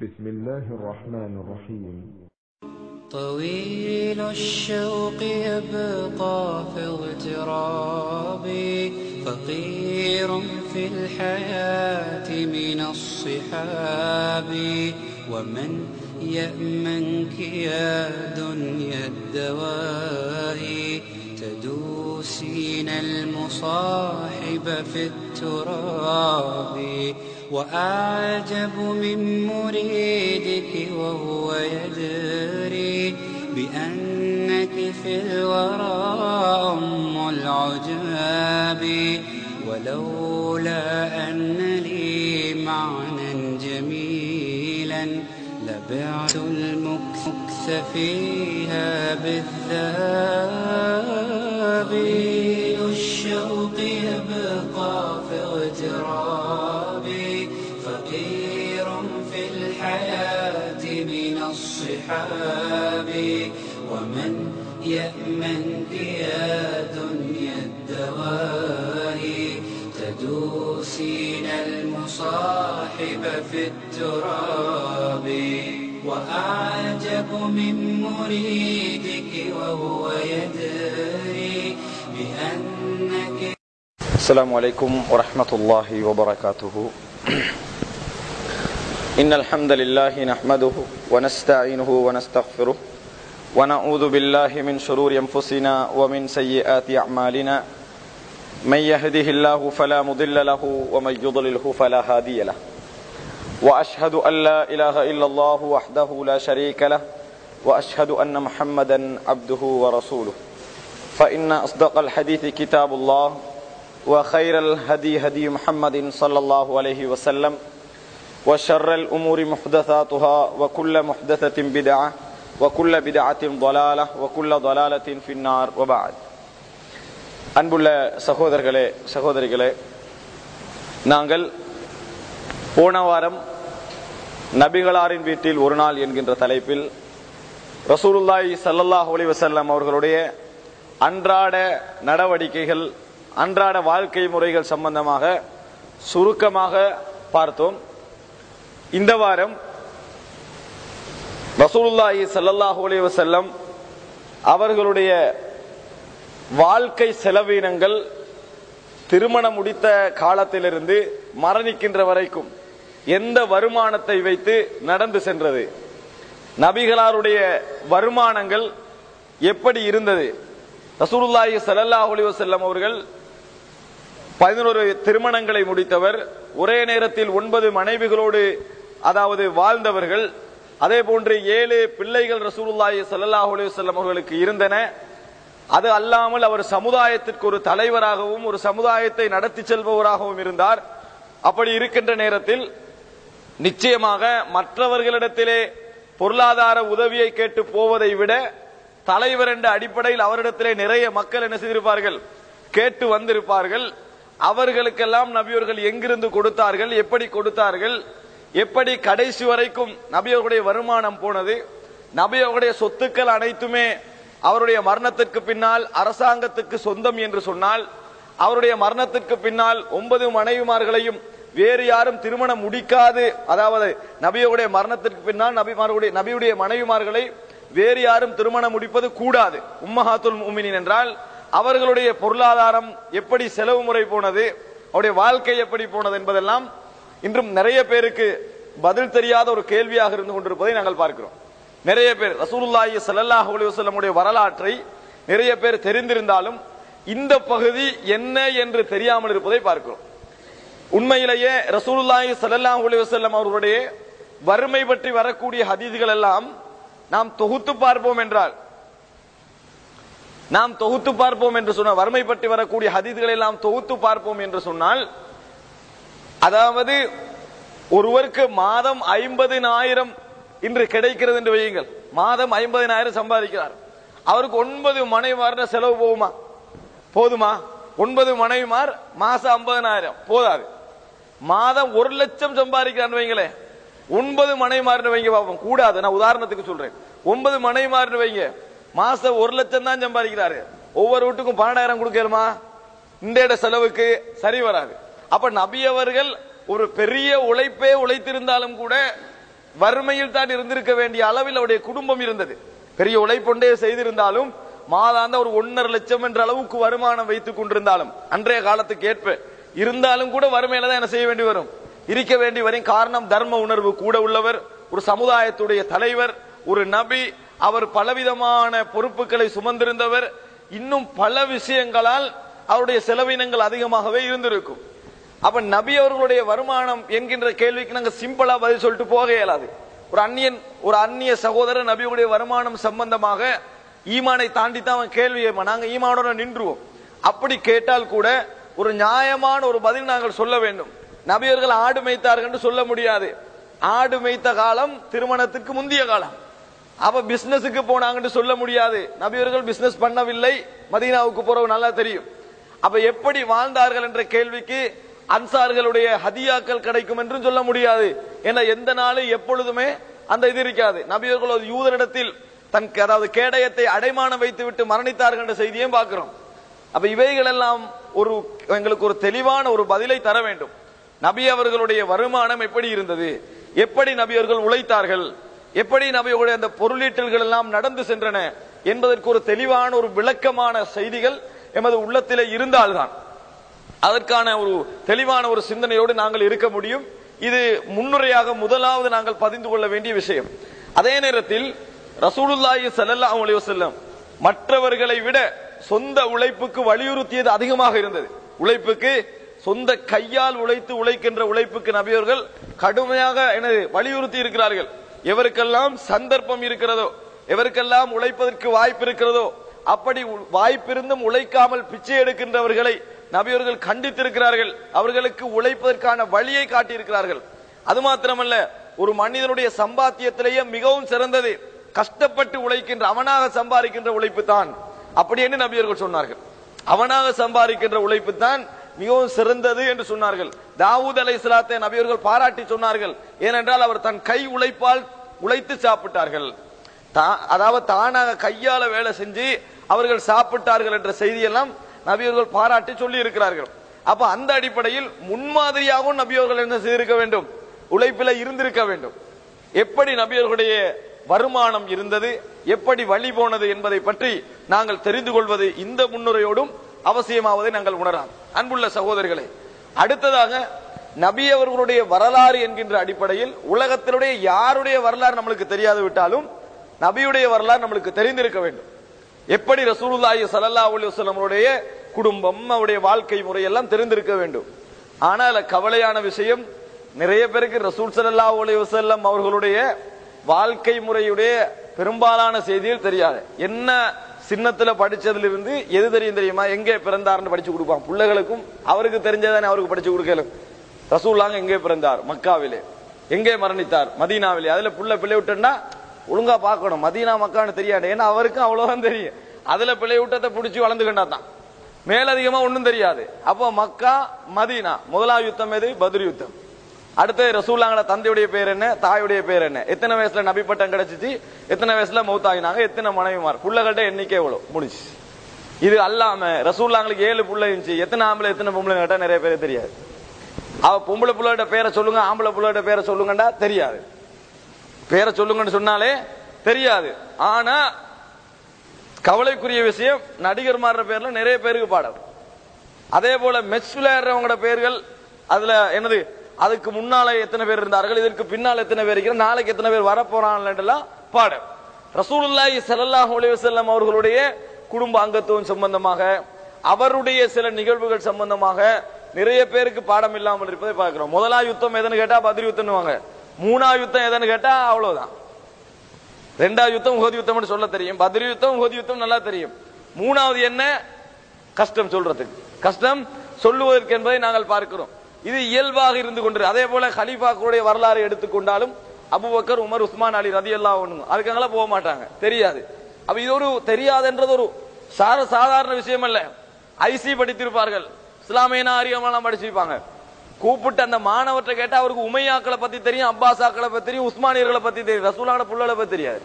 بسم الله الرحمن الرحيم. طويل الشوق يبقى في اغترابي، فقير في الحياة من الصحاب، ومن يأمنك يا دنيا الدواهي، تدوسين المصاحب في التراب. وأعجب من مريدك وهو يدري بأنك في الورى أم العجاب، ولولا أن لي معنى جميلا لبعت المكث فيها بالذهاب. الشوق يبقى في اغترابي، فقير في الحياة من الصحاب، ومن يأمنك يا دنيا الدواهي، تدوسين المصاحب في التراب. وأعجب من مريدك وهو يدري بأنك. السلام عليكم ورحمة الله وبركاته. إن الحمد لله نحمده ونستعينه ونستغفره، ونعوذ بالله من شرور أنفسنا ومن سيئات أعمالنا، من يهده الله فلا مضل له ومن يضلله فلا هادي له، وأشهد أن لا إله إلا الله وحده لا شريك له، وأشهد أن محمدا عبده ورسوله. فإن أصدق الحديث كتاب الله، وخير الهدي هدي محمد صلى الله عليه وسلم، وشر الأمور محدثاتها، وكل محدثة بدعة، وكل بدعة ضلالة، وكل ضلالة في النار. وبعد. அன்புள்ள சகோதரர்களே சகோதரிகளே, நாங்கள் போன வாரம் நபிகளாரின் வீட்டில் ஒரு நாள் என்கின்ற தலைப்பில் ரசூலுல்லாஹி ஸல்லல்லாஹு அலைஹி வஸல்லம் அவர்களுடைய அன்றாட நடவடிக்கைகள், அன்றாட வாழ்க்கை முறைகள் சம்பந்தமாக சுருக்கமாக பார்த்தோம். இந்த வாரம் ரசூலுல்லாஹி ஸல்லல்லாஹு அலைஹி வஸல்லம் அவர்களுடைய வாழ்க்கை செலவினங்கள் திருமணம் முடித்த காலத்திலிருந்து மரணிக்கின்ற வரைக்கும் எந்த வருமானத்தை வைத்து நடந்து சென்றது, நபிகளாருடைய வருமானங்கள் எப்படி இருந்தது. ரசூலுல்லாஹி ஸல்லல்லாஹு அலைஹி வஸல்லம் அவர்கள் 11 திருமணங்களை முடித்தவர், ஒரே நேரத்தில் 9 மனைவிகளோடு அதாவது வாழ்ந்தவர்கள். அதே போன்று 7 பிள்ளைகள் ரசூலுல்லாஹி ஸல்லல்லாஹு அலைஹி வஸல்லம் அவர்களுக்கு இருந்தன. அது அல்லாமல் அவர் சமுதாயத்திற்கு ஒரு தலைவராகவும் ஒரு சமுதாயத்தை நடத்தி செல்பவராகவும் இருந்தார். அப்படி இருக்கின்ற நேரத்தில் நிச்சயமாக மற்றவர்களிடத்திலே பொருளாதார உதவியை கேட்டு போவதை விட தலைவர் என்ற அடிப்படையில் அவரிடத்திலே நிறைய மக்கள் என்ன செய்திருப்பார்கள், கேட்டு வந்திருப்பார்கள். அவர்களுக்கெல்லாம் நபியவர்கள் எங்கிருந்து கொடுத்தார்கள், எப்படி கொடுத்தார்கள், எப்படி கடைசி வரைக்கும் நபியவர்களுடைய வருமானம் போனது, நபியவர்களுடைய சொத்துக்கள் அனைத்துமே அவருடைய மரணத்திற்கு பின்னால் அரசாங்கத்துக்கு சொந்தம் என்று சொன்னால், அவருடைய மரணத்திற்கு பின்னால் 9 மனைவிமார்களையும் வேறு யாரும் திருமணம் முடிக்காது, அதாவது நபியுடைய மரணத்திற்கு பின்னால் நபியுடைய மனைவிமார்களை வேறு யாரும் திருமணம் முடிப்பது கூடாது. உம்மஹாத்துல் முஃமினீன் என்றால் அவர்களுடைய பொருளாதாரம் எப்படி செலவு முறை போனது, அவருடைய வாழ்க்கை எப்படி போனது என்பதெல்லாம் இன்றும் நிறைய பேருக்கு பதில் தெரியாத ஒரு கேள்வியாக இருந்து கொண்டிருப்பதை நாங்கள் பார்க்கிறோம். நிறைய பேர் ரசூலுல்லாஹி ஸல்லல்லாஹு அலைஹி வஸல்லம் வரலாற்றை நிறைய பேர் தெரிந்திருந்தாலும் இந்த பகுதி என்ன என்று தெரியாமல் இருப்பதை பார்க்கிறோம். உண்மையிலேயே ரசூலுல்லாஹி ஸல்லல்லாஹு அலைஹி வஸல்லம் அவர்களுடைய வறுமை பற்றி வரக்கூடிய ஹதீஸ்கள் எல்லாம் நாம் தொகுத்து பார்ப்போம் என்று சொன்னால், வறுமை பற்றி வரக்கூடிய ஹதீஸ்களை எல்லாம் தொகுத்து பார்ப்போம் என்று சொன்னால், அதாவது ஒருவருக்கு மாதம் 50,000 இன்று கிடைக்கிறது என்று வையுங்கள். மாதம் 50,000 சம்பாதிக்கிறார். அவருக்கு 9 மனைவிமார் செலவு போதுமா? 9 மனைவிமார் மாசம் 50,000 போதாது. மாதம் 1,00,000 சம்பாதிக்கிறார் வைங்களே, 9 மனைவிமார் வைங்க பார்ப்போம். கூடாது, நான் உதாரணத்துக்கு சொல்றேன். 9 மனைவிமார் வைங்க, மாசம் 1,00,000 தான் சம்பாதிக்கிறாரு. ஒவ்வொரு வீட்டுக்கும் 12,000 கொடுக்கலுமா? இந்த செலவுக்கு சரி வராது. அப்ப நபி அவர்கள் ஒரு பெரிய உழைப்பே உழைத்திருந்தாலும் கூட வறுமையில் தான் இருந்திருக்க வேண்டிய அளவில் அவருடைய குடும்பம் இருந்தது. பெரிய உழைப்பொண்டே செய்திருந்தாலும் மாதாந்த ஒரு 1.5 லட்சம் என்ற அளவுக்கு வருமானம் வைத்துக் கொண்டிருந்தாலும் அன்றைய காலத்துக்கு ஏற்ப இருந்தாலும் கூட வறுமையில தான் என்ன செய்ய வேண்டி வரும், இருக்க வேண்டி வரும். காரணம் தர்ம உணர்வு கூட உள்ளவர், ஒரு சமுதாயத்துடைய தலைவர், ஒரு நபி, அவர் பலவிதமான பொறுப்புகளை சுமந்திருந்தவர். இன்னும் பல விஷயங்களால் அவருடைய செலவினங்கள் அதிகமாகவே இருந்திருக்கும். அப்ப நபி அவர்களுடைய வருமானம் என்கின்ற கேள்விக்கு நாங்க சிம்பிளா பதில் சொல்லிட்டு போக இயலாது. ஒரு அந்நிய சகோதரர் நபியுடைய வருமானம் சம்பந்தமாக ஈமானை தாண்டி தான் அவன் கேள்வி கேட்பான். நாங்க ஈமானோட நின்றுவோம். அப்படி கேட்டால் கூட ஒரு நியாயமான ஒரு பதில் நாங்கள் சொல்ல வேண்டும். நபியர்கள் ஆடு மேய்த்தார்கள் என்று சொல்ல முடியாது. ஆடு மேய்த்த காலம் திருமணத்துக்கு முந்திய காலம். அப்ப பிசினஸுக்கு போனாங்கன்னு சொல்ல முடியாது. நபியர்கள் பிசினஸ் பண்ணவில்லை, மதீனாவுக்கு போறவங்க நல்லா தெரியும். அப்ப எப்படி வாழ்ந்தார்கள் என்ற கேள்விக்கு அன்சார்களுடைய ஹதியாக்கள் கிடைக்கும் என்று சொல்ல முடியாது. ஏன்னா எந்த நாளும் எப்பொழுதுமே அந்த இது இருக்காது. நபியர்கள் ஒரு யூதரிடத்தில் அதாவது கேடயத்தை அடைமானம் வைத்து விட்டு மரணித்தார்கள் என்ற செய்தியும் பார்க்கிறோம். அப்ப இவைகள் எல்லாம் எங்களுக்கு ஒரு தெளிவான ஒரு பதிலை தர வேண்டும். நபி அவர்களுடைய வருமானம் எப்படி இருந்தது, எப்படி நபியர்கள் உழைத்தார்கள், எப்படி நபியுடைய அந்த பொருளீட்டல்கள் எல்லாம் நடந்து சென்றன என்பதற்கு ஒரு தெளிவான ஒரு விளக்கமான செய்திகள் எமது உள்ளத்திலே இருந்தால்தான் அதற்கான ஒரு தெளிவான ஒரு சிந்தனையோடு நாங்கள் இருக்க முடியும். இது முன்னுரையாக முதலாவது நாங்கள் பதிந்து கொள்ள வேண்டிய விஷயம். அதே நேரத்தில் ரசூலுல்லாஹி ஸல்லல்லாஹு அலைஹி வஸல்லம் மற்றவர்களை விட சொந்த உழைப்புக்கு வலியுறுத்தியது அதிகமாக இருந்தது. உழைப்புக்கு, சொந்த கையால் உழைக்கின்ற உழைப்புக்கு நபியவர்கள் கடுமையாக வலியுறுத்தி இருக்கிறார்கள். எவருக்கெல்லாம் சந்தர்ப்பம் இருக்கிறதோ, எவருக்கெல்லாம் உழைப்பதற்கு வாய்ப்பு இருக்கிறதோ, அப்படி வாய்ப்பிருந்தும் உழைக்காமல் பிச்சை எடுக்கின்றவர்களை நபியவர்கள் கண்டித்திருக்கிறார்கள். அவர்களுக்கு உழைப்பதற்கான வழியை காட்டியிருக்கிறார்கள். அது மாத்திரமல்ல, ஒரு மனிதனுடைய சம்பாத்தியத்திலேயே மிகவும் சிறந்தது கஷ்டப்பட்டு உழைக்கின்ற, அவனாக சம்பாதிக்கின்ற உழைப்பு தான். அப்படி என்று நபியர்கள் சொன்னார்கள். அவனாக சம்பாதிக்கின்ற உழைப்பு தான் மிகவும் சிறந்தது என்று சொன்னார்கள். தாவூத் அலைஹிஸ்ஸலாத்தை நபியர்கள் பாராட்டி சொன்னார்கள். ஏனென்றால் அவர் தன் கை உழைப்பால் உழைத்து சாப்பிட்டார்கள். அதாவது தானாக கையால வேலை செஞ்சு அவர்கள் சாப்பிட்டார்கள் என்ற செய்தியெல்லாம் நபியர்கள் பாராட்டி சொல்லி இருக்கிறார்கள். அப்ப அந்த அடிப்படையில் முன்மாதிரியாகவும் நபியர்கள் என்ன செய்திருக்க வேண்டும், உழைப்பில இருந்திருக்க வேண்டும். எப்படி நபியர்களுடைய வருமானம் இருந்தது, எப்படி வழி போனது என்பதை பற்றி நாங்கள் தெரிந்து கொள்வது இந்த முன்னுரையோடும் அவசியமாவதை நாங்கள் உணரலாம். அன்புள்ள சகோதரர்களே, அடுத்ததாக நபி அவர்களுடைய வரலாறு என்கின்ற அடிப்படையில் உலகத்தினுடைய யாருடைய வரலாறு நம்மளுக்கு தெரியாது விட்டாலும் நபியுடைய வரலாறு நம்மளுக்கு தெரிந்திருக்க வேண்டும். எப்படி ரசூலுல்லாஹி ஸல்லல்லாஹு அலைஹி வஸல்லம் அவருடைய குடும்பம், அவருடைய வாழ்க்கை முறை எல்லாம் தெரிந்திருக்க வேண்டும். ஆனால் கவலையான விஷயம், நிறைய பேருக்கு ரசூல் ஸல்லல்லாஹு அலைஹி வஸல்லம் அவர்களுடைய வாழ்க்கை முறையுடைய பெரும்பாலான செய்திகள் தெரியாது. என்ன சின்னத்துல படிச்சதிலிருந்து எது தெரியுமா, எங்கே பிறந்தார்னு படிச்சு கொடுப்பான் பிள்ளைகளுக்கும். அவருக்கு தெரிஞ்சதானே அவருக்கு படிச்சு கொடுக்கலும். ரசூலுல்லாஹ் எங்கே பிறந்தார், மக்காவிலே. எங்கே மரணித்தார், மதீனாவிலே. அதுல பிள்ளை விட்டுன்னா ஒழுங்கா பார்க்கணும். மதீனா மக்கான்னு தெரியாது, ஏன்னா அவருக்கும் அவ்வளவுதான் தெரியும். அதுல பிள்ளை விட்டத்தை பிடிச்சி வளர்ந்துகிட்டா தான், மேலதிகமா ஒன்னும் தெரியாது. அப்போ மக்கா மதீனா. முதலாவது யுத்தம் எது, பத்ர் யுத்தம். அடுத்து ரசூலுல்லாஹ்வோட தந்தையுடைய பேர் என்ன, தாயுடைய பேர் என்ன, எத்தனை வயசுல நபி பட்டம் கிடைச்சிச்சு, எத்தனை வயசுல மௌத்தாகினாங்க, எத்தனை மனைவிமார், புள்ளகட்ட எண்ணிக்கை எவ்வளவு முடிச்சு. இது அல்லாம ரசூலுல்லாஹ்வுக்கு 7 புள்ள இருந்துச்சு, எத்தனை ஆம்பளை எத்தனை பொம்பளை கேட்டா நிறைய பேர் தெரியாது. அவ பொம்பளை புள்ளோட பேரை சொல்லுங்க, ஆம்பளை புள்ளோட பேரை சொல்லுங்கண்டா தெரியாது. பேரை சொல்லுங்கன்னு சொன்னாலே தெரியாது. ஆனா கவலைக்குரிய விஷயம், நடிகர்மார பேர்ல நிறைய பேருக்கு பாடம். அதே போல மெச் விளையாடுறவங்களோட பேர்கள் அதுல என்னது, அதுக்கு முன்னால எத்தனை பேர் இருந்தார்கள், இதற்கு பின்னால் எத்தனை பேர் இருக்கிற, நாளைக்கு எத்தனை பேர் வரப்போறாங்க பாடம். ரசூலுல்லாஹி ஸல்லல்லாஹு அலைஹி வஸல்லம் அவர்களுடைய குடும்ப அங்கத்துவம் சம்பந்தமாக, அவருடைய சில நிகழ்வுகள் சம்பந்தமாக நிறைய பேருக்கு பாடம் இல்லாமல் இருப்பதை பார்க்கிறோம். முதலாவது யுத்தம் எதுன்னு கேட்டா பத்ர் யுத்தம்னுவாங்க. மூணாவது யுத்தம் எதுன்னு கேட்டா அவ்வளவுதான். ரெண்டாவது யுத்தம் உஹது யுத்தம்னு சொல்ல தெரியும், பத்ர் யுத்தம் உஹது யுத்தம் நல்லா தெரியும். மூணாவது என்ன, கஷ்டம் சொல்றதுக்கு, கஷ்டம் சொல்லுவதற்கு என்பதை நாங்கள் பார்க்கிறோம். இது இயல்பாக இருந்து கொண்டு. அதே போல ஹலீஃபாக்களுடைய வரலாறு எடுத்துக்கொண்டாலும் அபூபக்கர், உமர், உஸ்மான், அலி ரலியல்லாஹு அன்ஹு அதுக்கெல்லாம் போக மாட்டாங்க, தெரியாது. அப்ப இது ஒரு தெரியாதுன்றது ஒரு சாதாரண விஷயம் அல்ல. ஐசி படித்திருப்பார்கள், இஸ்லாமிய நாகரிகமெல்லாம் படிச்சிருப்பாங்க. கூப்பிட்டு அந்த மாணவர்கிட்ட கேட்டா அவருக்கு உமையாக்களை பத்தி தெரியும், அப்பாஸாக்களை பத்தி தெரியும், உஸ்மானியர்களை பத்தி தெரியும், ரசூலுல்லாஹ்வோட புள்ளைகளை பத்தி தெரியாது.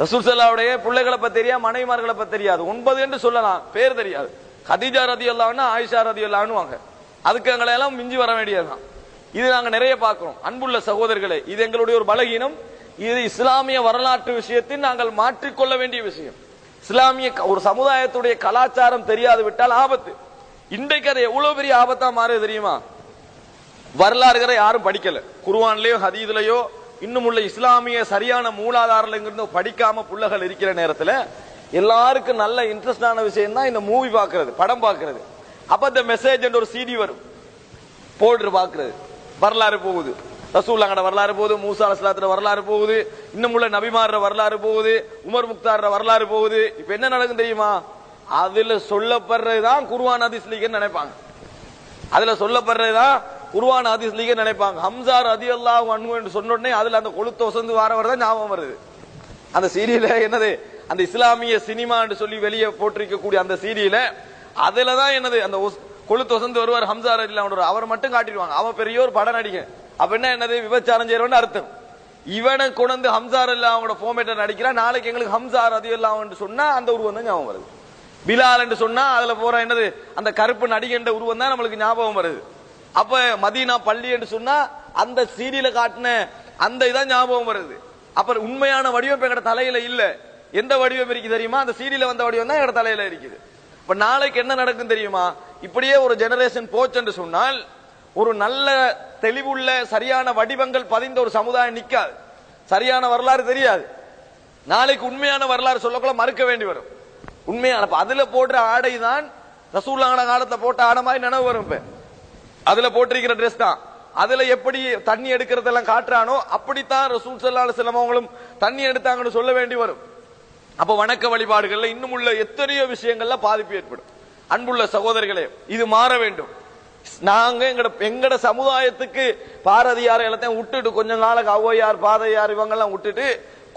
ரசூல் ஸல்லல்லாஹுடைய பிள்ளைகளை பத்தி தெரியாது, மனைவிமார்களை பத்தி தெரியாது. 9 என்று சொல்லலாம், பேர் தெரியாது. கதீஜா ரலியல்லாஹு அன்ஹா, ஆயிஷா ரலியல்லாஹு அன்ஹு வாங்க, அதுக்கு எங்களை எல்லாம் மிஞ்சி வர வேண்டியதுதான். இது நாங்க நிறைய பார்க்கிறோம். அன்புள்ள சகோதரர்களே, இது எங்களுடைய ஒரு பலகீனம். இது இஸ்லாமிய வரலாற்று விஷயத்தில் நாங்கள் மாற்றிக்கொள்ள வேண்டிய விஷயம். இஸ்லாமிய ஒரு சமுதாயத்துடைய கலாச்சாரம் தெரியாது விட்டால் ஆபத்து. இன்றைக்கு அது எவ்வளவு பெரிய ஆபத்தா மாறுது தெரியுமா? வரலாறுகளை யாரும் படிக்கல. குர்ஆன்லயோ ஹதீஸ்லயோ இன்னும் உள்ள இஸ்லாமிய சரியான மூலாதாரங்கள் படிக்காம புள்ளகள் இருக்கிற நேரத்துல எல்லாருக்கும் நல்ல இன்ட்ரெஸ்டான விஷயம் தான் இந்த மூவி பாக்குறது, படம் பாக்குறது. அப்ப இந்த மெசேஜ் என்ற ஒரு சிடி வரும், போட்டு பாக்குறது. வரலாறு போகுது, ரசூலுல்லாஹ்வோட வரலாறு போகுது, மூசா அலைஹிஸ்ஸலாத்தோட வரலாறு போகுது, இன்னும் உள்ள நபிமார வரலாறு போகுது, உமர் முக்தார வரலாறு போகுது. இப்ப என்ன நடக்கும் தெரியுமா? அதுல சொல்லப்படுறதுதான் குர்ஆன் ஹதீஸ் லீக்னு நினைப்பாங்க. அதுல சொல்லப்படுறதுதான் குர்ஆன் ஹதீஸ் லீக்னு நினைப்பாங்க. ஹம்சா ரலியல்லாஹு அன்ஹு என்று சொன்ன உடனே அதுல அந்த கொளுத்த வசந்து வாரவர் தான் ஞாபகம் வருது. அந்த சீரியல என்னது, அந்த இஸ்லாமிய சினிமா என்று சொல்லி வெளியே போட்டிருக்கக்கூடிய அந்த சீரியல அதுலதான் என்னது அந்த கொளுத்த வசந்து வருவார் ஹம்சா ரலியல்லாஹு அவர் மட்டும் காட்டிடுவாங்க. அவன் பெரிய ஒரு பட நடிகன். அப்ப என்ன என்னது, விபச்சாரம் செய்யறவன் அர்த்தம். இவனை கொண்டு ஹம்சா ரலியல்லாஹு ஃபார்மேட்டர் நடிக்கிறான். நாளைக்கு எங்களுக்கு ஹம்சா ரலியல்லாஹு என்று சொன்னா அந்த உருவம் தான் ஞாபகம் வருது. பிலால் என்று சொன்னா அதுல போற என்னது அந்த கருப்பு நடிகண்ட உருவம் தான் நம்மளுக்கு ஞாபகம் வருது. அப்ப மதீனா பள்ளி என்று சொன்னா அந்த சீரியல காட்டின அந்த இதான் ஞாபகம் வருது. அப்ப உண்மையான வடிவம் எங்கட தலையில இல்ல. எந்த வடிவம் இருக்கு தெரியுமா? அந்த சீரியல வந்த வடிவம் தான் எங்கட தலையில இருக்குது. இப்ப நாளைக்கு என்ன நடக்கும் தெரியுமா? இப்படியே ஒரு ஜெனரேஷன் போச்சு என்று சொன்னால் ஒரு நல்ல தெளிவுள்ள சரியான வடிவங்கள் பதிந்த ஒரு சமுதாயம் நிக்காது. சரியான வரலாறு தெரியாது. நாளைக்கு உண்மையான வரலாறு சொல்லக்குள்ள மறுக்க வேண்டி வரும். உண்மையான அதுல போடுற ஆடை தான் ரசூலுல்லாஹ் காலத்துல போட்ட ஆடை மாதிரி நினைவு வரும். இப்ப அதுல போட்டிருக்கிற ட்ரெஸ் தான். அதுல எப்படி தண்ணி எடுக்கிறதெல்லாம் காட்டுறானோ அப்படித்தான் ரசூல் ஸல்லல்லாஹு அலைஹி வஸல்லம் அவங்களும் தண்ணி எடுத்தாங்கன்னு சொல்ல வேண்டி வரும். அப்ப வணக்க வழிபாடுகள்ல இன்னும் உள்ள எத்தனையோ விஷயங்கள்ல பாதிப்பு ஏற்படும். அன்புள்ள சகோதரர்களே, இது மாற வேண்டும். நாங்க எங்கட சமுதாயத்துக்கு பாரதியார் எல்லாத்தையும் விட்டுட்டு கொஞ்ச நாளுக்கு ஔவையார் பாதையார் இவங்கெல்லாம் விட்டுட்டு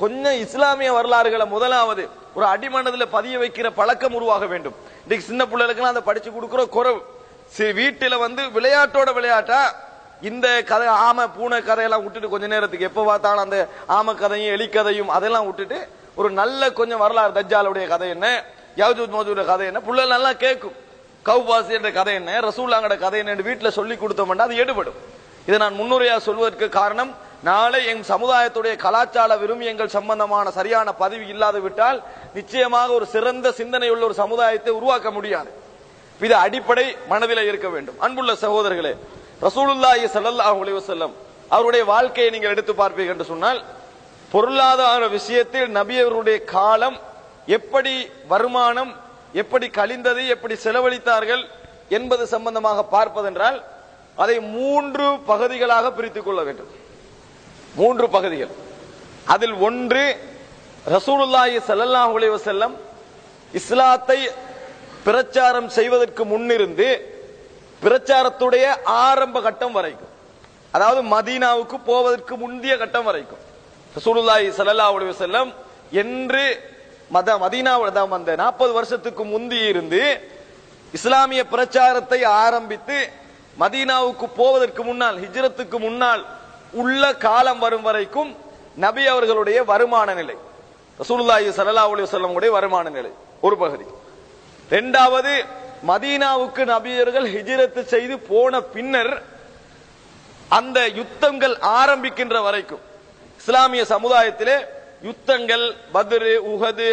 கொஞ்சம் இஸ்லாமிய வரலாறுகளை முதலாவது ஒரு அடிமனதில் பதிய வைக்கிற பழக்கம் உருவாக வேண்டும். இன்னைக்கு சின்ன பிள்ளைகளுக்கு அதை படிச்சு கொடுக்கிற குறைவு. வீட்டில விளையாட்டோட விளையாட்டா இந்த கதை ஆமை பூனை கதையெல்லாம் விட்டுட்டு கொஞ்ச நேரத்துக்கு எப்ப பார்த்தாலும் அந்த ஆமை கதையும் எலி கதையும் அதெல்லாம் விட்டுட்டு ஒரு நல்ல கொஞ்சம் வரலாறு, தஜ்ஜாலுடைய கதை என்ன, யஜூஜ் மஜூஜ் கதை என்ன, புள்ளல் நல்லா கேட்கும். கௌபாசி என்ற கதை என்ன, ரசூலுல்லாஹ்வோட கதை என்ன வீட்டுல சொல்லி கொடுத்தோம்னா அது எடுபடும். இதை நான் முன்னுரையா சொல்வதற்கு காரணம், நாளை என் சமுதாயத்துடைய கலாச்சார விரும்பியங்கள் சம்பந்தமான சரியான பதிவு இல்லாது விட்டால் நிச்சயமாக ஒரு சிறந்த சிந்தனை உள்ள ஒரு சமுதாயத்தை உருவாக்க முடியாது. இது அடிப்படை மனதில் இருக்க வேண்டும். அன்புள்ள சகோதரர்களே, ரசூலுல்லாஹி ஸல்லல்லாஹு அலைஹி வஸல்லம் அவருடைய வாழ்க்கையை நீங்கள் எடுத்து பார்ப்பீர்கள் என்று சொன்னால் பொருளாதார விஷயத்தில் நபி அவருடைய காலம் எப்படி வருமானம் எப்படி கழிந்தது, எப்படி செலவழித்தார்கள் என்பது சம்பந்தமாக பார்ப்பதென்றால் அதை 3 பகுதிகளாக பிரித்துக் கொள்ள வேண்டும். 3 பகுதிகள். அதில் ஒன்று ரசூலுல்லாஹி ஸல்லல்லாஹு அலைஹி வஸல்லம் இஸ்லாத்தை பிரச்சாரம் செய்வதற்கு முன்னிருந்து பிரச்சாரத்துடைய ஆரம்ப கட்டம் வரைக்கும், அதாவது மதீனாவுக்கு போவதற்கு முந்தைய கட்டம் வரைக்கும் ரசூலுல்லாஹி ஸல்லல்லாஹு அலைஹி வஸல்லம் என்று மதீனாவில் அந்த 40 வருஷத்துக்கு முந்தி இருந்து இஸ்லாமிய பிரச்சாரத்தை ஆரம்பித்து மதீனாவுக்கு போவதற்கு முன்னால் ஹிஜ்ரத்துக்கு முன்னால் உள்ள காலம் வரும் வரைக்கும் நபி அவர்களுடைய வருமான நிலை, ரசூலுல்லாஹி ஸல்லல்லாஹு அலைஹி வஸல்லம் உடைய வருமான நிலை ஒரு பகுதி. இரண்டாவது, மதீனாவுக்கு நபியர்கள் ஹிஜ்ரத் செய்து போன பின்னர் அந்த யுத்தங்கள் ஆரம்பிக்கின்ற வரைக்கும் இஸ்லாமிய சமுதாயத்திலே யுத்தங்கள் பத்ர், உஹது,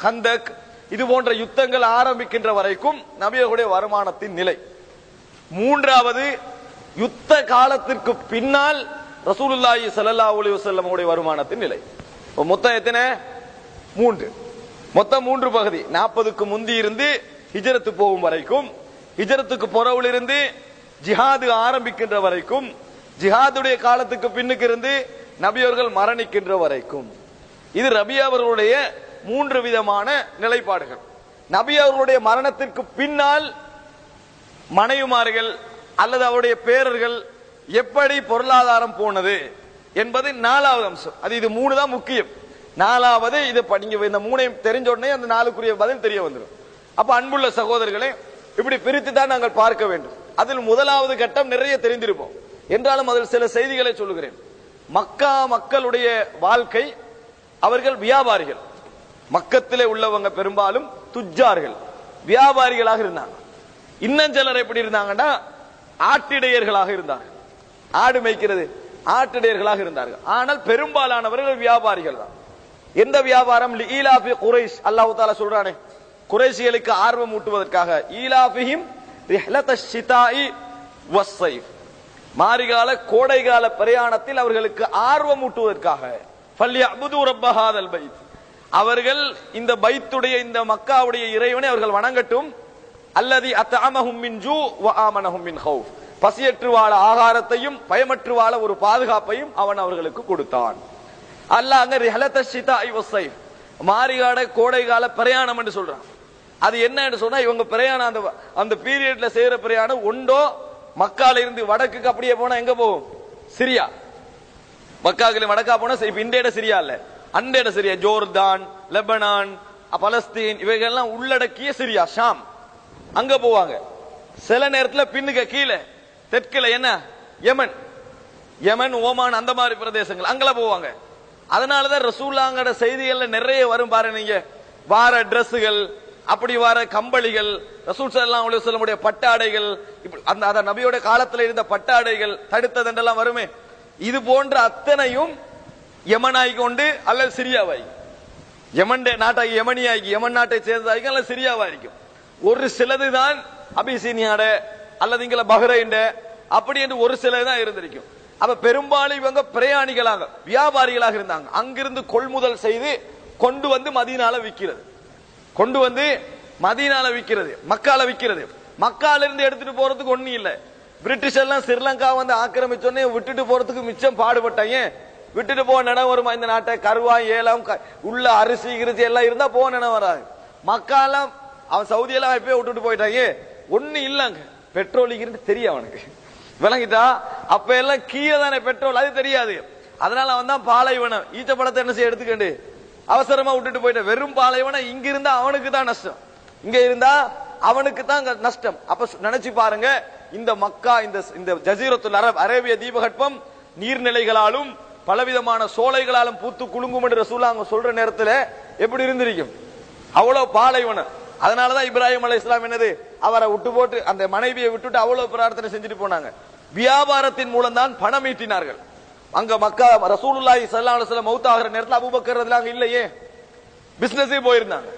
கந்தக் இது போன்ற யுத்தங்கள் ஆரம்பிக்கின்ற வரைக்கும் நபியர்களுடைய வருமானத்தின் நிலை. மூன்றாவது, யுத்த காலத்திற்கு பின்னால் ரசூலுல்லாஹி ஸல்லல்லாஹு அலைஹி வஸல்லம் உடைய வருமானத்தின் நிலை. மொத்தம் எத்தனை? 3. மொத்தம் 3 பகுதி. 40க்கு முந்தி இருந்து ஹிஜ்ரத்து போகும் வரைக்கும், ஹிஜ்ரத்துக்கு புறவில் இருந்து ஜிஹாது ஆரம்பிக்கின்ற வரைக்கும், ஜிஹாதுடைய காலத்துக்கு பின்னுக்கு இருந்து நபியவர்கள் மரணிக்கின்ற வரைக்கும். இது நபி அவர்களுடைய 3 விதமான நிலைப்பாடுகள். நபி அவர்களுடைய மரணத்திற்கு பின்னால் மனைவிமார்கள் அல்லது அவருடைய பேரர்கள் எப்படி பொருளாதாரம் போனது என்பது 4வது அம்சம். அது இது 3 தான் முக்கியம். 4வது இது படிங்க. இந்த 3ஐயும் தெரிஞ்ச உடனே அந்த 4க்குரிய பதில் தெரிய வந்துடும். அப்ப அன்புள்ள சகோதரர்களே, இப்படி பிரித்து தான் நாங்கள் பார்க்க வேண்டும். அதில் முதலாவது கட்டம் நிறைய தெரிந்திருப்போம் என்றாலும் அதில் சில செய்திகளை சொல்லுகிறேன். மக்கா மக்களுடைய வாழ்க்கை, அவர்கள் வியாபாரிகள். மக்கத்திலே உள்ளவங்க பெரும்பாலும் துஜ்ஜார்கள், வியாபாரிகளாக இருந்தாங்க. இன்னும் சிலர் எப்படி இருந்தாங்கன்னா ஆட்டிடையர்களாக இருந்தார்கள். ஆடு மேய்க்கிறது, ஆட்டிடையர்களாக இருந்தார்கள். ஆனால் பெரும்பாலானவர்கள் வியாபாரிகள் தான். எந்த வியாபாரம்? ஈலாஃபி குரைஷ், அல்லாஹ் தஆலா சொல்றானே, குறைஷிகளுக்கு ஆர்வம் ஊட்டுவதற்காக, ஈலாஃபிஹிம் ரிஹ்லத்தஷ் ஷிதாஇ வஸ்ஸைஃப், மாரிகால கோடைகால பிரயாணத்தில் அவர்களுக்கு ஆர்வம் ஊட்டுவதற்காக, ஃபல்யஅபுது ரப்ப ஹாதல் பைத், அவர்கள் இந்த பைத்துடைய இந்த மக்காவுடைய இறைவனை அவர்கள் வணங்கட்டும். அல்லதி அத்அமஹும் மின் ஜூ வ ஆமனஹும் மின் ஹௌஃப், பசியற்று வாழ ஆகாரத்தையும் பயமற்று வாழ ஒரு பாதுகாப்பையும் அவன் அவர்களுக்கு கொடுத்தான். அல்லாஹ் அங்க ரிஹ்லத்தஷ் ஷிதாஇ வஸ்ஸைஃப், மாரிகால கோடைகால பிரயாணம் என்று சொல்றான். அது என்ன என்று சொன்னா, இவங்க பிரயாணம் அந்த பீரியட்ல செய்யற பிரயாணம் ஒண்டோ மக்கால இருந்து வடக்குக்கு அப்படியே போனா எங்க போகும்? சிரியா. மக்காக்கள வடக்கா போனா இப்ப இந்தியோட சிரியா இல்ல, அண்டையோட சிரியா, ஜோர்தான், லெபனான், பலஸ்தீன் இவைகள்லாம் உள்ளடக்கிய சிரியா, ஷாம், அங்க போவாங்க. சில நேரத்துல பின்னுக்கு கீழே தெற்குல என்ன யமன், யமன், ஓமான், அந்த மாதிரி பிரதேசங்கள் அங்கெல்லாம் போவாங்க. அதனாலதான் ரசூலுல்லாஹ்ங்கட செய்திகள்ல நிறைய வரும் பாருங்க, நீங்க வார டிரெஸ்ஸுகள், அப்படி வர கம்பளிகள், ரசூல் ஸல்லல்லாஹு அலைஹி வஸல்லம் உடைய பட்டாடைகள், அந்த நபியோட காலத்துல இருந்த பட்டாடைகள் தடுத்ததெல்லாம் வருமே, இது போன்ற அத்தனையும் யமனாய் கொண்டு அல்லது சிரியாவாய், யமன் நாட்டாகி யமனியாகி யமன் நாட்டை சேர்ந்ததாகி அல்லது சிரியாவாயிருக்கும். ஒரு சிலதுதான் அபிசீனியாட அல்லது இங்க பஹ்ரைன் அப்படி என்று ஒரு சிலதுதான் இருந்திருக்கும். அப்ப பெரும்பாலும் இவங்க பிரயாணிகளாக வியாபாரிகளாக இருந்தாங்க. அங்கிருந்து கொள்முதல் செய்து கொண்டு வந்து மதீனால விற்கிறது, கொண்டு வந்து மதீனால விற்கிறது, மக்கால விற்கிறது. மக்கால இருந்து எடுத்துட்டு போறதுக்கு ஒண்ணு இல்ல. பிரிட்டிஷ் எல்லாம் ஸ்ரீலங்கா வந்து ஆக்கிரமிச்சோன்னே விட்டுட்டு போறதுக்கு மிச்சம் பாடுபட்டாங்க. விட்டுட்டு போக நிடம் வருமா இந்த நாட்டை? கருவா, ஏலம், உள்ள அரிசி கிரிசி எல்லாம் இருந்தா போக நிடம் வராது. மக்காலாம் அவன் சவுதி எல்லாம் இப்பயே விட்டுட்டு போயிட்டாங்க. ஒண்ணு இல்லங்க, பெட்ரோல் தெரியும் அவனுக்கு, விளங்கிட்டா? அப்ப எல்லாம் கீழே தானே பெட்ரோல், அது தெரியாது. அதனால அவன் தான் பாலைவனம் ஈச்ச பழத்தை என்ன செய்ய எடுத்துக்கண்டு அவசரமா விட்டுட்டு போயிட்ட. வெறும் பாலைவனம் இங்க இருந்தா அவனுக்கு தான் நஷ்டம், இங்க இருந்தா அவனுக்கு தான் நஷ்டம். அப்ப நினைச்சு பாருங்க, இந்த மக்கா, இந்த ஜசீரத்துல் அரப், அரேபிய தீபகற்பம் நீர்நிலைகளாலும் பலவிதமான சோலைகளாலும் பூத்து குலுங்கும் என்று ரசூலுல்லாஹ் சொல்ற நேரத்துல எப்படி இருந்திருக்கும்? அவ்வளவு பாலைவனம். அதனாலதான் இப்ராஹிம் அலைஹிஸ்ஸலாம் என்னது, அவரை விட்டு போட்டு அந்த மனைவியை விட்டுட்டு அவ்வளவு பிரார்த்தனை செஞ்சுட்டு போனாங்க. வியாபாரத்தின் மூலம் தான் பணம் ஈட்டினார்கள். அங்க மக்கா ரசூலுல்லாஹி ஸல்லல்லாஹு அலைஹி வஸல்லம் மௌத்தாகிற நேரத்தில் அபூபக்கர் ரலியல்லாஹு அன்ஹு இல்லையே, பிசினஸுக்கு போயிருந்தாங்க.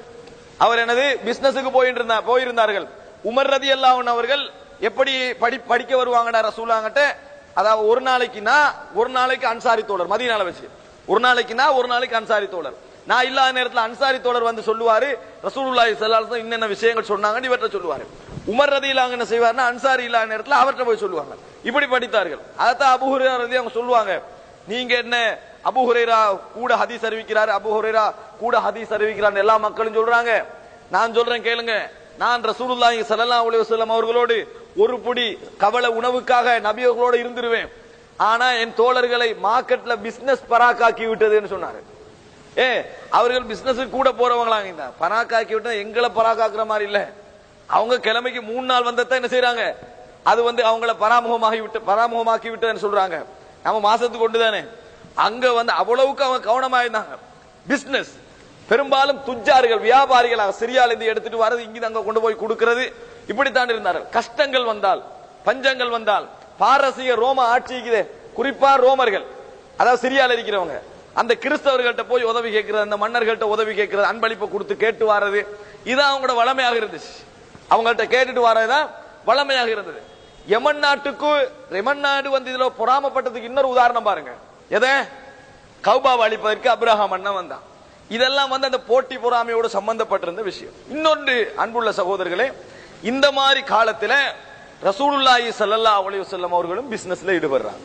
அவர் என்னது பிசினஸுக்கு போயிருந்தார்கள். உமர் ரலியல்லாஹு அன்ஹு அவர்கள் எப்படி படிக்க வருவாங்கடா ரசூலுல்லாஹ்கிட்ட, அதாவது ஒரு நாளைக்கு அன்சாரி தோழர் மதீனால வச்சு, ஒரு நாளைக்கு அன்சாரி தோழர். நான் இல்லாத நேரத்தில் அன்சாரி தோழர் வந்து சொல்லுவாரு, ரசூலுல்லாஹி ஸல்லல்லாஹு அலைஹி வஸல்லம் என்னென்ன விஷயங்கள் சொன்னாங்கன்னு இவர்கிட்ட சொல்லுவாரு. உமர் ரலியல்லாஹு அன்ஹு என்ன செய்வார்னா, அன்சாரி இல்லாத நேரத்தில் அவர்கிட்ட போய் சொல்லுவாங்க. இப்படி படித்தார்கள். அதான் அபூ ஹுரைரா ரலியல்லாஹு அன்ஹு சொல்லுவாங்க, நீங்க என்ன அபூ ஹுரைரா கூட ஹதீஸ் அறிவிக்கிறாரு, அபூ ஹுரைரா கூட ஹதீஸ் அறிவிக்கிறார் எல்லா மக்களும் சொல்றாங்க. நான் சொல்றேன் கேளுங்க, நான் ரசூலுல்லாஹி ஸல்லல்லாஹு அலைஹி வஸல்லம் அவர்களோடு ஒரு புடி கவலை உணவுக்காக நபியர்களோடு இருந்துருவேன். ஆனா என் தோழர்களை மார்க்கெட்ல பிசினஸ் பராக்காக்கி விட்டதுன்னு சொன்னாரு. அவர்கள் பிசினஸுக்கு கூட போறவங்களாங்க, பராக்காக்கி விட்டா எங்களை பராக்காக்குற மாதிரி இல்ல. அவங்க கிழமைக்கு 3 நாள் வந்ததான் என்ன செய்யறாங்க, அது வந்து அவங்கள பராமுகமாக்கி விட்டதுன்னு சொல்றாங்க. நம்ம மாசத்துக்கு கொண்டு தானே. அங்க வந்து அவ்வளவுக்கு அவங்க கவனமா இருந்தாங்க. பிசினஸ் பெரும்பாலும் துஜ்ஜார்கள் வியாபாரிகளாக சிரியால இருந்து எடுத்துட்டு வரது, இங்க அங்க கொண்டு போய் கொடுக்கிறது, இப்படித்தான் இருந்தார்கள். கஷ்டங்கள் வந்தால், பஞ்சங்கள் வந்தால், பாரசீக ரோம ஆட்சிக்குதே, குறிப்பா ரோமர்கள், அதாவது சிரியால இருக்கிறவங்க, அந்த கிறிஸ்தவர்கள்ட்ட போய் உதவி கேட்கிறது, அந்த மன்னர்கள்ட்ட உதவி கேட்கிறது, அன்பளிப்பு கொடுத்து கேட்டு வாரது, இதான் அவங்களோட வளமையாக இருந்துச்சு. அவங்கள்ட்ட கேட்டுட்டு வரதுதான் வளமையாக இருந்தது. யமன் நாடு வந்து இதுல பொறாமப்பட்டதுக்கு இன்னொரு உதாரணம் பாருங்க. எதை? கௌபாவை அழிப்பதற்கு அப்ரஹாம் அண்ணன் வந்தான். இதெல்லாம் வந்து அந்த போட்டி பொறாமையோடு சம்பந்தப்பட்டிருந்த விஷயம். இன்னொன்று அன்புள்ள சகோதரர்களே, இந்த மாதிரி காலத்துல ரசூலுல்லாஹி ஸல்லல்லாஹு அலைஹி வஸல்லம் அவர்களும் பிசினஸ்ல ஈடுபடுறாங்க.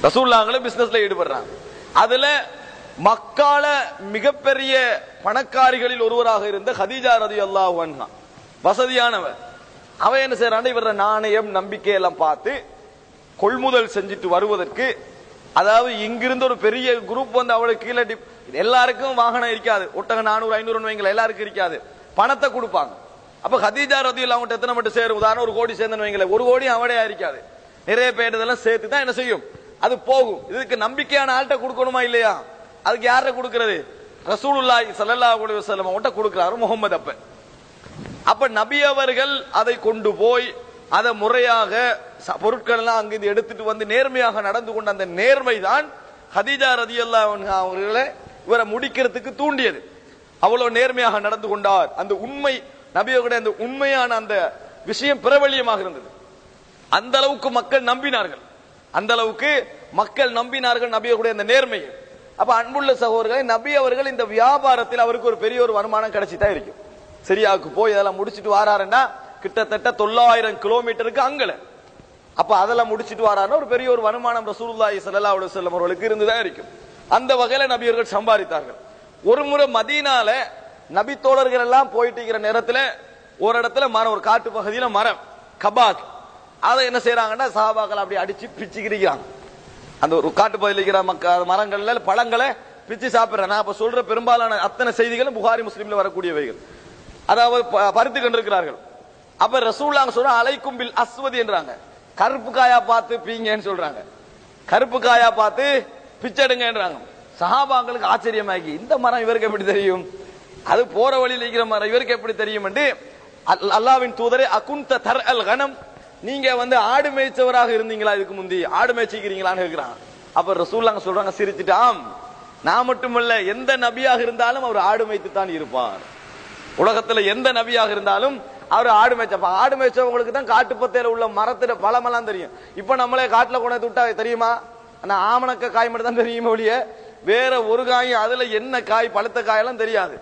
ரசூலுல்லாஹ்களும் பிசினஸ்ல ஈடுபடுறாங்க. அதுல மக்கால மிகப்பெரிய பணக்காரிகளில் ஒருவராக இருந்த ஹதீஜா ரலியல்லாஹு அன்ஹா, வசதியானவர். அவ என்ன செய்யறான், இவர நாணயம் நம்பிக்கை எல்லாம் பார்த்து கொள்முதல் செஞ்சுட்டு வருவதற்கு, அதாவது இங்கிருந்து ஒரு பெரிய குரூப் வந்து அவளுக்கு கீழே, எல்லாருக்கும் வாகனம் இருக்காது, ஒட்டகம் 400-500 வைங்கள, எல்லாருக்கும் இருக்காது, பணத்தை கொடுப்பாங்க. அப்ப ஹதீஜா ரலியல்லாஹு அன்ஹா எத்தனை மட்டும் சேரும், உதாரணம் 1 கோடி சேர்ந்து வைங்கள, 1 கோடி அவடையா இருக்காது, நிறைய பேர் இதெல்லாம் சேர்த்து தான் என்ன செய்யும், அது போகும். இதுக்கு நம்பிக்கையான ஆள்கிட்ட கொடுக்கணுமா இல்லையா? அதுக்கு யார கொடுக்கிறது? ரசூலுல்லாஹி ஸல்லல்லாஹு அலைஹி வஸல்லம் கிட்ட கொடுக்கிறாரு முஹம்மது. அப்ப நபி அவர்கள் அதை கொண்டு போய் அதை முறையாக பொருட்கள் எல்லாம் அங்கிருந்து எடுத்துட்டு வந்து நேர்மையாக நடந்து கொண்ட அந்த நேர்மை தான் ஹதீஜா ரலியல்லாஹு அன்ஹா அவர்களை இவரை முடிக்கிறதுக்கு தூண்டியது. அவ்வளவு நேர்மையாக நடந்து கொண்டார். அந்த உண்மை நபியோட அந்த உண்மையான அந்த விஷயம் பிரபல்யமாக இருந்தது. அந்த அளவுக்கு மக்கள் நம்பினார்கள், அந்த அளவுக்கு மக்கள் நம்பினார்கள் நபியோட அந்த நேர்மையை. அப்ப அன்புள்ள சகோதரர்களை, நபி அவர்கள் இந்த வியாபாரத்தில் அவருக்கு ஒரு பெரிய ஒரு வருமானம் கிடைச்சிட்டா இருக்கும். சிரியாவுக்கு போய் அதெல்லாம் முடிச்சிட்டு வாராருன்னா கிட்டத்தட்ட 900 கிலோமீட்டருக்கு அங்கல. அப்ப அதெல்லாம் முடிச்சிட்டு வாராருன்னா ஒரு பெரிய ஒரு வருமானம் ரசூலுல்லாஹி ஸல்லல்லாஹு அலைஹி வஸல்லம் அவர்களுக்கு இருந்துதான் இருக்கும். அந்த வகையில நபி அவர்கள் சம்பாதித்தார்கள். ஒரு முறை மதீனால நபி தோழர்கள் எல்லாம் போயிட்டு இருக்கிற நேரத்துல ஒரு இடத்துல மரம், ஒரு காட்டு பகுதியில மரம் கபாக், அதை என்ன செய்யறாங்கன்னா சஹாபாக்கள் அப்படி அடிச்சு பிச்சுக்கிறாங்க. அந்த ஒரு காட்டு பகுதியில் இருக்கிற மரங்கள்ல பழங்களை பிச்சு சாப்பிடுறேன். நான் அப்ப சொல்ற பெரும்பாலான அத்தனை செய்திகளும் புகாரி முஸ்லிம்ல வரக்கூடியவைகள். அதாவது பருத்து கொண்டிருக்கிறார்கள். அப்ப ரசூலுல்லாஹ் சொல்ற அலைக்கும் பில் அஸ்வதி என்றாங்க, கருப்பு காயா பார்த்து பீங்கன்னு சொல்றாங்க. கருப்பு காயா பார்த்து பிச்செடுங்க என்றாங்க. சஹாபாக்களுக்கு ஆச்சரியமாகி, இந்த மரம் இவருக்கு எப்படி தெரியும், அது போற வழியில் இருக்கிற மரம் இவருக்கு எப்படி தெரியும் என்று அல்லாஹ்வின் தூதரே அகுன்த தர் அல் கனம், நீங்க ஆடு மேய்ச்சவராக இருந்தீங்களா, இதுக்கு முந்தி ஆடு மேய்ச்சிக்கிறீங்களான்னு கேட்கிறாங்க. அப்ப ரசூலுல்லாஹ் சொல்றாங்க சிரிச்சுட்டு, ஆம், நான் மட்டுமல்ல எந்த நபியாக இருந்தாலும் அவர் ஆடு மேய்த்து தான் இருப்பார். உலகத்துல எந்த நபியாக இருந்தாலும் அவர் ஆடு மேய்ச்சப்ப, ஆடு மேய்ச்சவங்களுக்கு தான் காட்டுப்பத்தையில உள்ள மரத்துல பழமெல்லாம் தெரியும். இப்ப நம்மளே காட்டுல கொண்டு விட்டா தெரியுமா, அந்த ஆமணக்க காய் மட்டும் தான் தெரியுமா ஒழிய வேற ஒரு காயும் அதுல என்ன காய் பழுத்த காயெல்லாம் தெரியாது.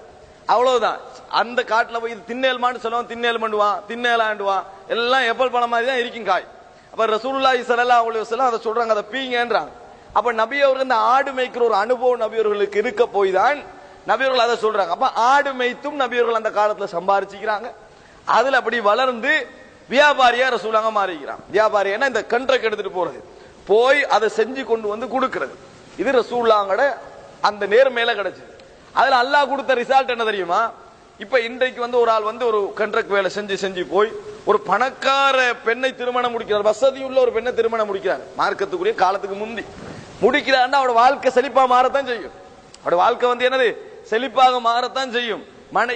அவ்வளவுதான். அந்த காட்டுல போய் திண்ணேல்மான்னு சொல்லுவான், திண்ணேல் பண்ணுவான், திண்ணேலாண்டுவான், எல்லாம் எப்பல் பழம் மாதிரி தான் இருக்கும் காய். அப்ப ரசூலுல்லாஹி ஸல்லல்லாஹு அலைஹி வஸல்லம் அதை சொல்றாங்க, அதை பீங்கன்றாங்க. அப்ப நபி அவர்கள் இந்த ஆடு மேய்க்கிற ஒரு அனுபவம் நபி அவர்களுக்கு இருக்க போய் தான் நபி அவர்கள் அதை சொல்றாங்க. அப்ப ஆடு மேய்த்தும் நபி அவர்கள் அந்த காலத்துல சம்பாரிச்சுக்கிறாங்க. அதுல அப்படி வளர்ந்து வியாபாரியா ரசூலுல்லாஹ் மாறிக்கிறாங்க. வியாபாரியா இந்த கண்ட்ராக்ட் எடுத்துட்டு போறது, போய் அதை செஞ்சு கொண்டு வந்து கொடுக்கிறது. இது ரசூலுல்லாஹ்வோட அந்த நேர்மையில கிடைச்சது. அதுல அல்லாஹ் கொடுத்த ரிசல்ட் என்ன தெரியுமா, இப்ப இன்றைக்கு ஒரு ஆள் ஒரு கண்ட்ராக்ட் வேலை செஞ்சு போய் ஒரு பணக்கார பெண்ணை திருமணம் முடிக்கிறார், வசதி உள்ள ஒரு பெண்ணை திருமணம் முடிக்கிறார், மார்க்கத்துக்குரிய காலத்துக்கு முந்தி முடிக்கிறாருன்னா அவரோட வாழ்க்கை செழிப்பா மாறத்தான் செய்யும். அவரோட வாழ்க்கை என்னது, செழிப்பாக மாறத்தான் செய்யும்.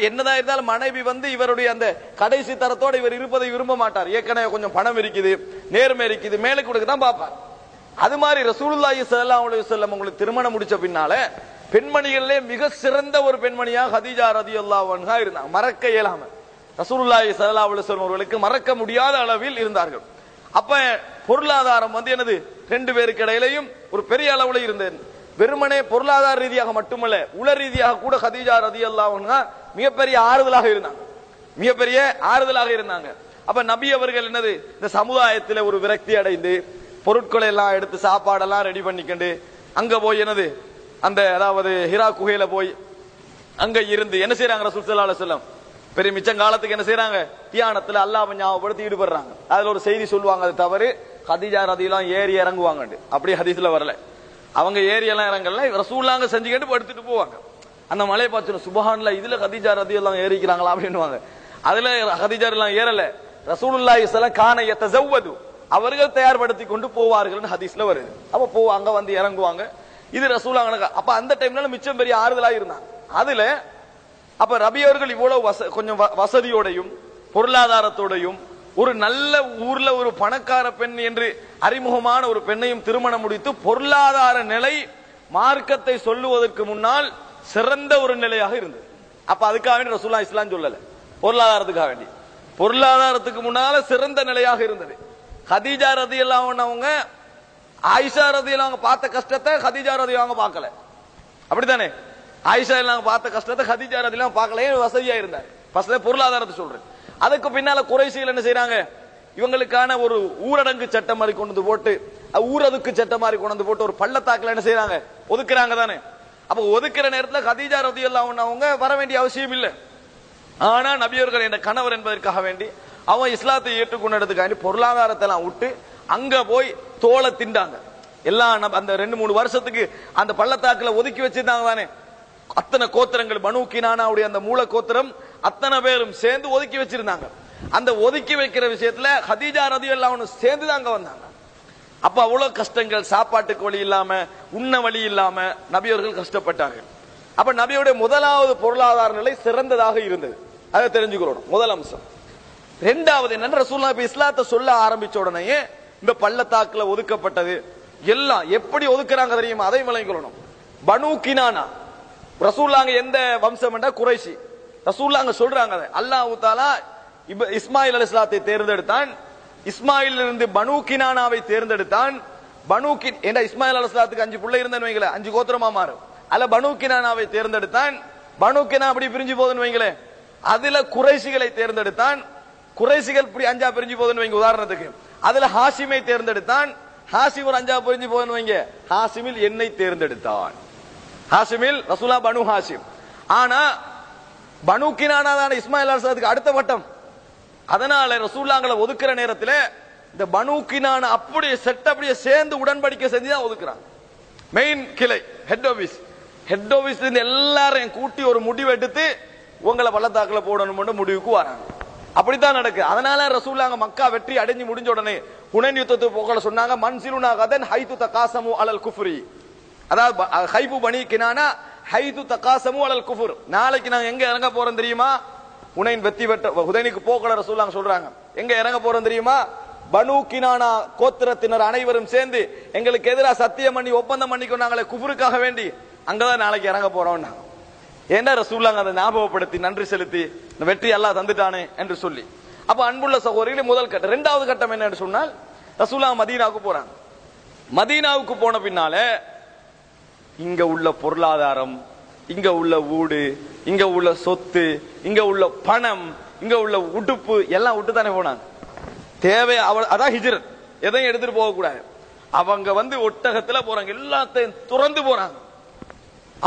என்னதான் இருந்தாலும் மனைவி இவருடைய அந்த கடைசி தரத்தோட இவர் இருப்பதை விரும்ப மாட்டார். ஏற்கனவே கொஞ்சம் பணம் இருக்குது, நேர்மை இருக்குது, மேலே கொடுக்க தான் பார்ப்பார். அது மாதிரி ரசூலுல்லாஹி ஸல்லல்லாஹு அலைஹி வஸல்லம் உங்களுக்கு திருமணம் முடிச்ச பின்னால பெண்மணிகளிலே மிக சிறந்த ஒரு பெண்மணியாக ஹதீஜா ரலியல்லாஹு அன்ஹா இருந்தாங்க. மறக்க இயலாம ரசூலுல்லாஹி ஸல்லல்லாஹு அலைஹி வஸல்லம் அவர்களுக்கு மறக்க முடியாத அளவில் இருந்தார்கள். அப்ப பொருளாதாரம் என்னது, ரெண்டு பேருக்கு இடையிலையும் ஒரு பெரிய அளவுல இருந்தது. வெறுமனே பொருளாதார ரீதியாக மட்டுமல்ல, உள ரீதியாக கூட ஹதீஜா ரலியல்லாஹு அன்ஹா மிகப்பெரிய ஆறுதலாக இருந்தாங்க, மிகப்பெரிய ஆறுதலாக இருந்தாங்க. அப்ப நபி அவர்கள் இந்த சமுதாயத்தில் ஒரு விரக்தி அடைந்து பொருட்களை எல்லாம் எடுத்து சாப்பாடெல்லாம் ரெடி பண்ணிக்கண்டு அங்க போய் அந்த அதாவது ஹிரா குகையில போய் அங்க இருந்து என்ன செய்யறாங்க, ரசூல் ஸல்லல்லாஹு அலைஹி வஸல்லம் பெரிய மிச்சங்காலத்துக்கு என்ன செய்யறாங்க, தியானத்துல அல்லாஹ்வை ஞாபகப்படுத்தி ஈடுபடுறாங்க. அதுல ஒரு செய்தி சொல்லுவாங்க, அது தவறு, ஹதீஜா ரலியல்லாஹு ஏறி இறங்குவாங்க, அப்படி ஹதீஸ்ல வரல. அவங்க ஏறி எல்லாம் இறங்கல, ரசூலுல்லாஹ் செஞ்சுக்கிட்டு படுத்துட்டு போவாங்க. அந்த மலையை பார்த்து சுப்ஹானல்லாஹ், இதுல ஹதீஜா ரலியல்லாஹு ஏறிக்கிறாங்களா அப்படின்னுவாங்க. அதுல ஹதீஜா எல்லாம் ஏறல, ரசூலுல்லாஹி ஸல்லல்லாஹு அலைஹி வஸல்லம் கான யதஸவ்வது, அவர்கள் தயார்படுத்தி கொண்டு போவார்கள் ஹதீஸ்ல வருது. அப்ப போவாங்க, இறங்குவாங்க. இது ரசூலுல்லாஹ். அப்ப அந்த டைம்ல மிச்சம் பெரிய ஆறுதலா இருந்தாங்க. அதுல அப்ப ரபி அவர்கள் இவ்வளவு கொஞ்சம் வசதியோடையும் பொருளாதாரத்தோடையும் ஒரு நல்ல ஊர்ல ஒரு பணக்கார பெண் என்று அறிமுகமான ஒரு பெண்ணையும் திருமணம் முடித்து பொருளாதார நிலை மார்க்கத்தை சொல்லுவதற்கு முன்னால் சிறந்த ஒரு நிலையாக இருந்தது. அப்ப அதுக்காக வேண்டி ரசூலுல்லாஹ் இஸ்லாம் சொல்லல, பொருளாதாரத்துக்காக வேண்டி, பொருளாதாரத்துக்கு முன்னால சிறந்த நிலையாக இருந்தது. ஹதீஜா ரலியல்லாஹு அன்ஹா அவங்க ஆயிஷா ரலியல்லாஹு அன்ஹா பார்த்த கஷ்டத்தை ஹதீஜா ரலியல்லாஹு அன்ஹா பார்க்கல, அப்படித்தானே? ஆயிஷா எல்லாம் பார்த்த கஷ்டத்தை ஹதீஜா ரலியல்லாஹு அன்ஹா பார்க்கல, வசதியா இருந்தார். ஃபர்ஸ்ட்ல பொருளாதாரத்தை சொல்றேன். அதுக்கு பின்னால குறைஷிகள் என்ன செய்யறாங்க, இவங்களுக்கான ஒரு ஊரடங்கு சட்டம் மாதிரி கொண்டு போட்டு, ஊரதுக்கு சட்டம் மாதிரி கொண்டு போட்டு ஒரு பள்ளத்தாக்குல என்ன செய்யறாங்க, ஒதுக்குறாங்க தானே. அப்ப ஒதுக்குற நேரத்துல ஹதீஜா ரலியல்லாஹு அன்ஹா அவங்க வர வேண்டிய அவசியம் இல்லை. ஆனா நபியவர்கள் என்ற கணவர் என்பதற்காக வேண்டி அவன் இஸ்லாத்தை ஏற்றுக்கொண்டதுக்காண்டி பொருளாதாரத்தை எல்லாம் விட்டு அங்க போய் தோலை திண்டாங்க. எல்லாம் அந்த 2-3 வருஷத்துக்கு அந்த பள்ளத்தாக்குல ஒதுக்கி வச்சிருந்தாங்க தானே. அத்தனை கோத்திரங்கள், பனு கினானாவுடைய அந்த மூல கோத்திரம் அத்தனை பேரும் சேர்ந்து ஒதுக்கி வச்சிருந்தாங்க. அந்த ஒதுக்கி வைக்கிற விஷயத்துல ஹதீஜா ரலியல்லாஹு அன்ஹா சேர்ந்து தாங்க வந்தாங்க. அப்ப அவ்வளவு கஷ்டங்கள், சாப்பாட்டுக்கு வழி இல்லாம, உண்ண வழி இல்லாம நபியவர்கள் கஷ்டப்பட்டார்கள். அப்ப நபியுடைய முதலாவது பொருளாதார நிலை சிறந்ததாக இருந்தது. அதை தெரிஞ்சுக்கிறோம். முதல் அம்சம். ரெண்டாவது என்னன்னா ரசூலுல்லாஹ் இப்ப இஸ்லாத்தை சொல்ல ஆரம்பிச்ச உடனே இந்த பள்ளத்தாக்குல ஒதுக்கப்பட்டது எல்லாம் எப்படி ஒதுக்குறாங்க தெரியுமா? அதை விளங்கிக்கொள்ளணும். பனு கினானா ரசூலுல்லாஹ் எந்த வம்சம் என்றா குறைஷி. ரசூலுல்லாஹ் சொல்றாங்க அல்லாஹ் தஆலா இஸ்மாயில் அலைஹிஸ்ஸலாத்தை தேர்ந்தெடுத்தான். இஸ்மாயில் இருந்து பனு கினானாவை தேர்ந்தெடுத்தான். இஸ்மாயில் அலைஹிஸ்ஸலாத்துக்கு 5 பிள்ளை இருந்தேன்னு வைங்களேன், 5 கோத்திரமா மாறும். அல்ல பனு கினானாவை தேர்ந்தெடுத்தான். பனு கினா அப்படி பிரிஞ்சு போகுதுன்னு வைங்களேன், அதுல குறைஷிகளை தேர்ந்தெடுத்தான். குறைஷிகள் இப்படி 5 பிரிஞ்சு போகுதுன்னு வைங்க உதாரணத்துக்கு. அதுல ஹாஷிமை தேர்ந்தெடுத்தான். ஹாஷிம் ஒரு 5 பிரிஞ்சு போகுதுன்னு வைங்க, ஹாஷிமில் என்னை தேர்ந்தெடுத்தான். ஹாஷிமில் ரசூலா பனு ஹாஷிம். ஆனா பனு கினானா தான் இஸ்மாயில் அலைஹிஸ்ஸலாத்துக்கு அடுத்த வட்டம். அதனால ரசூலுல்லாஹ்களை ஒதுக்குற நேரத்துல இந்த பனு கினானா அப்படியே செட் அப்படியே சேர்ந்து உடன்படிக்கை செஞ்சு தான் ஒதுக்குறாங்க. மெயின் கிளை ஹெட் ஆபீஸ் எல்லாரையும் கூட்டி ஒரு முடிவு எடுத்து உங்களை பள்ளத்தாக்குல போடணும்னு முடிவுக்கு வராங்க. அப்படித்தான் நடக்கு. அதனால ரசூலுல்லாஹ் மக்கா வெற்றி அடைஞ்சு முடிஞ்ச உடனே ஹுனைன் யுத்தத்துக்கு போகல சொன்னாங்க, மன்சிலுனா கதன் ஹைது தகாசமு அலல் குஃப்ரி. அதாவது ஹைபு பனி கினானா ஹைது தகாசமு அலல் குஃப்ர். நாளைக்கு நாங்க எங்க இறங்க போறோம் தெரியுமா? ஹுனைன் வெற்றி பெற்ற ஹுதைனுக்கு போகல ரசூலுல்லாஹ் சொல்றாங்க, எங்க இறங்க போறோம் தெரியுமா? பனு கினானா கோத்திரத்தினர் அனைவரும் சேர்ந்து எங்களுக்கு எதிராக சத்தியம் பண்ணி ஒப்பந்தம் பண்ணிக்கொண்டாங்களே குஃப்ருக்காக வேண்டி, அங்கதான் நாளைக்கு இறங்க போறோம். ஏன்னா ரசூலுல்லாஹ் அதை ஞாபகப்படுத்தி நன்றி செலுத்தி இந்த வெற்றி எல்லாம் தந்துட்டானே என்று சொல்லி. அப்ப அன்புள்ள சகோதரிகளே, முதல் கட்டம். இரண்டாவது கட்டம் என்னன்னு சொன்னால் ரசூலுல்லாஹ் மதீனாவுக்கு போறாங்க. மதீனாவுக்கு போன பின்னால இங்க உள்ள பொருளாதாரம், இங்க உள்ள வீடு, இங்க உள்ள சொத்து, இங்க உள்ள பணம், இங்க உள்ள உடுப்பு எல்லாம் விட்டு தானே போனாங்க. தேவை அதான் ஹிஜ்ரத், எதையும் எடுத்துட்டு போக கூடாது. அவங்க ஒட்டகத்துல போறாங்க, எல்லாத்தையும் துறந்து போறாங்க.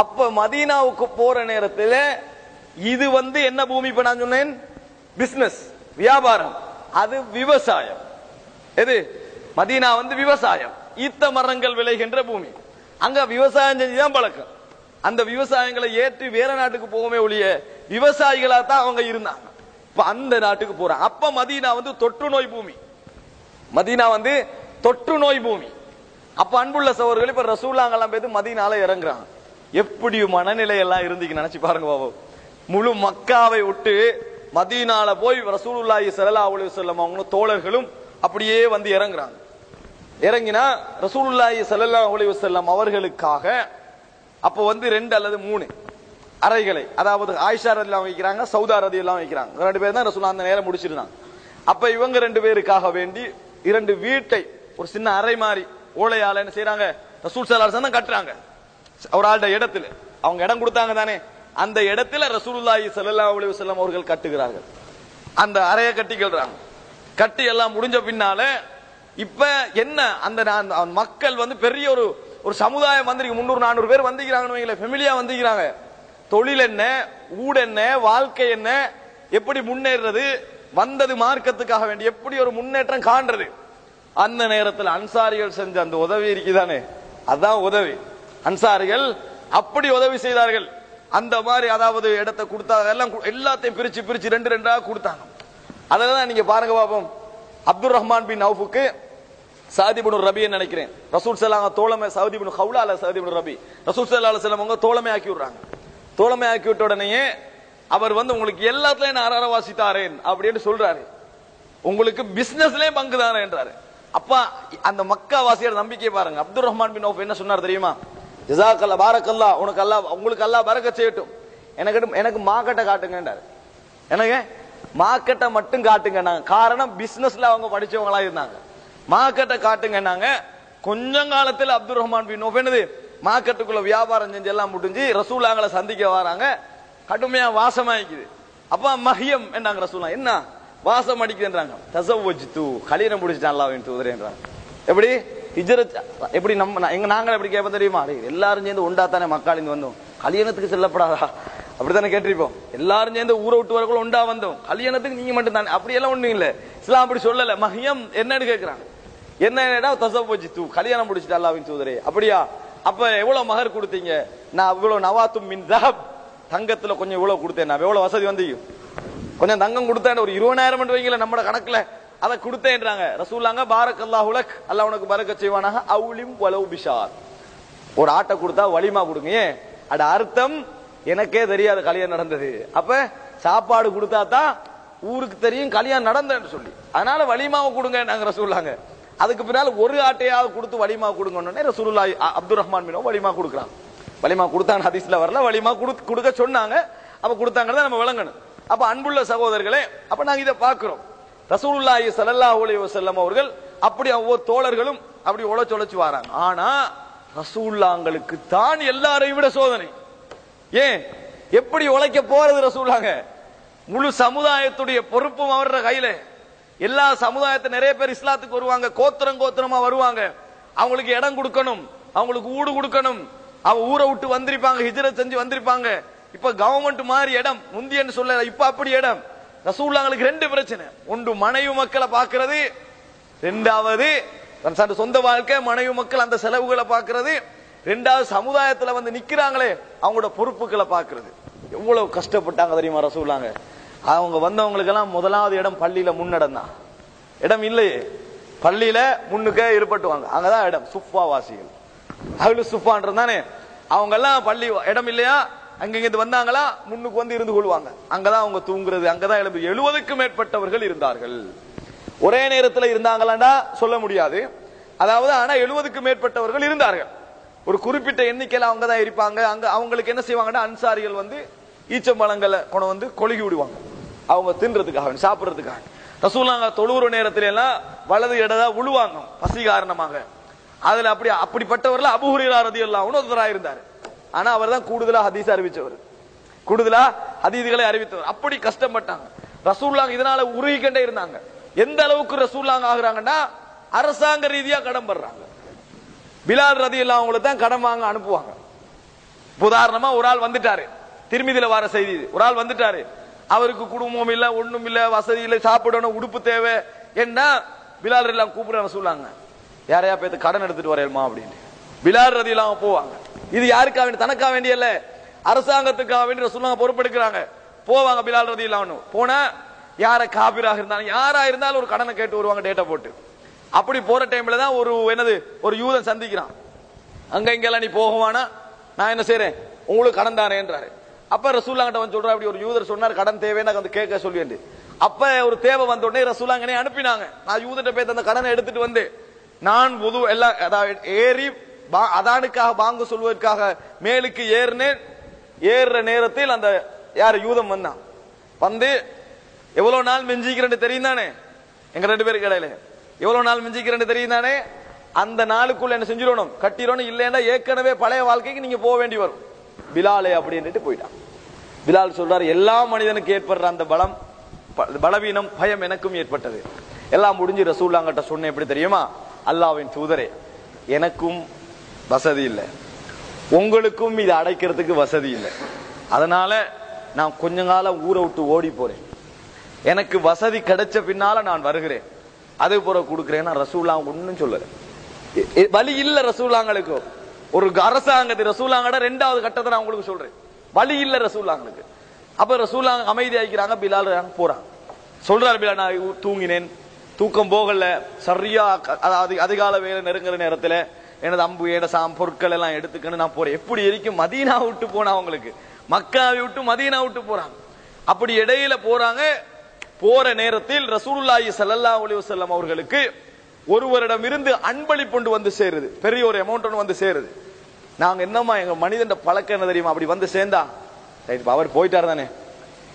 அப்ப மதீனாவுக்கு போற நேரத்தில் இது என்ன பூமி? இப்ப நான் சொன்னேன் பிசினஸ், வியாபாரம், அது விவசாயம். எது? மதீனா விவசாயம், ஈத்த மரங்கள் விளைகின்ற பூமி. அங்க விவசாயம் செஞ்சுதான் பழக்கம். அந்த விவசாயங்களை ஏற்றி வேற நாட்டுக்கு போகவே ஒழிய விவசாயிகளா தான் அவங்க இருந்தாங்க. இப்ப அந்த நாட்டுக்கு போறாங்க. அப்ப மதீனா தொற்று நோய் பூமி. மதீனா தொற்று நோய் பூமி. அப்ப அன்புள்ள சகோதரர்கள், இப்ப ரசூலுல்லாஹ் எல்லாம் பேரு மதீனால இறங்குறாங்க. எப்படி மனநிலை எல்லாம் இருந்துச்சு நினைச்சு பாருங்க பாபு. முழு மக்காவை விட்டு மதீனால போய் ரசூலுல்லாஹி ஸல்லல்லாஹு அலைஹி வஸல்லம் அவங்க தோழர்களும் அப்படியே இறங்குறாங்க. இறங்கினா ரசூலுல்லாஹி ஸல்லல்லாஹு அலைஹி வஸல்லம் அவர்களுக்காக அப்ப 2 அல்லது 3 அறைகளை, அதாவது ஆயிஷா ரலியல்லாஹு வைக்கிறாங்க, சௌதா ரலியல்லாஹு வைக்கிறாங்க. 2 பேர் தான் ரசூலுல்லாஹ் அந்த நேரம் முடிச்சிருந்தாங்க. அப்ப இவங்க 2 பேருக்காக வேண்டி 2 வீட்டை ஒரு சின்ன அறை மாதிரி ஓலையால என்ன செய்யறாங்க, ரசூல் ஸல்லல்லாஹு அலைஹி வஸல்லம் கட்டுறாங்க. ஒரு ஆள்ட இடத்துல அவங்க இடம் கொடுத்தாங்க தானே, அந்த இடத்துல ரசூலுல்லாஹி ஸல்லல்லாஹு அலைஹி வஸல்லம் அவர்கள் கட்டுகிறார்கள். அந்த அறையை கட்டிக்கிறாங்க. கட்டி எல்லாம் முடிஞ்ச பின்னால இப்ப என்ன, அந்த மக்கள் பெரிய ஒரு சமுதாயம் 300-400 பேர் வந்திருக்கிறாங்க, ஃபெமிலியா வந்திருக்கிறாங்க. தொழில் என்ன, ஊடு என்ன, வாழ்க்கை என்ன, எப்படி முன்னேறது, வந்தது மார்க்கத்துக்காக வேண்டி எப்படி ஒரு முன்னேற்றம் காண்றது. அந்த நேரத்தில் அன்சாரிகள் செஞ்ச அந்த உதவி இருக்குதானே, அதான் உதவி. அன்சாரிகள் அப்படி உதவி செய்தார்கள். அந்த மாதிரி அதாவது இடத்தை கொடுத்தாங்க, எல்லாத்தையும் பிரிச்சு 2-2 கொடுத்தாங்க. அததான் நீங்க பாருங்க பாப்போம். அப்துல் ரஹ்மான் பின் அவுஃபுக்கு சாதி பின் ரபி நினைக்கிறேன், ரசூல் ஸல்லல்லாஹு அலைஹி தோழமை, சாதி பின் ஹவுலா அல்ல சாதி பின் ரபி, ரசூல் ஸல்லல்லாஹு அலைஹி வஸல்லம் அவங்க தோழமை ஆக்கி விடுறாங்க. தோழமை ஆக்கி விட்ட உடனே அவர் உங்களுக்கு எல்லாத்துலயும் நான் அரவாசி தாரேன் அப்படின்னு சொல்றாரு, உங்களுக்கு பிசினஸ்லயே பங்கு தானே என்றாரு. அப்ப அந்த மக்கா வாசியர் நம்பிக்கை பாருங்க. அப்துல் ரஹ்மான் பின் அவுஃப் என்ன சொன்னார் தெரியுமா? ஜஸாக்கல்லா பாரக்கல்லா, உங்களுக்கு அல்லாஹ் பரக்கத் செய்யட்டும், எனக்கு மார்க்கெட்டை காட்டுங்கன்றாரு. எனக்கு மார்க்கெட்டை மட்டும் காட்டுங்க. காரணம் பிசினஸ்ல அவங்க படிச்சவங்களா இருந்தாங்க. மார்க்கெட்டை காட்டுங்க. கொஞ்ச காலத்தில் அப்துல் ரஹ்மான் பின் அவுஃப் என்னது மார்க்கெட்டுக்குள்ள வியாபாரம் செஞ்சு எல்லாம் முடிஞ்சு ரசூலுல்லாஹ்களை சந்திக்க வராங்க. கடுமையா வாசமாயிக்குது. அப்ப மஹியம் என்றாங்க ரசூலுல்லாஹ், என்ன வாசம் அடிக்குதுன்றாங்க. தஸவ்வஜ்து, கல்யாணம் முடிச்சிட்டான் அல்லாஹ்வின் தூதரேன்றாங்க. எப்படி ஹிஜ்ரத், எப்படி நாங்க எப்படி கேட்போம் தெரியுமா? எல்லாரும் சேர்ந்து ஒண்டாத்தானே மக்காலிந்து வந்தோம், கல்யாணத்துக்கு செல்லப்படாதா அப்படித்தானே கேட்டிருப்போம். எல்லாரும் சேர்ந்து ஊரை விட்டு வரக்குள்ள ஒண்டா வந்தோம், கல்யாணத்துக்கு நீங்க மட்டும் தானே, அப்படி எல்லாம் ஒண்ணும் இல்ல. இஸ்லாம் அப்படி சொல்லல. மஹியம் என்னன்னு கேட்கிறாங்க. என்னடா தஸவ்வஜ்து, கல்யாணம் முடிச்சிட்டா அல்லாஹ்வின் தூதரே. அப்படியா? அப்ப எவ்வளவு மகர் கொடுத்தீங்க? நான் இவ்வளவு நவாத்தும் மின் தஹப், தங்கத்துல கொஞ்சம் இவ்வளவு கொடுத்தேன். நான் எவ்வளவு வசதி கொஞ்சம் தங்கம் கொடுத்தேன், ஒரு 20,000 வைங்கல நம்ம கணக்குல, அதை கொடுத்தேன்றாங்க. ரசூலுல்லாஹ் பாரக்கல்லாஹு லக், அல்லாஹ் உனக்கு பரக்கத் செய்வானாக. அவுலிம் வலவு பிஷார், ஒரு ஆட்டை கொடுத்தா வலிமா கொடுங்க. அட அர்த்தம் எனக்கே தெரியாது கல்யாணம் நடந்தது. அப்ப சாப்பாடு கொடுத்தா தான் ஊருக்கு தெரியும் கல்யாணம் நடந்தேன்னு சொல்லி, அதனால வலிமாவை கொடுங்க நாங்க ரசூலுல்லாஹ். அதுக்கு பின்னால ஒரு ஆட்டையாவது கொடுத்து வலிமா கொடுங்கன்னு ரசூலுல்லாஹ் அப்துல் ரஹ்மான் பின் வலிமா கொடுக்குறாங்க. வலிமா கொடுத்தாங்க, ஹதீஸ்ல வரல, வலிமா கொடுக்க சொன்னாங்க. அப்ப கொடுத்தாங்கன்னு நம்ம விளங்கணும். அப்ப அன்புள்ள சகோதரர்களே, அப்ப நாங்க இதை பார்க்கிறோம். ரசூலுல்லாஹி ஸல்லல்லாஹு அலைஹி வஸல்லம் அவர்கள் அப்படி ஒவ்வொரு தோழர்களும் அப்படி உழைச்சு வராங்க. ஆனா ரசூலுல்லாஹ்களுக்கு தான் எல்லாரையும் விட சோதனை. ஏன் எப்படி உழைக்க போறது ரசூலுல்லாஹ்? முழு சமுதாயத்துடைய பொறுப்பும் அவரோட கையில. எல்லா சமுதாயத்தை நிறைய பேர் இஸ்லாத்துக்கு வருவாங்க, கோத்திரமா வருவாங்க. அவங்களுக்கு இடம் கொடுக்கணும், அவங்களுக்கு ஊடு கொடுக்கணும். அவங்க ஊரை விட்டு வந்திருப்பாங்க, ஹிஜ்ரத் செஞ்சு வந்திருப்பாங்க. இப்ப கவர்மெண்ட் மாதிரி இடம் முந்தியன்னு சொல்ல, இப்ப அப்படி இடம். ரசூலுல்லாஹ்களுக்கு ரெண்டு பிரச்சனை. ஒன்று மனைவி மக்களை பார்க்கிறது, ரெண்டாவது சொந்த வாழ்க்கை, மனைவி மக்கள் அந்த செலவுகளை பார்க்கிறது, ரெண்டாவது சமுதாயத்துல வந்து நிக்கிறாங்களே அவங்களோட பொறுப்புகளை பார்க்கிறது. எவ்வளவு கஷ்டப்பட்டாங்க தெரியுமா ரசூலுல்லாஹ்? அவங்க வந்தவங்களுக்கு எல்லாம் முதலாவது இடம் பள்ளியில முன்னிடம் தான். இடம் இல்லையே, பள்ளியில முன்னுக்கே இருப்பட்டுவாங்க, அங்கதான் இடம். சுஃபா வாசிகள், அஹ்லு சுஃபான்றது தானே. அவங்க எல்லாம் பள்ளி இடம் இல்லையா, அங்கிருந்து வந்தாங்களா முன்னுக்கு வந்து இருந்து கொள்வாங்க. அங்கதான் அவங்க தூங்குறது, அங்கதான் எழும்பு. 70க்கும் மேற்பட்டவர்கள் இருந்தார்கள். ஒரே நேரத்தில் இருந்தாங்களாண்டா சொல்ல முடியாது, அதாவது ஆனா 70க்கும் மேற்பட்டவர்கள் இருந்தார்கள். ஒரு குறிப்பிட்ட எண்ணிக்கையில அவங்க தான் இருப்பாங்க. அங்க அவங்களுக்கு என்ன செய்வாங்கன்னா, அன்சாரிகள் வந்து ஈச்சம்பழங்களை கொண்டு வந்து கொழுகி விடுவாங்க, அவங்க தின்றதுக்காக, சாப்பிடுறதுக்காக. ரசூலுல்லாஹ் தொழுவுற நேரத்தில எல்லாம் வலது இடதா விழுவாங்க பசி காரணமாக. அதுல அப்படிப்பட்டவர்கள் அபூ ஹுரைரா ரலியல்லாஹு அன்ஹு ஒருத்தராக இருந்தார். ஆனா அவர் தான் கூடுதலா ஹதீஸ் அறிவிச்சவர், கூடுதலா ஹதீஸ்களை அறிவித்தவர். அப்படி கஷ்டப்பட்டாங்க ரசூலுல்லாஹ். இதனால உருகிக்கண்டே இருந்தாங்க. எந்த அளவுக்கு ரசூலுல்லாஹ் ஆகுறாங்கன்னா, அரசாங்க ரீதியா கடன் பண்றாங்க. பிலால் ரலியல்லாஹு அன்ஹு தான் கடன் வாங்க அனுப்புவாங்க. உதாரணமா ஒரு ஆள் வந்துட்டாரு, திருமிதில வர செய்தி, ஒரு ஆள் வந்துட்டாரு, அவருக்கு குடும்பம் இல்ல, ஒண்ணும் இல்ல, வசதி இல்ல, சாப்பிடணும், உடுப்பு தேவை. என்ன பிலால் ரலியல்லாஹு கூப்பிடுறாங்க, சொல்லுவாங்க யாரையா பேத்து கடன் எடுத்துட்டு வரேமா அப்படின்னு. பிலால் ரலியல்லாஹு போவாங்க. இது யாருக்காக வேண்டி? தனக்காக வேண்டிய இல்ல, அரசாங்கத்துக்காக வேண்டி ரசூலுல்லாஹ் பொறுப்பெடுக்கிறாங்க. போவாங்க பிலால் ரலியல்லாஹு அன்ஹு. போனா யார காபிராக இருந்தாலும் யாரா இருந்தாலும் ஒரு கடனை கேட்டு வருவாங்க, டேட்டா போட்டு. அப்படி போற டைம்ல தான் ஒரு யூதன் சந்திக்கிறான். அங்க இங்கெல்லாம் நீ போகவானா, நான் என்ன செய்யறேன், உங்களுக்கு கடன் தானேன்றாரு. அப்ப ரசூலுல்லாஹ் கிட்ட வந்து சொல்ற, அப்படி ஒரு யூதர் சொன்னார் கடன் தேவைன்னு வந்து கேட்க சொல்லி. அப்ப ஒரு தேவை வந்த உடனே ரசூலுல்லாஹ் என்னை அனுப்பினாங்க. நான் யூதர்கிட்ட போய் அந்த கடனை எடுத்துட்டு வந்து நான் வுது எல்லாம் ஏறி அதானுக்காக பாங்கு சொல்வதற்காக மேலுக்கு ஏறுற நேரத்தில் அந்த யார் யூதம் வந்தான். வந்து எவ்வளவு நாள் மிஞ்சிக்கிறேன்னு தெரியும் தானே, எங்க ரெண்டு பேருக்கு இடையில எவ்வளவு நாள் மிஞ்சிக்கிறேன்னு தெரியும் தானே. அந்த நாளுக்குள்ள என்ன செஞ்சிடணும், கட்டிடணும். இல்லைன்னா ஏற்கனவே பழைய வாழ்க்கைக்கு நீங்க போக வேண்டி வரும். பிலாலே அப்படின்ட்டு போயிட்டான். பிலால் சொல்றாரு, எல்லா மனிதனுக்கு ஏற்படுற அந்த பலவீனம் பயம் எனக்கும் ஏற்பட்டது. எல்லாம் முடிஞ்சு ரசூலுல்லாஹ் கிட்ட சொன்னேன், எப்படி தெரியுமா, அல்லாஹ்வின் தூதரே, எனக்கும் வசதி இல்லை, உங்களுக்கும் இதை அடைக்கிறதுக்கு வசதி இல்லை, அதனால நான் கொஞ்ச காலம் ஊரை விட்டு ஓடி போறேன், எனக்கு வசதி கிடைச்ச பின்னால நான் வருகிறேன், அதே போல கொடுக்கிறேன். ரசூலுல்லாஹ் ஒன்னும் சொல்லல, வழி இல்ல ரசூலுல்லாஹ்களுக்கு. ஒரு அரசாங்கத்தை ரசூலுல்லாஹ்வோட ரெண்டாவது கட்டத்தை நான் உங்களுக்கு சொல்றேன், வழி இல்ல ரசூலுல்லாஹ்களுக்கு. அப்ப ரசூலுல்லாஹ் அமைதி ஆகிக்கிறாங்க. பிலால் போறாங்க, சொல்றாரு, பிலால் நான் தூங்கினேன், தூக்கம் போகல, சரியா அதிகால வேலை நெருங்குற நேரத்துல எனது அம்பு ஏடசாம் பொருட்கள் எல்லாம் எடுத்துக்கணும், நான் போறேன். எப்படி இருக்கும், மதீனா விட்டு போனா அவங்களுக்கு, மக்காவை விட்டு மதீனா விட்டு போறாங்க. அப்படி இடையில போறாங்க. போற நேரத்தில் ரசூலுல்லாஹி ஸல்லல்லாஹு அலைஹி வஸல்லம் அவர்களுக்கு ஒருவரிடம் இருந்து அன்பளிப்பு வந்து சேருது, பெரிய ஒரு அமௌண்ட் வந்து சேருது. நாங்க என்னமா எங்க மனிதன் பழக்கம் என்ன தெரியுமா, அப்படி வந்து சேர்ந்தா அவர் போயிட்டாரு தானே,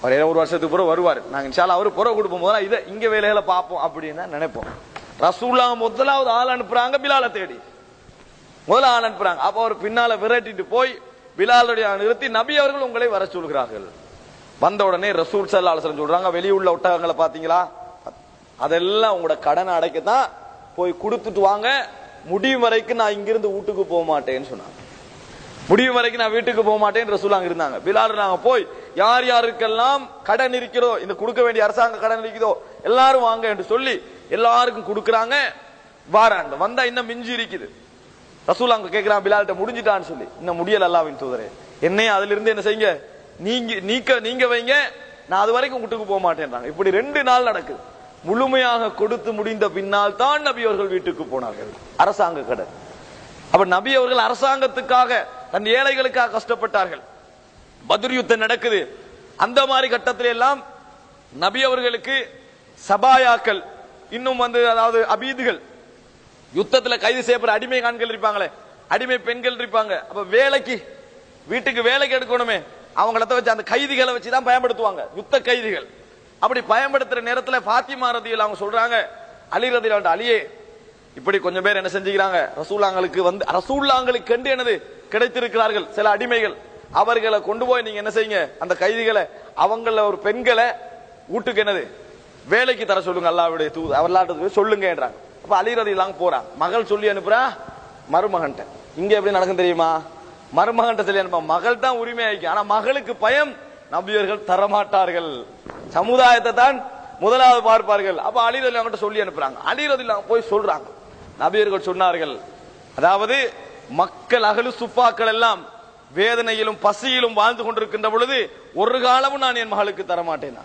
அவர் ஒரு வருஷத்துக்கு பிறகு வருவார், நாங்க இன்ஷால்லா அவரு புற கொடுப்போம் போதா இதை இங்க வேலைகளை பார்ப்போம் அப்படின்னு தான் நினைப்போம். ரசூலுல்லாஹ் முதலாவது ஆள் அனுப்புறாங்க, பிலாலை தேடி முதல்ல ஆள் அனுப்புறாங்க. அப்ப அவர் பின்னால விரட்டிட்டு போய் பிலாலுடைய நிறுத்தி, நபி அவர்கள் உங்களை வர சொல்கிறார்கள். வந்த உடனே ரசூல் ஸல்லல்லாஹு அலைஹி வஸல்லம் சொல்றாங்க, வெளியுள்ள ஒட்டகங்களை பாத்தீங்களா, அதெல்லாம் உங்களோட கடனை அடைக்கத்தான், போய் கொடுத்துட்டு வாங்க, முடியும் வரைக்கும் நான் இங்கிருந்து வீட்டுக்கு போக மாட்டேன்னு சொன்னாங்க. முடியும் வரைக்கும் நான் வீட்டுக்கு போக மாட்டேன்னு ரசூலுல்லாஹ் இருந்தாங்க. பிலால் நாங்க போய் யார் யாருக்கெல்லாம் கடன் இருக்கிறதோ, இந்த கொடுக்க வேண்டிய அரசாங்க கடன் இருக்குதோ எல்லாரும் வாங்க என்று சொல்லி எல்லாருக்கும் கொடுக்கறாங்க. வாராங்க, வந்தா இன்னும் மிஞ்சி இருக்குது. ரசூலுல்லாஹ் கேட்கிறான் பிலால்கிட்ட, முடிஞ்சிட்டான்னு சொல்லி. இன்னும் முடியல அல்லாஹ்வின் தூதரே, என்னைய அதுல இருந்து என்ன செய்யுங்க, நீங்க வைங்க, நான் அது வரைக்கும் வீட்டுக்கு போக மாட்டேன்றாங்க. இப்படி 2 நாள் நடக்குது. முழுமையாக கொடுத்து முடிந்த பின்னால் தான் நபி அவர்கள் வீட்டுக்கு போனார்கள். அரசாங்க கடன். அப்ப நபி அவர்கள் அரசாங்கத்துக்காக, தன் ஏழைகளுக்காக கஷ்டப்பட்டார்கள். பத்ர் யுத்தம் நடக்குது. அந்த மாதிரி கட்டத்தில எல்லாம் நபி அவர்களுக்கு சபாயாக்கள், இன்னும் அதாவது அபீதுகள், யுத்தத்துல கைது செய்யப்படுற அடிமை ஆண்கள் இருப்பாங்களே, அடிமை பெண்கள் இருப்பாங்க. அப்ப வேலைக்கு, வீட்டுக்கு வேலைக்கு எடுக்கணுமே, அவங்கள வச்சு அந்த கைதிகளை வச்சுதான் பயன்படுத்துவாங்க, யுத்த கைதிகள். அப்படி பயன்படுத்துற நேரத்துல பாத்திமா ரதியல்லாஹு அவங்க சொல்றாங்க, அலி ரதியல்லாஹு அலியே, இப்படி கொஞ்சம் பேர் என்ன செஞ்சுக்கிறாங்க, ரசூலுல்லாஹ்களுக்கு கண்டு என்னது கிடைத்திருக்கிறார்கள் சில அடிமைகள், அவர்களை கொண்டு போய் நீங்க என்ன செய்யுங்க, அந்த கைதிகளை அவங்கள ஒரு பெண்களை வீட்டுக்கு என்னது வேலைக்கு தர சொல்லுங்க, அல்லாஹ்வுடைய தூது அவர்லாட்டு சொல்லுங்க என்றாங்க. அப்ப அலி ரதியல்லாஹு போறாங்க, மகள் சொல்லி அனுப்புறா மருமகன்ட்ட. இங்க எப்படி நடக்கும் தெரியுமா, மருமகன்ட்ட சொல்லி அனுப்ப, மகள் தான் உரிமை ஆயிக்கும். ஆனா மகளுக்கு பயம், நபியர்கள் தரமாட்டார்கள், சமுதாயத்தை தான் முதலாவது பார்ப்பார்கள். அப்ப அலி ரதியல்லாஹு சொல்லி அனுப்புறாங்க. அலி ரதியல்லாஹு போய் சொல்றாங்க, நபியர்கள் சொன்னார்கள், அதாவது மக்கள் அகலு சுஃபாக்கள் எல்லாம் வேதனையிலும் பசியிலும் வாழ்ந்து கொண்டிருக்கின்ற பொழுது ஒரு காலமும் நான் என் மகளுக்கு தரமாட்டேன்,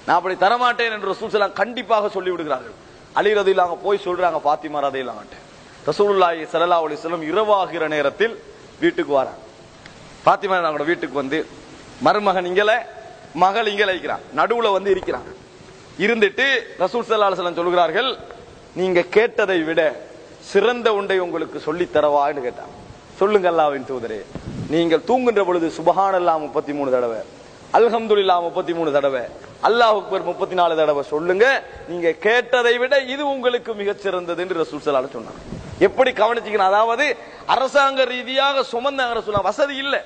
நான் அப்படி தரமாட்டேன் என்று ரசூல் ஸல்லல்லாஹு கண்டிப்பாக சொல்லி விடுகிறார்கள். அலி ரதியல்லாஹு போய் சொல்றாங்க பாத்திமா ரதியல்லாஹு, ரசூலுல்லாஹி ஸல்லல்லாஹு அலைஹி வஸல்லம் இரவாகிற நேரத்தில் வீட்டுக்கு வராங்க. பாத்திமா ரதியல்லாஹு வீட்டுக்கு வந்து மருமகன் இங்கல, மகள் இங்கல இருக்கிறான், நடுவுல இருக்கிறாங்க. இருந்துட்டு ரசூல் ஸல்லல்லாஹு அலைஹி வஸல்லம் சொல்கிறார்கள், நீங்க கேட்டதை விட சிறந்த ஒன்றை உங்களுக்கு சொல்லி தரவான்னு கேட்டாங்க. சொல்லுங்க அல்லாஹ்வின் தூதரே, நீங்கள் தூங்குகின்ற பொழுது சுப்ஹானல்லாஹ் 33 தடவை, அல்ஹம்துலில்லாஹ் 33 தடவை, அல்லாஹ் அக்பர் 34 தடவை சொல்லுங்க, நீங்க கேட்டதை விட இது உங்களுக்கு மிகச் சிறந்தது என்று ரசூல் ஸல்லல்லாஹு அலைஹி வஸல்லம் சொன்னாங்க. எப்படி கவனிச்சிக்கணும், அதாவது அரசாங்க ரீதியாக சுமந்தாங்க ரசூலுல்லாஹ், வசதி இல்ல.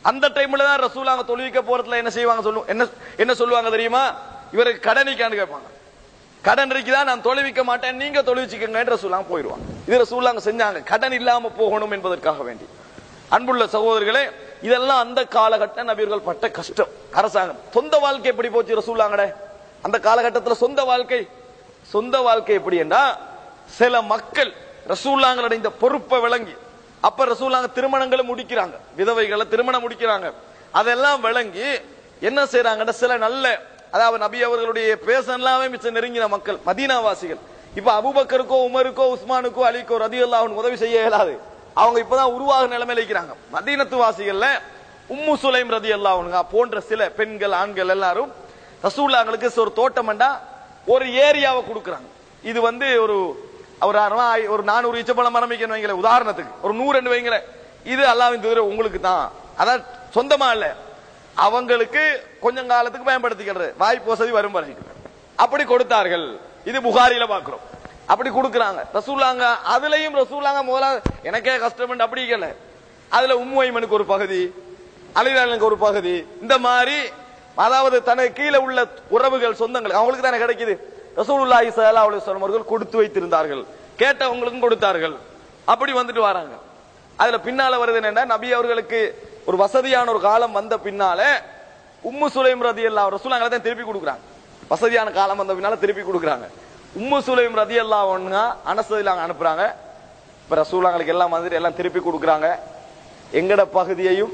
அந்த டைம்ல தான் ரசூலுல்லாஹ் தொழுவிக்க போறதுல என்ன செய்வாங்க, என்ன சொல்லுவாங்க தெரியுமா, இவருக்கு கடனிக்கான்னு கேட்பாங்க, கடன் இருக்குதா, நான் தொழுவிக்க மாட்டேன், நீங்க தொழுவிச்சுக்கங்க என்று ரசூலுல்லாஹ் போயிடுவாங்க. இது ரசூலுல்லாஹ் செஞ்சாங்க, கடன் இல்லாம போகணும் என்பதற்காக வேண்டி. அன்புள்ள சகோதரர்களே, இதெல்லாம் அந்த காலகட்ட நபியர்கள் பட்ட கஷ்டம். அரசாங்கம் சொந்த வாழ்க்கை எப்படி போச்சு ரசூலுல்லாஹ்ங்கட அந்த காலகட்டத்தில், சொந்த வாழ்க்கை எப்படி என்றா, சில மக்கள் ரசூலுல்லாஹ்ங்களுடைய இந்த பொறுப்பை விளங்கி, அப்ப ரசூலுல்லாஹ் திருமணங்களை முடிக்கிறாங்க, விதவைகளை திருமணம் முடிக்கிறாங்க, அதெல்லாம் விளங்கி என்ன செய்யறாங்க, சில நல்ல, அதாவது நபி அவர்களுடைய பேசலாமே மிச்ச நெருங்கின மக்கள் மதீனாவாசிகள், இப்ப அபூபக்கருக்கோ உமருக்கோ உஸ்மானுக்கோ அலிக்கோ ரதியல்லாஹு அன்ஹு உதவி செய்ய இயலாது, அவங்க இப்பதான் உருவாக நிலைமையில இருக்கிறாங்க. மதீனத்து வாசிகள்ல உம்மு சுலைம் ரதியல்லாஹு அன்ஹா போன்ற சில பெண்கள் ஆண்கள் எல்லாரும் ரசூலுல்லாஹ்களுக்கு ஒரு தோட்டம்ண்டா ஒரு ஏரியாவை கொடுக்குறாங்க. இது ஒரு 400 ஈச்சப்பழம் மரம் வைக்கணும் வைங்களேன், உதாரணத்துக்கு ஒரு 100 வைங்களேன், இது அல்லாஹ்வின் தூதர் உங்களுக்கு தான், அதான் சொந்தமா இல்ல, அவங்களுக்கு கொஞ்சம் காலத்துக்கு பயன்படுத்திக்கிறது, வாய்ப்பு வசதி வரும் வரைக்கும் அப்படி கொடுத்தார்கள். இது புகாரில பாக்குறோம், அப்படி கொடுக்கறாங்க ரசூலுல்லாஹ். அதுலயும் ரசூலுல்லாஹ் முதல்ல எனக்கே கஷ்டம் அப்படி இல்ல, அதுல உம்மு ஐமனுக்கு ஒரு பகுதி, அலிலானுக்கு ஒரு பகுதி, இந்த மாதிரி அதாவது தனக்கு கீழே உள்ள உறவுகள் சொந்தங்கள் அவங்களுக்கு தானே கிடைக்குது. ரசூலுல்லாஹி ஸல்லல்லாஹு அலைஹி வஸல்லம் அவர்கள் கொடுத்து வைத்திருந்தார்கள், கேட்டவங்களுக்கும் கொடுத்தார்கள். அப்படி வந்துட்டு வராங்க. அதுல பின்னால வருது என்னன்னா, நபி அவர்களுக்கு ஒரு வசதியான ஒரு காலம் வந்த பின்னால உம்மு சுலைம் ரதியல்லாஹு ரசூலுல்லாஹ் தான் திருப்பி கொடுக்குறாங்க. வசதியான காலம் வந்த பின்னால திருப்பி கொடுக்குறாங்க. உம்மு சுலைம் ரதியல்லாஹு அன்ஹா அனஸ் ரதியல்லாஹு அனுப்புறாங்க. இப்ப ரசூலுல்லாஹ்களுக்கு எல்லாம் வந்து எல்லாம் திருப்பி கொடுக்குறாங்க, எங்கட பகுதியையும்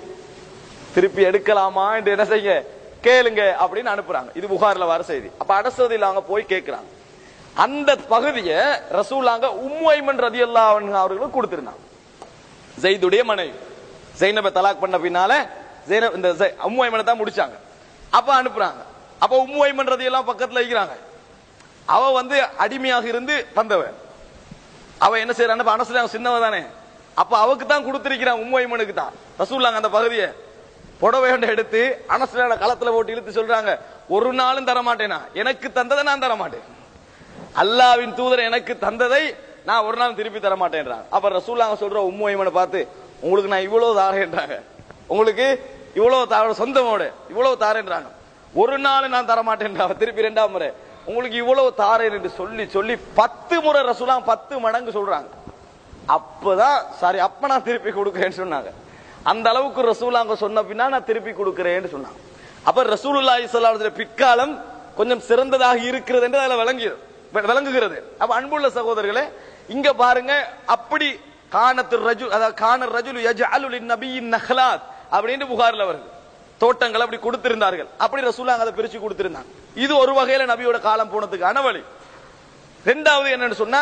திருப்பி எடுக்கலாமா என்று என்ன செய்ய கேளுங்க அப்படின்னு அனுப்புறாங்க. இது புகார்ல வர செய்தி. அப்ப அனஸ் ரதியல்லாஹு போய் கேட்கிறாங்க. அந்த பகுதியை ரசூலுல்லாஹ் உம்மு ஐமன் ரதியல்லாஹு அன்ஹா அவர்களுக்கு கொடுத்திருந்தாங்க. ஸைதுடைய மனைவி, ஸைனபை தலாக் பண்ண பின்னால இந்த உம்மு ஐமனை தான் முடிச்சாங்க. அப்ப அனுப்புறாங்க. அப்ப உம்மு ஐமன் ரதியல்லாஹு பக்கத்துல இருக்கிறாங்க. அவ அடிமையாக இருந்து வந்தவ, அவ என்ன செய்யறான், அனஸ் சின்னவ தானே, அப்ப அவக்கு தான் கொடுத்திருக்கிறான், உம்மு ஐமனுக்கு தான். ரசூலுல்லாஹ் அந்த பகுதியை புடவை எடுத்து அனஸ் களத்துல போட்டு இழுத்து சொல்றாங்க, ஒரு நாளும் தரமாட்டேனா, எனக்கு தந்ததை நான் தரமாட்டேன், அல்லாஹ்வின் தூதர் எனக்கு தந்ததை நான் ஒரு நாள் திருப்பி தரமாட்டேன்றாங்க. அப்ப ரசூலுல்லாஹ் சொல்ற உம்மு ஐமனை பார்த்து, உங்களுக்கு நான் இவ்வளவு தாரேன்றாங்க, உங்களுக்கு இவ்வளவு தார சொந்தமோட இவ்வளவு தாரேன்றாங்க, ஒரு நாள் நான் தரமாட்டேன்றாங்க, திருப்பி 2ஆம் முறை உங்களுக்கு இவ்வளவு தாரேன் என்று சொல்லி சொல்லி 10 முறை ரசூலுல்லாஹ் 10 மடங்கு சொல்றாங்க. அப்பதான் சரி, அப்ப நான் திருப்பி கொடுக்கிறேன்னு சொன்னாங்க. அந்த அளவுக்கு ரசூலுல்லாஹ் சொன்ன பின்னா நான் திருப்பி கொடுக்கிறேன்னு சொன்னாங்க. அப்ப ரசூலுல்லாஹி ஸல்லல்லாஹு அலைஹி வஸல்லம் பிற்காலம் கொஞ்சம் சிறந்ததாக இருக்கிறது என்று அதில் விளங்குகிறது. அப்ப அன்புள்ள சகோதரர்களே, இங்க பாருங்க, அப்படி கானத்துர் ரஜுல், அதாவது கானர் ரஜுல் யஜஅலு லின்னபியின் நஹ்லாத் அப்படின்னு புகார்ல வருது, தோட்டங்கள் அப்படி கொடுத்திருந்தார்கள். அப்படி ரசூலுல்லாஹ் அதை பிரிச்சு கொடுத்திருந்தாங்க. இது ஒரு வகையில நபியோட காலம் போனதுக்கான வழி. இரண்டாவது என்னன்னு சொன்னா,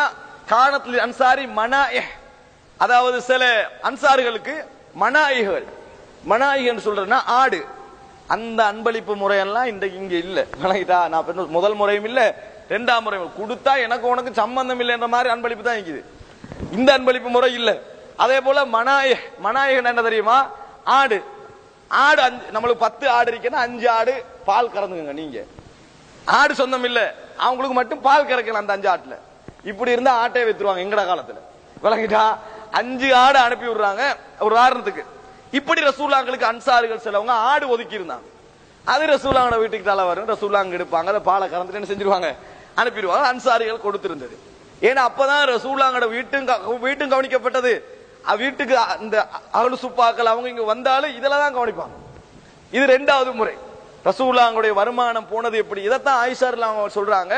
கானத்துல் அன்சாரி மனாயிஹ், அதாவது சில அன்சார்களுக்கு மனாயிகள், மனாயிஹ் என்று சொல்றேன்னா ஆடு, அந்த அன்பளிப்பு முறையெல்லாம் இன்றைக்கு இங்க இல்ல. நான் முதல் முறையும் இல்ல, இரண்டாம் முறையும் கொடுத்தா எனக்கு உனக்கு சம்பந்தம் இல்லைன்ற மாதிரி அன்பளிப்பு தான் இருக்குது. இந்த அன்பளிப்பு முறை இல்ல. அதே போல மனாயகன் என்ன தெரியுமா? ஆடு நம்மளுக்கு 10 ஆடு இருக்குன்னா 5 ஆடு பால் கறந்துங்க. நீங்க ஆடு சொந்தம் இல்ல, அவங்களுக்கு மட்டும் பால் கறக்கலாம் அந்த 5 ஆட்டுல. இப்படி இருந்தா ஆட்டை வித்துருவாங்க எங்கட காலத்துல. விளங்கிட்டா? 5 ஆடு அனுப்பி விடுறாங்க ஒரு உதாரணத்துக்கு. இப்படி ரசூலுல்லாஹ்களுக்கு அன்சாரிகள் சிலவங்க ஆடு ஒதுக்கி இருந்தாங்க. அது ரசூலுல்லாஹோட வீட்டுக்கு தலை வரும், ரசூலுல்லாஹ் எடுப்பாங்க, அதை பாலை கறந்துட்டு என்ன செஞ்சிருவாங்க, அனுப்பிடுவாங்க. அன்சாரிகள் கொடுத்திருந்தது. ஏன்னா அப்பதான் ரசூலுல்லாஹோட வீட்டும் கவனிக்கப்பட்டது. வீட்டுக்கு இந்த அஹ்லு சுப்பாக்கள் அவங்க இங்க வந்தாலும் இதெல்லாம் தான் கவனிப்பாங்க. இது 2வது முறை. ரசூலுல்லாஹ்வுடைய வருமானம் போனது எப்படி? இதைத்தான் ஆயிஷா ரலியல்லாஹு அன்ஹா சொல்றாங்க,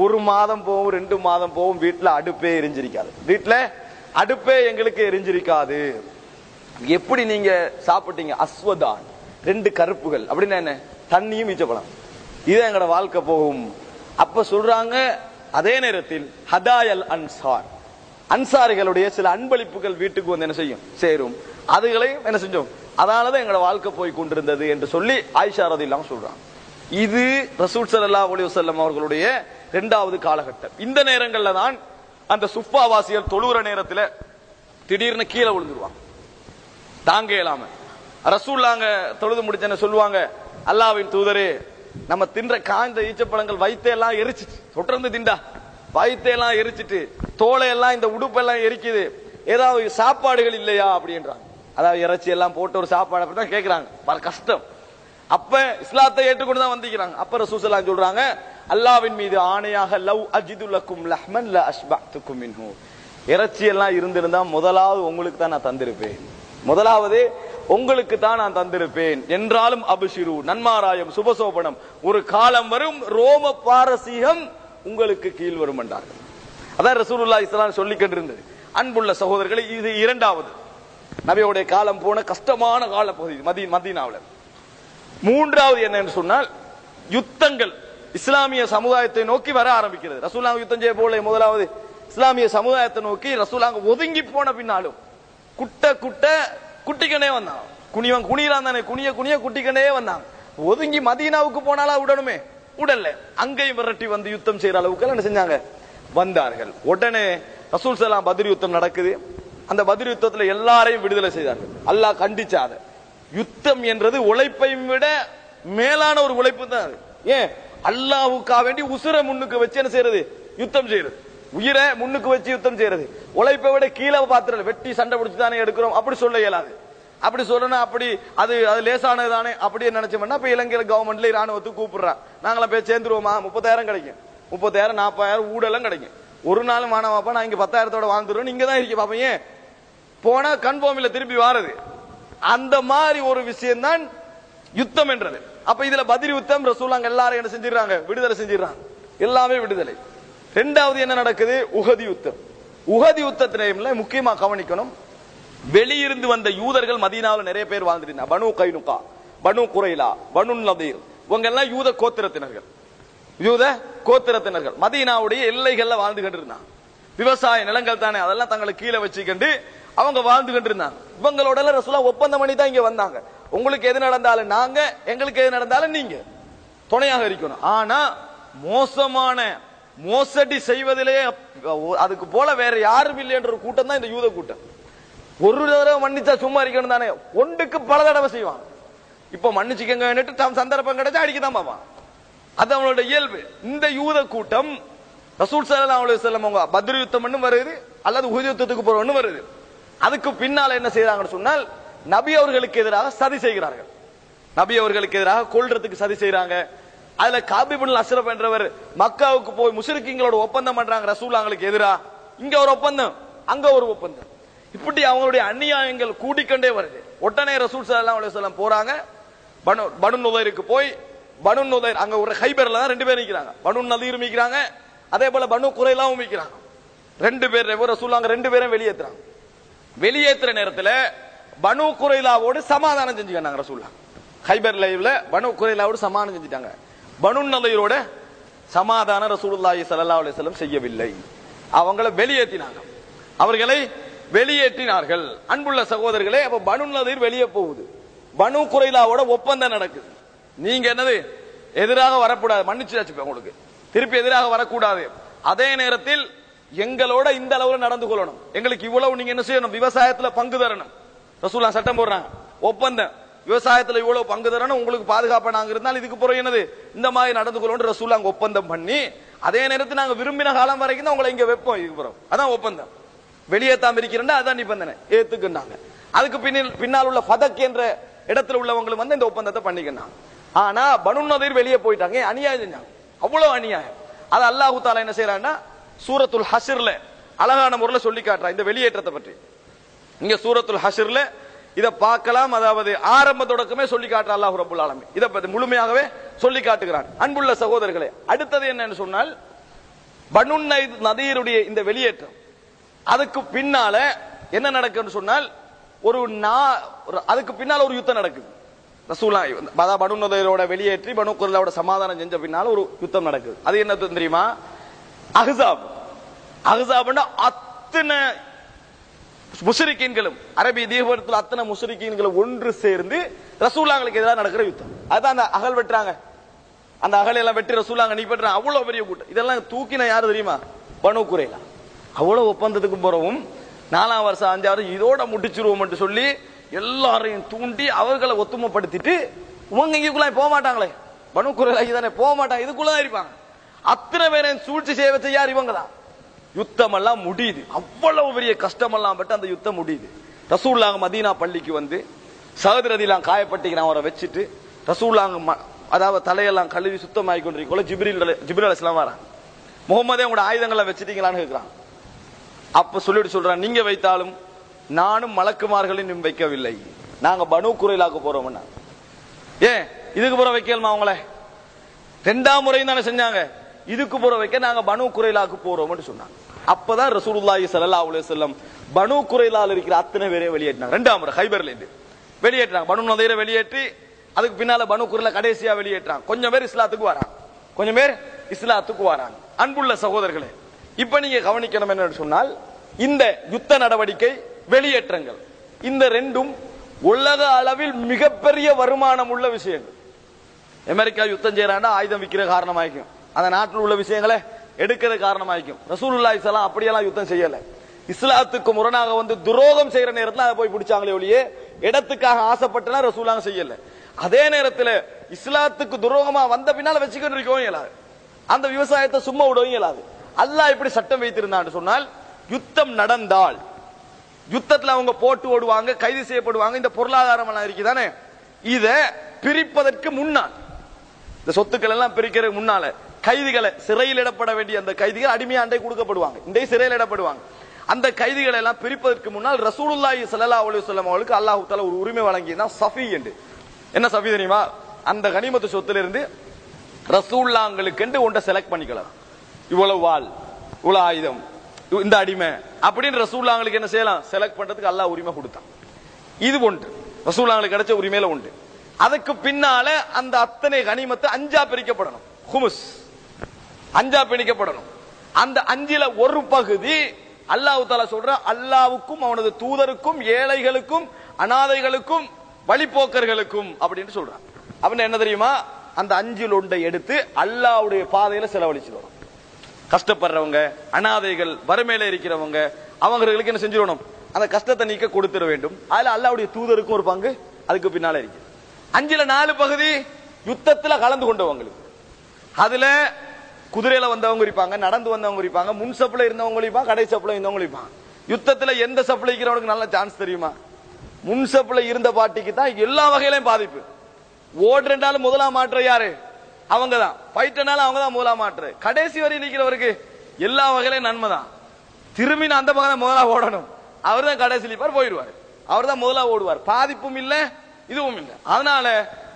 1 மாதம் போகும் 2 மாதம் போகும் வீட்டுல அடுப்பே எரிஞ்சிருக்காது. வீட்டுல அடுப்பே எங்களுக்கு எரிஞ்சிருக்காது. எப்படி நீங்க சாப்பிட்டீங்க? அஸ்வதான், 2 கருப்புகள் அப்படின்னா என்ன? தண்ணியும் ஈச்சப்பழம். இது எங்கட வாழ்க்கை போகும். அப்ப சொல்றாங்க, அதே நேரத்தில் ஹதாயல் அன்சார், அன்சாரிகளுடைய சில அன்பளிப்புகள் வீட்டுக்கு வந்து என்ன செய்யும், சேரும். அதுகளையும் என்ன செஞ்சோம், அதனாலதான் எங்கட வாழ்க்கை போய் கொண்டிருந்தது என்று சொல்லி ஆயிஷா ரலியல்லாஹு சொல்றாங்க. இது ரசூல் ஸல்லல்லாஹு அலைஹி வஸல்லம் அவர்களுடைய 2வது காலகட்டம். இந்த நேரங்கள்ல தான் அந்த சுஃபாவாசிகள் தொழுகிற நேரத்துல திடீர்னு கீழே விழுந்துருவாங்க, தாங்க இயலாம. ரசூலுல்லாஹ் தொழுது முடிச்சேன்னு சொல்லுவாங்க, அல்லாஹ்வின் தூதரே, நம்ம தின்ற காய்ந்த ஈச்சப்பழங்கள் வயிற்றையெல்லாம் எரிச்சிட்டு, தொடர்ந்து திண்டா வயிற்றையெல்லாம் எரிச்சிட்டு, தோலையெல்லாம் இந்த உடுப்பெல்லாம் எரிக்குது, ஏதாவது சாப்பாடுகள் இல்லையா அப்படின்றாங்க. அதாவது இறைச்சி எல்லாம் போட்டு ஒரு சாப்பாடு அப்படிதான் கேட்கிறாங்க. பல கஷ்டம். அப்ப இஸ்லாத்தை ஏற்றுக்கொண்டு தான் வந்திருக்கிறாங்க. அப்ப ரசூல் ஸல்லல்லாஹு அலைஹி வஸல்லம் சொல்றாங்க, அல்லாஹ்வின் மீது ஆணையாக, லவ் அஜிது லக்கும் லஹ்மன் ல அஷ்பஅதுக்கும் மின்ஹு, இறைச்சி எல்லாம் இருந்திருந்தா முதலாவது உங்களுக்கு தான் நான் தந்திருப்பேன், முதலாவது உங்களுக்கு தான் நான் தந்திருப்பேன். என்றாலும் அபிஷிரு, நன்மாராயம் சுபசோபனம், ஒரு காலம் வரும் ரோம பாரசீகம் உங்களுக்கு கீழ் வரும் என்றார்கள். அதான் ரசூலுல்லாஹி ஸல்லல்லாஹு அலைஹி வஸல்லம் சொல்லிக்கொண்டிருந்தது. அன்புள்ள சகோதரர்களே, இது 2வது நபியோடைய காலம் போன கஷ்டமான கால பகுதி மதீனாவுல. 3வது என்னன்னு சொன்னால், யுத்தங்கள் இஸ்லாமிய சமுதாயத்தை நோக்கி வர ஆரம்பிக்கிறது. ரசூலுல்லாஹ் யுத்தம் செய்ய போல முதலாவது இஸ்லாமிய சமுதாயத்தை நோக்கி ரசூலுல்லாஹ் ஒதுங்கி போன பின்னாலும் குட்டிக்கனே வந்தாங்க. குனியறான் தானே, குனிய குட்டிக்கனே வந்தாங்க. ஒதுங்கி மதீனாவுக்கு போனாலா விடணுமே, உடல்ல அங்கேயும் விரட்டி வந்து யுத்தம் செய்யற அளவுக்கு என்ன செஞ்சாங்க, வந்தார்கள். உடனே ரசூல் ஸல்லல்லாஹு அலைஹி வஸல்லம் பத்ர் யுத்தம் நடக்குது. அந்த பத்ர் யுத்தத்துல எல்லாரையும் விடுதலை செய்தார்கள். அல்லாஹ் கண்டிச்சாத யுத்தம் என்றது உழைப்பை விட மேலான ஒரு உழைப்பு தான் அது. ஏன்? அல்லாஹ்வுக்காக வேண்டி உசுரை முன்னுக்கு வச்சு என்ன செய்யறது, யுத்தம் செய்யறது. உயிரை முன்னுக்கு வச்சு யுத்தம் செய்யறது. உழைப்பை விட கீழே பாத்திரம் வெட்டி சண்டை பிடிச்சு தானே எடுக்கிறோம், அப்படி சொல்ல இயலாது. அப்படி சொல்லணும், அப்படி அது லேசானது தானே அப்படியே நினைச்சோம்னா, இப்ப இலங்கையில கவர்மெண்ட்ல ராணுவத்துக்கு கூப்பிடுறான், நாங்களாம் போய் சேர்ந்துருவோமா, 30,000 கிடைக்கும், 30,000 40,000 ஊடெல்லாம் கிடைக்கும். ஒரு நாளும் வானவாப்பா நான் இங்க 10,000-ஓட வாழ்ந்துருவோம், நீங்க தான் இருக்க பாப்பா, ஏன் போனா கன்ஃபார்ம் இல்ல திருப்பி வாரது. அந்த மாதிரி ஒரு விஷயம் தான் யுத்தம் என்றது. அப்ப இதுல பத்ர் யுத்தம் ரசூலுல்லாஹ் எல்லாரும் என்ன செஞ்சிடறாங்க, விடுதலை செஞ்சிடறாங்க, எல்லாமே விடுதலை. 2வது என்ன நடக்குது, உஹது யுத்தம். உஹது யுத்தத்தில முக்கியமா கவனிக்கணும், வெளியிருந்து வந்த யூதர்கள் மதீனாவில் நிறைய பேர் வாழ்ந்துட்டு, பனு கைனுகா, பனு குரைலா, பனு நதீர், இவங்க எல்லாம் யூத கோத்திரத்தினர்கள் மதீனாவுடைய எல்லைகள்ல வாழ்ந்து கொண்டிருந்தாங்க. விவசாய நிலங்கள் தானே, அதெல்லாம் தங்களுக்கு கீழே வச்சுக்கிண்டு அவங்க வாழ்ந்து கொண்டிருந்தாங்க. இவங்களோட ரசூலுல்லாஹ் ஒப்பந்தம் பண்ணி தான் இங்க வந்தாங்க. உங்களுக்கு எது நடந்தாலும் நாங்க, எங்களுக்கு எது நடந்தாலும் நீங்க துணையாக இருக்கணும். ஆனா மோசடி செய்வதிலே அதுக்கு போல வேற யாரும் இல்லை என்ற ஒரு கூட்டம் தான் இந்த யூத கூட்டம். ஒரு தடவை மன்னிச்சா சும்மா இருக்கணும் தானே, ஒன்றுக்கு பல தடவை செய்வாங்க. இப்ப மன்னிச்சுக்கங்க சந்தர்ப்பம் கிடைச்சா அடிக்கதான் பாப்பான், அது அவங்களோட இயல்பு. இந்த யூத கூட்டம் ரசூல் ஸல்லல்லாஹு அலைஹி வஸல்லம் அவங்க பத்ர் யுத்தம் வருது, அல்லது உஹது யுத்தத்துக்கு போற வருது. அதுக்கு பின்னால என்ன செய்யறாங்கன்னு சொன்னால், நபி அவர்களுக்கு எதிராக சதி செய்கிறார்கள். நபி அவர்களுக்கு எதிராக கொல்றதுக்கு சதி செய்யறாங்க. அதுல காப் இப்னு அஷ்ரப் என்றவர் மக்காவுக்கு போய் முஷ்ரிக்கீங்களோட ஒப்பந்தம் பண்றாங்க ரசூலுல்லாஹ்களுக்கு எதிராக. இங்க ஒரு ஒப்பந்தம், அங்க ஒரு ஒப்பந்தம். இப்படி அவங்களுடைய அநியாயங்கள் கூடிக்கொண்டே வருது. உடனே ரசூல் ஸல்லல்லாஹு அலைஹி வஸல்லம் போறாங்க பனு நுதைருக்கு. போய் பனு நுதைர் அங்க ஒரு ஹைபர்ல தான் 2 பேர் நிக்கிறாங்க, பனு நதீர் நிக்கிறாங்க, அதே போல பனு குரைலாவும் நிக்கிறாங்க. 2 பேர் ரசூலுல்லாஹ் 2 பேரும் வெளியேத்துறாங்க. வெளியேற்றுற நேரத்துல பனு குரைலாவோடு சமாதானம் செஞ்சுக்கிட்டாங்க ரசூலுல்லாஹ். ஹைபர் லைவ்ல பனு குரைலாவோடு சமாதானம் செஞ்சுட்டாங்க. பனு நதீரோட சமாதானம் ரசூலுல்லாஹி ஸல்லல்லாஹு அலைஹி வஸல்லம் செய்யவில்லை. அவங்களை வெளியேற்றினாங்க, அவர்களை வெளியேற்றினார்கள். அன்புள்ள சகோதரர்களே, அப்ப பனு நதீர் வெளியே போகுது, பனு குரைலாவோட ஒப்பந்தம் நடக்குது. நீங்க என்னது எதிராக வரக்கூடாது, மன்னிச்சு உங்களுக்கு திருப்பி எதிராக வரக்கூடாது. அதே நேரத்தில் எங்களோட இந்த அளவுல நடந்து கொள்ளணும், எங்களுக்கு இவ்வளவு நீங்க என்ன செய்யணும், விவசாயத்துல பங்கு தரணும். ரசூலுல்லாஹ் சட்டம் போடுறாங்க, ஒப்பந்தம், விவசாயத்துல இவ்வளவு பங்கு தரணும், உங்களுக்கு பாதுகாப்பா நாங்க இருந்தால் இதுக்கு பிறகு என்னது இந்த மாதிரி நடந்து கொள்ளணும் ரசூலுல்லாஹ் ஒப்பந்தம் பண்ணி, அதே நேரத்தில் நாங்க விரும்பின காலம் வரைக்கும் தான் உங்களை இங்க வைப்போம், இதுக்கு பிறகு அதான் ஒப்பந்தம். வெளியேத்தாம இருக்கிறேன் அதான் நிபந்தனை ஏத்துக்குன்னாங்க. அதுக்கு பின்னால் உள்ள ஃபதக் என்ற இடத்துல உள்ளவங்களும் வந்து இந்த ஒப்பந்தத்தை பண்ணிக்கினாங்க. ஆனா பனு நதீர் வெளியே போயிட்டாங்க, அநியாயம் செஞ்சாங்க, அவ்வளவு அநியாயம். அது அல்லாஹ் தஆலா என்ன செய்யறான்னா சூரத்துல் ஹஷ்ர்ல அழகான முறையில் சொல்லி காட்டுறா இந்த வெளியேற்றத்தை பற்றி. இங்க சூரத்துல் ஹஷ்ர்ல இத பார்க்கலாம், அதாவது ஆரம்ப தொடக்கமே சொல்லி காட்டுற அல்லாஹ் ரப்பல் ஆலமீன் இத பத்தி முழுமையாகவே சொல்லி காட்டுகிறான். அன்புள்ள சகோதரர்களே, அடுத்தது என்னன்னு சொன்னால் பனு நதீருடைய இந்த வெளியேற்றம், அதுக்கு பின்னால என்ன நடக்குன்னு சொன்னால் அதுக்கு பின்னால ஒரு யுத்தம் நடக்குது. ரசூலுல்லாஹ் பனு நதீரோட வெளியேற்றி பனு குறைலாவோட சமாதானம் செஞ்ச பின்னால ஒரு யுத்தம் நடக்குது. அது என்ன தெரியுமா? அஹ்ஸாப். அஹ்ஸாப்னா அத்தனை முஸ்ரிக்கீன்களும், அரபி தீபத்தில் அத்தனை முஸ்ரிக்கீன்களும் ஒன்று சேர்ந்து ரசூலுல்லாஹ்வுக்கு எதிராக நடக்கிற யுத்தம். அதான் அந்த அகல் வெட்டுறாங்க, அந்த அகல் எல்லாம் வெட்டி ரசூலுல்லாஹ் அனுப்பிடுறாங்க. அவ்வளவு பெரிய கூட்டம். இதெல்லாம் தூக்கின யாரு தெரியுமா? பனு குறைலா. அவ்வளவு ஒப்பந்தத்துக்கு போறவும் 4ஆம் வருஷம் 5ஆம் வருஷம் இதோட முடிச்சிருவோம் சொல்லி எல்லாரையும் தூண்டி அவர்களை ஒத்துமைப்படுத்திட்டு இவங்க இங்குள்ள போக மாட்டாங்களே, பனு குறைலா தானே போக மாட்டாங்க, இதுக்குள்ளதான் இருப்பாங்க. அத்தனை பேரையும் சூழ்ச்சி செய்ய வச்ச யார்? இவங்க தான். யுத்தம் எல்லாம் முடியுது, அவ்வளவு பெரிய கஷ்டம் எல்லாம் பட்டு அந்த யுத்தம் முடியுது. ரசூலுல்லாஹ் மதீனா பள்ளிக்கு வந்து சஹத் ரலியல்லாஹு காயப்பட்டிக்கிறான், அவரை வச்சுட்டு ரசூலுல்லாஹ் அதாவது தலையெல்லாம் கழுவி சுத்தமாகி கொண்டிருக்கோல ஜிப்ரீல் அலைஹிஸ்ஸலாம் வரான். முகமதே உங்களோட ஆயுதங்களை வச்சிட்டீங்களான்னு கேட்கிறான். அப்ப சொல்லிட்டு சொல்றான், நீங்க வைத்தாலும் நானும் மலக்குமார்களையும் வைக்கவில்லை, நாங்க பனு குறைலாக்கு போறோம்னா. ஏன் இதுக்கு புற வைக்கலாமா? அவங்கள 2ஆம் முறையும் தானே செஞ்சாங்க, இதுக்கு புற வைக்க நாங்க பனு குறைலாக்கு போறோம்னு சொன்னாங்க. அப்பதான் ரசூலுல்லாஹி ஸல்லல்லாஹு அலைஹி வஸல்லம் பனு குறைலால இருக்கிற அத்தனை பேரையும் வெளியேற்றினாங்க. 2ஆம் முறை ஹைபர்ல இருந்து வெளியேற்றினாங்க. பனு நதீரை வெளியேற்றி அதுக்கு பின்னால பனு குறைலா கடைசியா வெளியேற்றாங்க. கொஞ்சம் பேர் இஸ்லாத்துக்கு வராங்க, கொஞ்சம் பேர் இஸ்லாத்துக்கு வராங்க. அன்புள்ள சகோதரர்களே, இப்ப நீங்க கவனிக்கணும் என்னன்னு சொன்னால் இந்த யுத்த நடவடிக்கை, வெளியேற்றங்கள், இந்த ரெண்டும் உலக அளவில் மிகப்பெரிய வருமானம் உள்ள விஷயங்கள். அமெரிக்கா யுத்தம் செய்யறாண்டா ஆயுதம் விற்கிற காரணமாയിരിக்கும், அந்த நாட்டில் உள்ள விஷயங்களை எடுக்கிற காரணமாയിരിக்கும். ரசூலுல்லாஹி ஸல்லல்லாஹு அப்படியெல்லாம் யுத்தம் செய்யல. இஸ்லாத்துக்கு முரணாக வந்து துரோகம் செய்யற நேரத்தில் அதை போய் பிடிச்சாங்களே ஒழிய இடத்துக்காக ஆசைப்பட்டனா ரசூலுல்லாஹ் செய்யல. அதே நேரத்தில் இஸ்லாத்துக்கு துரோகமா வந்த பின்னால வச்சுக்கிட்டு இருக்கவும் இயலாது, அந்த விவசாயத்தை சும்மா விடவும் இயலாது. அல்லாஹ் இப்படி சட்டம் வைத்திருந்தான்னு சொன்னால் யுத்தம் நடந்தால் யுத்தத்தில் அவங்க போட்டு ஓடுவாங்க, கைது செய்யப்படுவாங்க. இந்த பொருளாதாரம் எல்லாம் இருக்குதானே, இத பிரிப்பதற்கு முன்னால், இந்த சொத்துக்கள் எல்லாம் பிரிக்கிறதுக்கு முன்னால கைதிகளை சிறையில் இடப்பட வேண்டிய அந்த கைதிகள் அடிமையா அண்டை கொடுக்கப்படுவாங்க, இண்டை சிறையில் இடப்படுவாங்க. அந்த கைதிகளை எல்லாம் பிரிப்பதற்கு முன்னால் ரசூலுல்லாஹி ஸல்லல்லாஹு அலைஹி வஸல்லம் அவர்களுக்கு அல்லாஹ் தஆலா ஒரு உரிமை வழங்கியதான் சஃபி என்று. என்ன சஃபி தெரியுமா? அந்த கனிமத்து சொத்துல இருந்து ரசூலுல்லாஹ்களுக்கு என்று ஒன்றை செலக்ட் பண்ணிக்கலாம். இவ்வளவு வாள், இவ்வளவு ஆயுதம், இந்த அடிமை அப்படின்னு ரசூலுல்லாஹ்களுக்கு என்ன செய்யலாம், செலக்ட் பண்றதுக்கு அல்லாஹ் உரிமை கொடுத்தான். இது ஒன்று ரசூலுல்லாஹ்களுக்கு கிடைச்ச உரிமையில உண்டு. அதுக்கு பின்னால அந்த அத்தனை கனிமத்தை 5ஆ பிரிக்கப்படணும், ஹுமுஸ் 5ஆ பிரிக்கப்படணும். அந்த 5ல ஒரு பகுதி அல்லாஹ் தஆலா சொல்ற அல்லாஹ்வுக்கும் அவனது தூதருக்கும் ஏழைகளுக்கும் அனாதைகளுக்கும் வழிபோக்கர்களுக்கும் அப்படின்னு சொல்றான். அவன் என்ன தெரியுமா, அந்த 5ல் ஒன்றை எடுத்து அல்லாஹ்வுடைய பாதையில செலவழிச்சிடணும். கஷ்டப்படுறவங்க, அனாதைகள், வறுமையில இருக்கிறவங்க, அவங்களுக்கு என்ன செஞ்சிடணும், அந்த கஷ்டத்தை நீக்க கொடுத்துட வேண்டும். அதுல அல்லாஹ்வுடைய தூதருக்கும் ஒரு பங்கு அதுக்கு பின்னால இருக்கு. 5ல 4 பகுதி யுத்தத்துல கலந்து கொண்டவங்களுக்கு. அதுல குதிரையில வந்தவங்க இருப்பாங்க, நடந்து வந்தவங்க இருப்பாங்க, முன் சப்ளை இருந்தவங்க இருப்பாங்க, கடை சப்ளை இருந்தவங்க இருப்பாங்க. யுத்தத்துல எந்த சப்ளை இருக்கிறவனுக்கு நல்ல சான்ஸ் தெரியுமா? முன் சப்ளை இருந்த பார்ட்டிக்கு தான் எல்லா வகையிலும் பாதிப்பு. ஓடுறாலும் முதலாம் மாற்ற யாரு? அவங்க தான். ஃபைட்னால அவங்க தான் முதலாம் மாற்று. கடைசி வரை நிக்கிறவருக்கு எல்லா வகையிலும் நன்மை தான். திரும்பி அந்த பக்கம் முதலா ஓடணும், அவர் தான் கடைசி நிப்பார், போயிடுவார். அவர் தான் முதலா ஓடுவார். பாதிப்பும் இல்லை, இதுவும் இல்லை. அதனால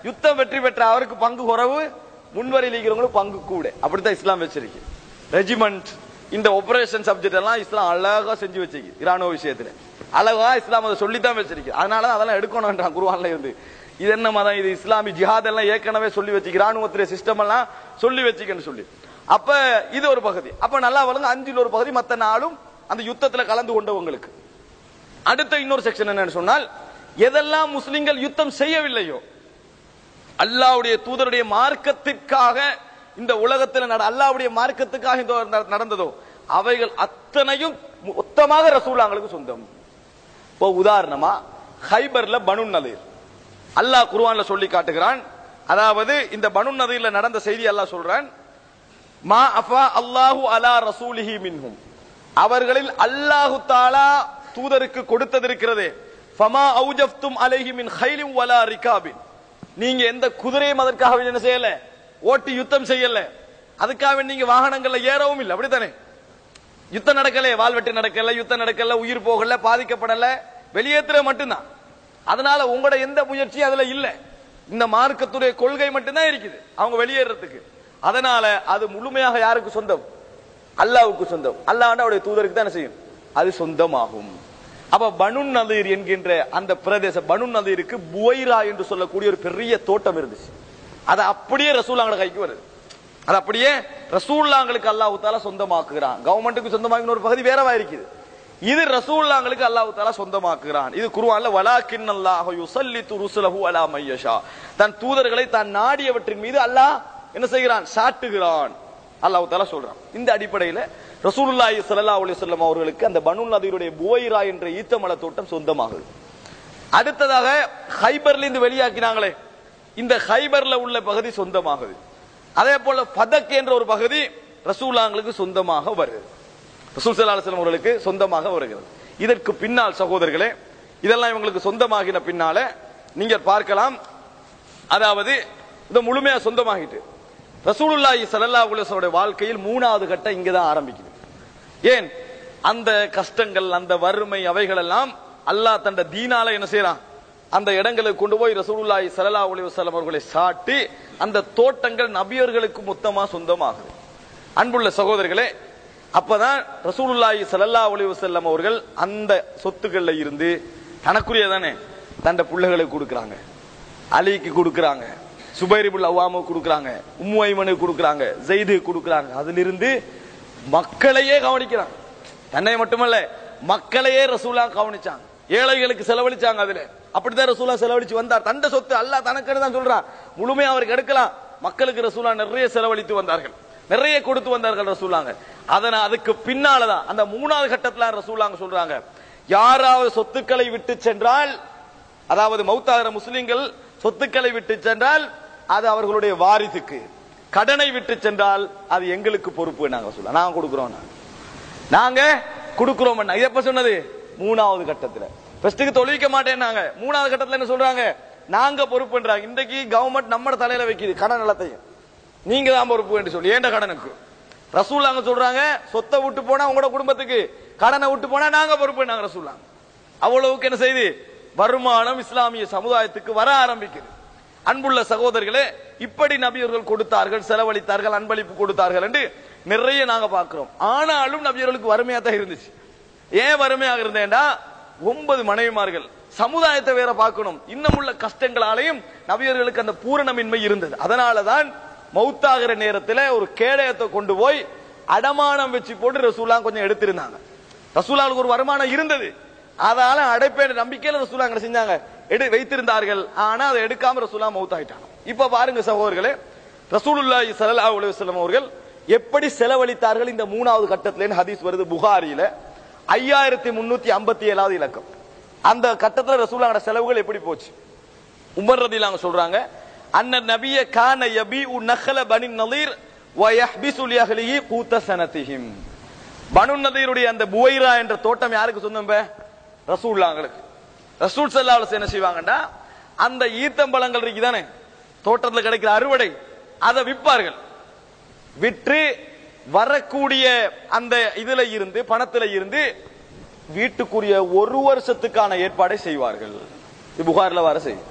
யுத்தம் வெற்றி பெற்ற அவருக்கு பங்கு குறைவு, முன்வரையில் இருக்கிறவங்களுக்கு பங்கு கூட. அப்படித்தான் இஸ்லாம் வச்சிருக்கு. ரெஜிமெண்ட், இந்த ஆபரேஷன் சப்ஜெக்ட் எல்லாம் இஸ்லாம் அழகா செஞ்சு வச்சிருக்கு. இராணுவ விஷயத்துல அழகா இஸ்லாம் அதை சொல்லித்தான் வச்சிருக்கு. அதனால அதெல்லாம் எடுக்கணும்ன்றான் குர்ஆன்ல இருந்து. இது என்ன மதம், இது இஸ்லாமி ஜிஹாத் எல்லாம் ஏற்கனவே சொல்லி வச்சுக்க, இராணுவத்திலே சிஸ்டம் எல்லாம் சொல்லி வச்சுக்கன்னு சொல்லி. அப்ப இது ஒரு பகுதி. அப்ப நல்லா வழங்க 5ல் ஒரு பகுதி மத்த நாளும் அந்த யுத்தத்துல கலந்து கொண்டவங்களுக்கு. அடுத்த இன்னொரு செக்ஷன் என்னன்னு சொன்னால், எதெல்லாம் முஸ்லிம்கள் யுத்தம் செய்யவில்லையோ அல்லாஹ்வுடைய தூதருடைய மார்க்கத்திற்காக இந்த உலகத்தில் அல்லாஹ்வுடைய மார்க்கத்துக்காக நடந்ததோ அவைகள் அத்தனையும் மொத்தமாக ரசூலுல்லாஹ்வுக்கு சொந்தம். இப்போ உதாரணமா ஹைபர்ல பனு நதீர் அல்லாஹ் குர்ஆன்ல சொல்லி காட்டுகிறான். அதாவது இந்த பனு நதீர்ல நடந்த செய்தி அல்லாஹ் சொல்றான், மா அஃபா அல்லாஹு அலா ரசூலிஹி மின்ஹும், அவர்களில் அல்லாஹு தஆலா தூதருக்கு கொடுத்தது இருக்கிறதே, ஃபமா அவுஜஃப்தும் அலைஹி மின் கைலின் வலா ரிகாபின், நீங்க எந்த குதிரையும் அதற்காக என்ன செய்யல, ஓட்டி யுத்தம் செய்யல, அதுக்காக நீங்க வாகனங்கள்ல ஏறவும் இல்லை, அப்படித்தானே? யுத்தம் நடக்கல, வாள்வெட்டு நடக்கல, யுத்தம் நடக்கல, உயிர் போகல, பாதிக்கப்படல, வெளியேற்ற மட்டும்தான். அதனால உங்களோட எந்த முயற்சியும் அதுல இல்ல, இந்த மார்க்கத்துடைய கொள்கை மட்டும்தான் இருக்குது அவங்க வெளியேறதுக்கு. அதனால அது முழுமையாக யாருக்கு சொந்தம்? அல்லாஹ்வுக்கு சொந்தம். அல்லாஹ் அவருடைய தூதருக்கு தான் செய்யும், அது சொந்தமாகும். அப்ப பனு நதீர் என்கின்ற அந்த பிரதேச பனு நதீருக்கு புவைரா என்று சொல்லக்கூடிய ஒரு பெரிய தோட்டம் இருந்துச்சு. அது அப்படியே ரசூலுல்லாஹ் கைக்கு வருது. அது அப்படியே ரசூலுல்லாஹ்களுக்கு அல்லாஹ் தஆலா சொந்தமாக்குகிறான். கவர்மெண்ட்டுக்கு சொந்தமாக்கின ஒரு பகுதி வேறவா இருக்குது. இது ரசூலுல்லாஹ்களுக்கு அல்லாஹ் தஆலா சொந்தமாக்குகிறான். இது குர்ஆன்ல வலாக்கின்னல்லாஹு யுஸல்லிது ருசுலஹு அலா மையஷா, தன் தூதர்களை தான் நாடியவற்றின் மீது அல்லாஹ் என்ன செய்கிறான், சாட்டுகிறான். அல்லாஹ் தஆலா சொல்றான். இந்த அடிப்படையில் ரசூலுல்லாஹி ஸல்லல்லாஹு அலைஹி வஸல்லம் அவர்களுக்கு அந்த பனு நதீருடைய புவைரா என்ற ஈத்தமல தோட்டம் சொந்தமாகுது. அடுத்ததாக ஹைபர்ல இருந்து வெளியாக்கினாங்களே, இந்த ஹைபர்ல உள்ள பகுதி சொந்தமாகுது. அதே போல ஃபதக் என்ற ஒரு பகுதி ரசூலுல்லாஹ்களுக்கு சொந்தமாக வருது, ரசூல் ஸல்லல்லாஹு அலைஹி வஸல்லம் அவர்களுக்கு சொந்தமாக வருகிறது. இதற்கு பின்னால் சகோதரர்களே, இதெல்லாம் இவங்களுக்கு சொந்தமாகின பின்னால நீங்க பார்க்கலாம், அதாவது இது முழுமையா சொந்தமாகிட்டு ரசூலுல்லாஹி ஸல்லல்லாஹு அலைஹி வஸல்லம் வாழ்க்கையில் மூணாவது கட்டம் இங்கதான் ஆரம்பிக்குது. ஏன்? அந்த கஷ்டங்கள், அந்த வறுமை, அவைகள் எல்லாம் அல்லாஹ் தந்த தீனால என்ன செய்யறான், அந்த இடங்களுக்கு கொண்டு போய் ரசூலுல்லாஹி ஸல்லல்லாஹு அலைஹி வஸல்லம் அவர்களை சாட்டி அந்த தோட்டங்கள் நபியர்களுக்கு மொத்தமா சொந்தமாகுது. அன்புள்ள சகோதரர்களே, அப்பதான் ரசூலுல்லாஹி ஸல்லல்லாஹு அலைஹி வஸல்லம் அவர்கள் அந்த சொத்துக்கள்ல இருந்து தனக்குரிய தானே தந்த பிள்ளைகளுக்கு கொடுக்கறாங்க, அலிக்கு கொடுக்கறாங்க, சுபைர் இப்னு அவ்வாமுக்கு கொடுக்கறாங்க, உம்மு ஐமனுக்கு கொடுக்கறாங்க, ஸைதுக்கு கொடுக்கறாங்க. அதிலிருந்து மக்களையே கவனிக்கிறாங்க. தன்னை மட்டுமல்ல மக்களையே ரசூலுல்லாஹ் கவனிச்சாங்க, ஏழைகளுக்கு செலவழிச்சாங்க. அதுல அப்படிதான் ரசூலுல்லாஹ் செலவழிச்சு வந்தார். தண்ட சொத்து அல்லாஹ் தனக்கு தான் சொல்றான், முழுமையா அவருக்கு எடுக்கலாம். மக்களுக்கு ரசூலுல்லாஹ் நிறைய செலவழித்து வந்தார்கள், நிறைய கொடுத்து வந்தார்கள் ரசூலுல்லாஹ். அதனால அதுக்கு பின்னாலதான் அந்த மூணாவது கட்டத்துல ரசூலுல்லாஹ் சொல்றாங்க, யாராவது சொத்துக்களை விட்டு சென்றால், அதாவது மௌத்தாகிற முஸ்லிம்கள் சொத்துக்களை விட்டு சென்றால் அது அவர்களுடைய வாரிசுக்கு, கடனை விட்டு சென்றால் அது எங்களுக்கு பொறுப்பு. நாங்க சொல்ல நாங்க கொடுக்கிறோம், நாங்க கொடுக்கிறோம். இது எப்ப சொன்னது? மூணாவது கட்டத்துல. ஃபர்ஸ்ட்டுக்கு தொழிக்க மாட்டேன்னாங்க, மூணாவது கட்டத்துல என்ன சொல்றாங்க, நாங்க பொறுப்புன்றாங்க. இன்றைக்கு கவர்மெண்ட் நம்ம தலையில வைக்குது கடன் நிலத்தையும், நீங்க தான் பொறுப்பு என்று சொல்லி. ஏண்ட கடனுக்கு ரசூலுல்லாஹ் சொல்றாங்க, சொத்தை விட்டு போனா உங்களோட குடும்பத்துக்கு, கடனை விட்டு போனா நாங்க பொறுப்பு. நாங்க ரசூலுல்லாஹ் அவ்வளவுக்கு என்ன செய்து வருமானம் இஸ்லாமிய சமுதாயத்துக்கு வர ஆரம்பிக்குது. அன்புள்ள சகோதரர்களே, இப்படி நபியர்கள் கொடுத்தார்கள், செலவழித்தார்கள், அன்பளிப்பு கொடுத்தார்கள் என்று நிறைய நாங்க பார்க்கிறோம். ஆனாலும் நபியர்களுக்கு வறுமையா தான் இருந்துச்சு. ஏன் வறுமையாக இருந்தேன்டா, 9 மனைவிமார்கள், சமுதாயத்தை வேற பார்க்கணும், இன்னும் உள்ள கஷ்டங்களாலையும் நபியர்களுக்கு அந்த பூரணமின்மை இருந்தது. அதனாலதான் மௌத்தாகிற நேரத்தில் ஒரு கேடயத்தை கொண்டு போய் அடமானம் வச்சு போட்டு ரசூலுல்லாஹ் கொஞ்சம் எடுத்திருந்தாங்க. ரசூலுல்லாஹ்வுக்கு ஒரு வருமானம் இருந்தது, அதனால அடைப்பேன் நம்பிக்கையில ரசூலுல்லாஹ் என்ன செஞ்சாங்க, வைத்திருந்தார்கள். ஆனா அதை எடுக்காம ரசூலுல்லாஹ் மௌத்தாயிட்டாங்க. இப்ப பாருங்க சகோதரர்களே, ரசூலுல்லாஹி ஸல்லல்லாஹு அலைஹி வஸல்லம் அவர்கள் எப்படி செலவழித்தார்கள் இந்த மூணாவது கட்டத்துல ஹதீஸ் வருது புகாரியில 5357வது இலக்கம். அந்த கட்டத்துல ரசூலுல்லாஹ் செலவுகள் எப்படி போச்சு? உமர் ரலியல்லாஹு அன்ஹு சொல்றாங்க, அன்ன நபிய கான யபீஉ நഖல பனி நதீர் வ யஹ்பிசு லிஅஹ்லிஹி கூத சனதிஹிம். பனு நதீருடைய அந்த புவைரா என்ற தோட்டம் யாருக்கு சொந்தம்? ரசூலுல்லாஹ்களுக்கு. ரசூல் ஸல்லல்லாஹு அலைஹி வஸல்லம் என்ன செய்வாங்கடா, அந்த ஈத்தம்பழங்கள் இருக்குதானே தோட்டத்தில் கிடைக்கிற அறுவடை, அதை விற்பார்கள். விற்று வரக்கூடிய அந்த இதுல இருந்து பணத்துல இருந்து வீட்டுக்குரிய ஒரு வருஷத்துக்கான ஏற்பாடை செய்வார்கள். புகாரில் வர செய்யும்.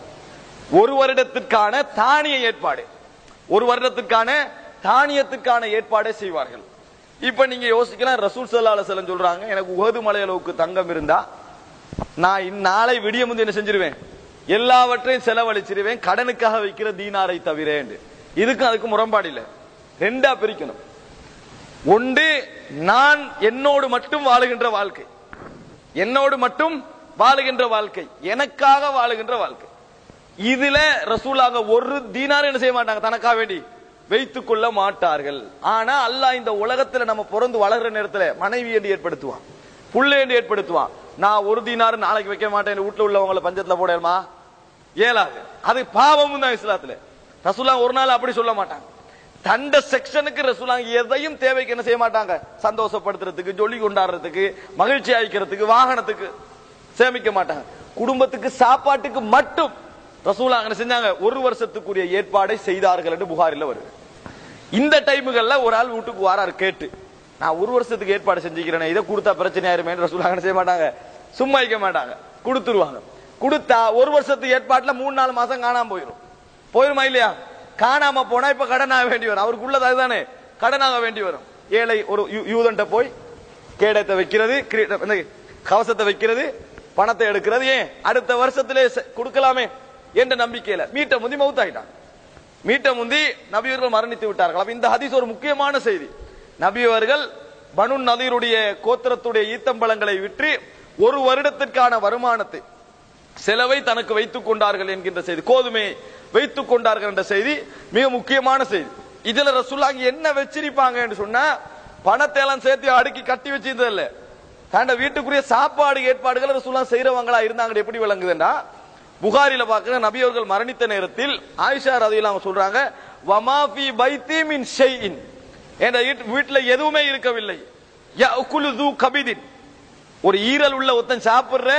ஒரு வருடத்திற்கான தானிய ஏற்பாடு, ஒரு வருடத்திற்கான தானியத்துக்கான ஏற்பாடை செய்வார்கள். இப்ப நீங்க யோசிக்கலாம், ரசூல் ஸல்லல்லாஹு அலைஹி வஸல்லம் சொல்றாங்க, எனக்கு உஹது மலை அளவுக்கு தங்கம் இருந்தா நான் நாளை விடிய முந்தி என்ன செஞ்சிருவேன், எல்லாவற்றையும் செலவழிச்சிருவேன், கடனுக்காக வைக்கிற தீனாரை தவிர. இதுக்கு அதுக்கு முரண்பாடு இல்லை, ரெண்டா பிரிக்கணும். ஒன்று நான் என்னோடு மட்டும் வாழுகின்ற வாழ்க்கை, என்னோடு மட்டும் வாழுகின்ற வாழ்க்கை, எனக்காக வாழுகின்ற வாழ்க்கை. இதுல ரசூலாங்க ஒரு தீனார் என்ன செய்ய மாட்டாங்க, தனக்கா வேண்டி வைத்துக் கொள்ள மாட்டார்கள். ஆனா அல்லாஹ் இந்த உலகத்துல நம்ம பிறந்து வளர்ற நேரத்துல மனைவி என்று ஏற்படுத்துவான், புள்ளை என்று ஏற்படுத்துவான். நான் ஒரு தீனார் நாளைக்கு வைக்க மாட்டேன், வீட்டுல உள்ளவங்களை பஞ்சத்துல போடமா ஏலாது. அது பாவமும் தான் இஸ்லாத்துல. ரசூலா ஒரு நாள் அப்படி சொல்ல மாட்டாங்க. தண்ட செக்ஷனுக்கு ரசூலாங்க எதையும் தேவைக்கு என்ன செய்ய மாட்டாங்க, சந்தோஷப்படுத்துறதுக்கு, ஜொலி கொண்டாடுறதுக்கு, மகிழ்ச்சி அளிக்கிறதுக்கு, வாகனத்துக்கு சேமிக்க மாட்டாங்க. குடும்பத்துக்கு சாப்பாட்டுக்கு மட்டும் ரசூலாங்க என்ன செஞ்சாங்க, ஒரு வருஷத்துக்குரிய ஏற்பாடை செய்தார்கள் என்று புகாரில வருது. இந்த டைமுகள்ல ஒரு ஆள் வீட்டுக்கு வாராரு கேட்டு, நான் ஒரு வருஷத்துக்கு ஏற்பாடு செஞ்சுக்கிறேன், இதை கொடுத்தா பிரச்சனை ஆயிருமே ரசூலாங்க என்ன செய்ய மாட்டாங்க, சும்மா வைக்க மாட்டாங்க, கொடுத்துருவாங்க. கொடுத்தா ஒரு வருஷத்துக்கு ஏற்பாட்டுல 3-4 மாசம் காணாம போயிருமா இல்லையா? காணாம போனா இப்ப கடனாக வேண்டி வரும். அவருக்கு உள்ளது அதுதானே, கடனாக வேண்டி வரும். ஏழை ஒரு யூதன்ட்ட போய் கேடத்தை வைக்கிறது, கவசத்தை வைக்கிறது, பணத்தை எடுக்கிறது, ஏன் அடுத்த வருஷத்திலே கொடுக்கலாமே என்ற நம்பிக்கையில மீட்ட முந்தி மவுத்தாயிட்டாங்க. மீட்ட முந்தி நபியவர்கள் மரணித்து விட்டார்கள். அப்ப இந்த ஹதீஸ் ஒரு முக்கியமான செய்தி. நபியவர்கள் பனு நதீருடைய கோத்திரத்துடைய ஈத்தம்பழங்களை விற்று ஒரு வருடத்திற்கான வருமானத்தை, செலவை தனக்கு வைத்துக் கொண்டார்கள் என்கின்ற செய்தி, கோதுமை வைத்துக் கொண்டார்கள் என்ற செய்தி மிக முக்கியமான செய்தி. இதுல ரசூலுல்லாஹ் என்ன வச்சிருப்பாங்க என்று சொன்னா, பணத்தை எல்லாம் சேர்த்து அடுக்கி கட்டி வச்சிருந்தது இல்ல, தன்னை வீட்டுக்குரிய சாப்பாடு ஏற்பாடுகள் ரசூலுல்லாஹ் செய்யறவங்களா இருந்தாங்க. எப்படி விளங்குதுன்னா, புகாரில பாக்குற நபி அவர்கள் மரணித்த நேரத்தில் ஆயிஷா ரலியல்லாஹு சொல்றாங்க, வமா ஃபீ பைத்தி மின் ஷைஇன், என்ற வீட்டுல எதுவுமே இருக்கவில்லை, யஅகுலு து கபிதின், ஒரு ஈரல் உள்ள ஒருத்தன் சாப்பிடுற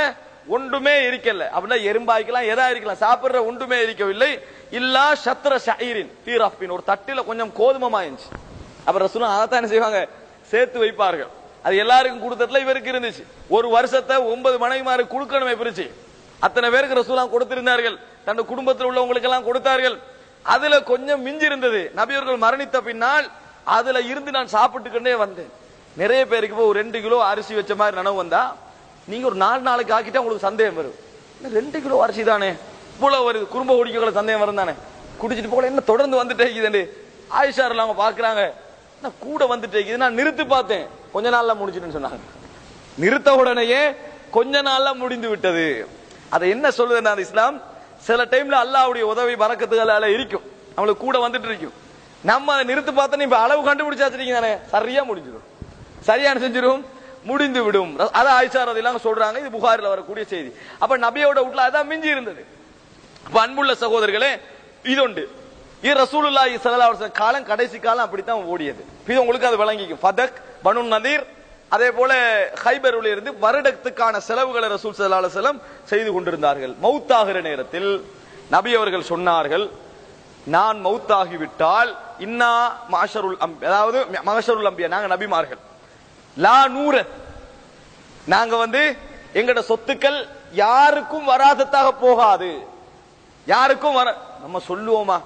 ஒன்றுமே இருக்கல. அப்படின்னா எறும்பாய்க்கலாம், எதா இருக்கலாம், சாப்பிடுற ஒன்றுமே இருக்கவில்லை. இல்லா ஷத்ர ஷஈரின் தீரஃபின், ஒரு தட்டில கொஞ்சம் கோதுமை இருந்துச்சு. அப்ப ரசூலுல்லாஹ் அதைத்தான் என்ன செய்வாங்க, சேர்த்து வைப்பார்கள். அது எல்லாருக்கும் கொடுத்ததுல இவருக்கு இருந்துச்சு. ஒரு வருஷத்தை 9 மனைவிமாரு கொடுக்கணுமே பிரிச்சு, அத்தனை பேருக்கு ரசூலுல்லாஹ் கொடுத்திருந்தார்கள். தன் குடும்பத்தில் உள்ளவங்களுக்கு எல்லாம் கொடுத்தார்கள். அதுல கொஞ்சம் மிஞ்சி இருந்தது. நபியவர்கள் மரணித்த பின்னால் அதுல இருந்து நான் சாப்பிட்டுக்கிட்டே வந்தேன். நிறைய பேருக்கு இப்போ ஒரு 2 கிலோ அரிசி வச்ச மாதிரி நனவு வந்தா, நீங்க ஒரு 4 நாளைக்கு ஆக்கிட்டா உங்களுக்கு சந்தேகம் வரும். 2 கிலோ அரிசி தானே இவ்வளவு வருது, குடும்ப குடிக்கல சந்தேகம் வரும் தானே. குடிச்சிட்டு போல என்ன தொடர்ந்து வந்துட்டே இருக்குது. ஆயிஷா அவங்க பாக்குறாங்க, கூட வந்துட்டே இருக்குது. நான் நிறுத்தி பார்த்தேன், கொஞ்ச நாள்ல முடிஞ்சுன்னு சொன்னாங்க. நிறுத்த உடனேயே கொஞ்ச நாள்ல முடிந்து விட்டது. அதை என்ன சொல்லுதுன்னா, இஸ்லாம் சில டைம்ல அல்லாஹ்வுடைய உதவி பரக்கத்துகளால இருக்கும், நம்மளுக்கு கூட வந்துட்டு இருக்கும். நம்ம அதை நிறுத்தி பார்த்தா இப்ப அளவு கண்டுபிடிச்சாச்சு தானே, சரியா முடிஞ்சிடும், சரியான செஞ்சிடும், முடிந்து விடும். அத ஆயிஷா ரலியல்லாஹு சொல்றாங்க. இது புகாரில வரக்கூடிய செய்தி. அப்ப நபியோட வீட்ல அதான் மிஞ்சி இருந்தது. அப்ப அன்புள்ள சகோதரர்களே, இது உண்டு. இது ரசூலுல்லாஹி ஸல்லல்லாஹு அலைஹி வஸல்லம் காலம், கடைசி காலம் அப்படித்தான் ஓடியது. இது உங்களுக்கு அது விளங்கிக்கும். ஃபதக், பனு நதீர், அதே போல ஹைபரில் இருந்து வருடத்துக்கான செலவுகளை ரசூல் ஸல்லல்லாஹு அலைஹி வஸல்லம் செய்து கொண்டிருந்தார்கள். மௌத்தாகிற நேரத்தில் நபி அவர்கள் சொன்னார்கள், நான் மௌத்தாகிவிட்டால் இன்னா மாஷருல் அம்பியா, அதாவது மஹஷருல் அம்பியா, நாங்க நபிமார்கள், லா நூர, நாங்க எங்கட சொத்துக்கள் யாருக்கும் வராதத்தாக போகாது, யாருக்கும் வர. நம்ம சொல்லுவோமா,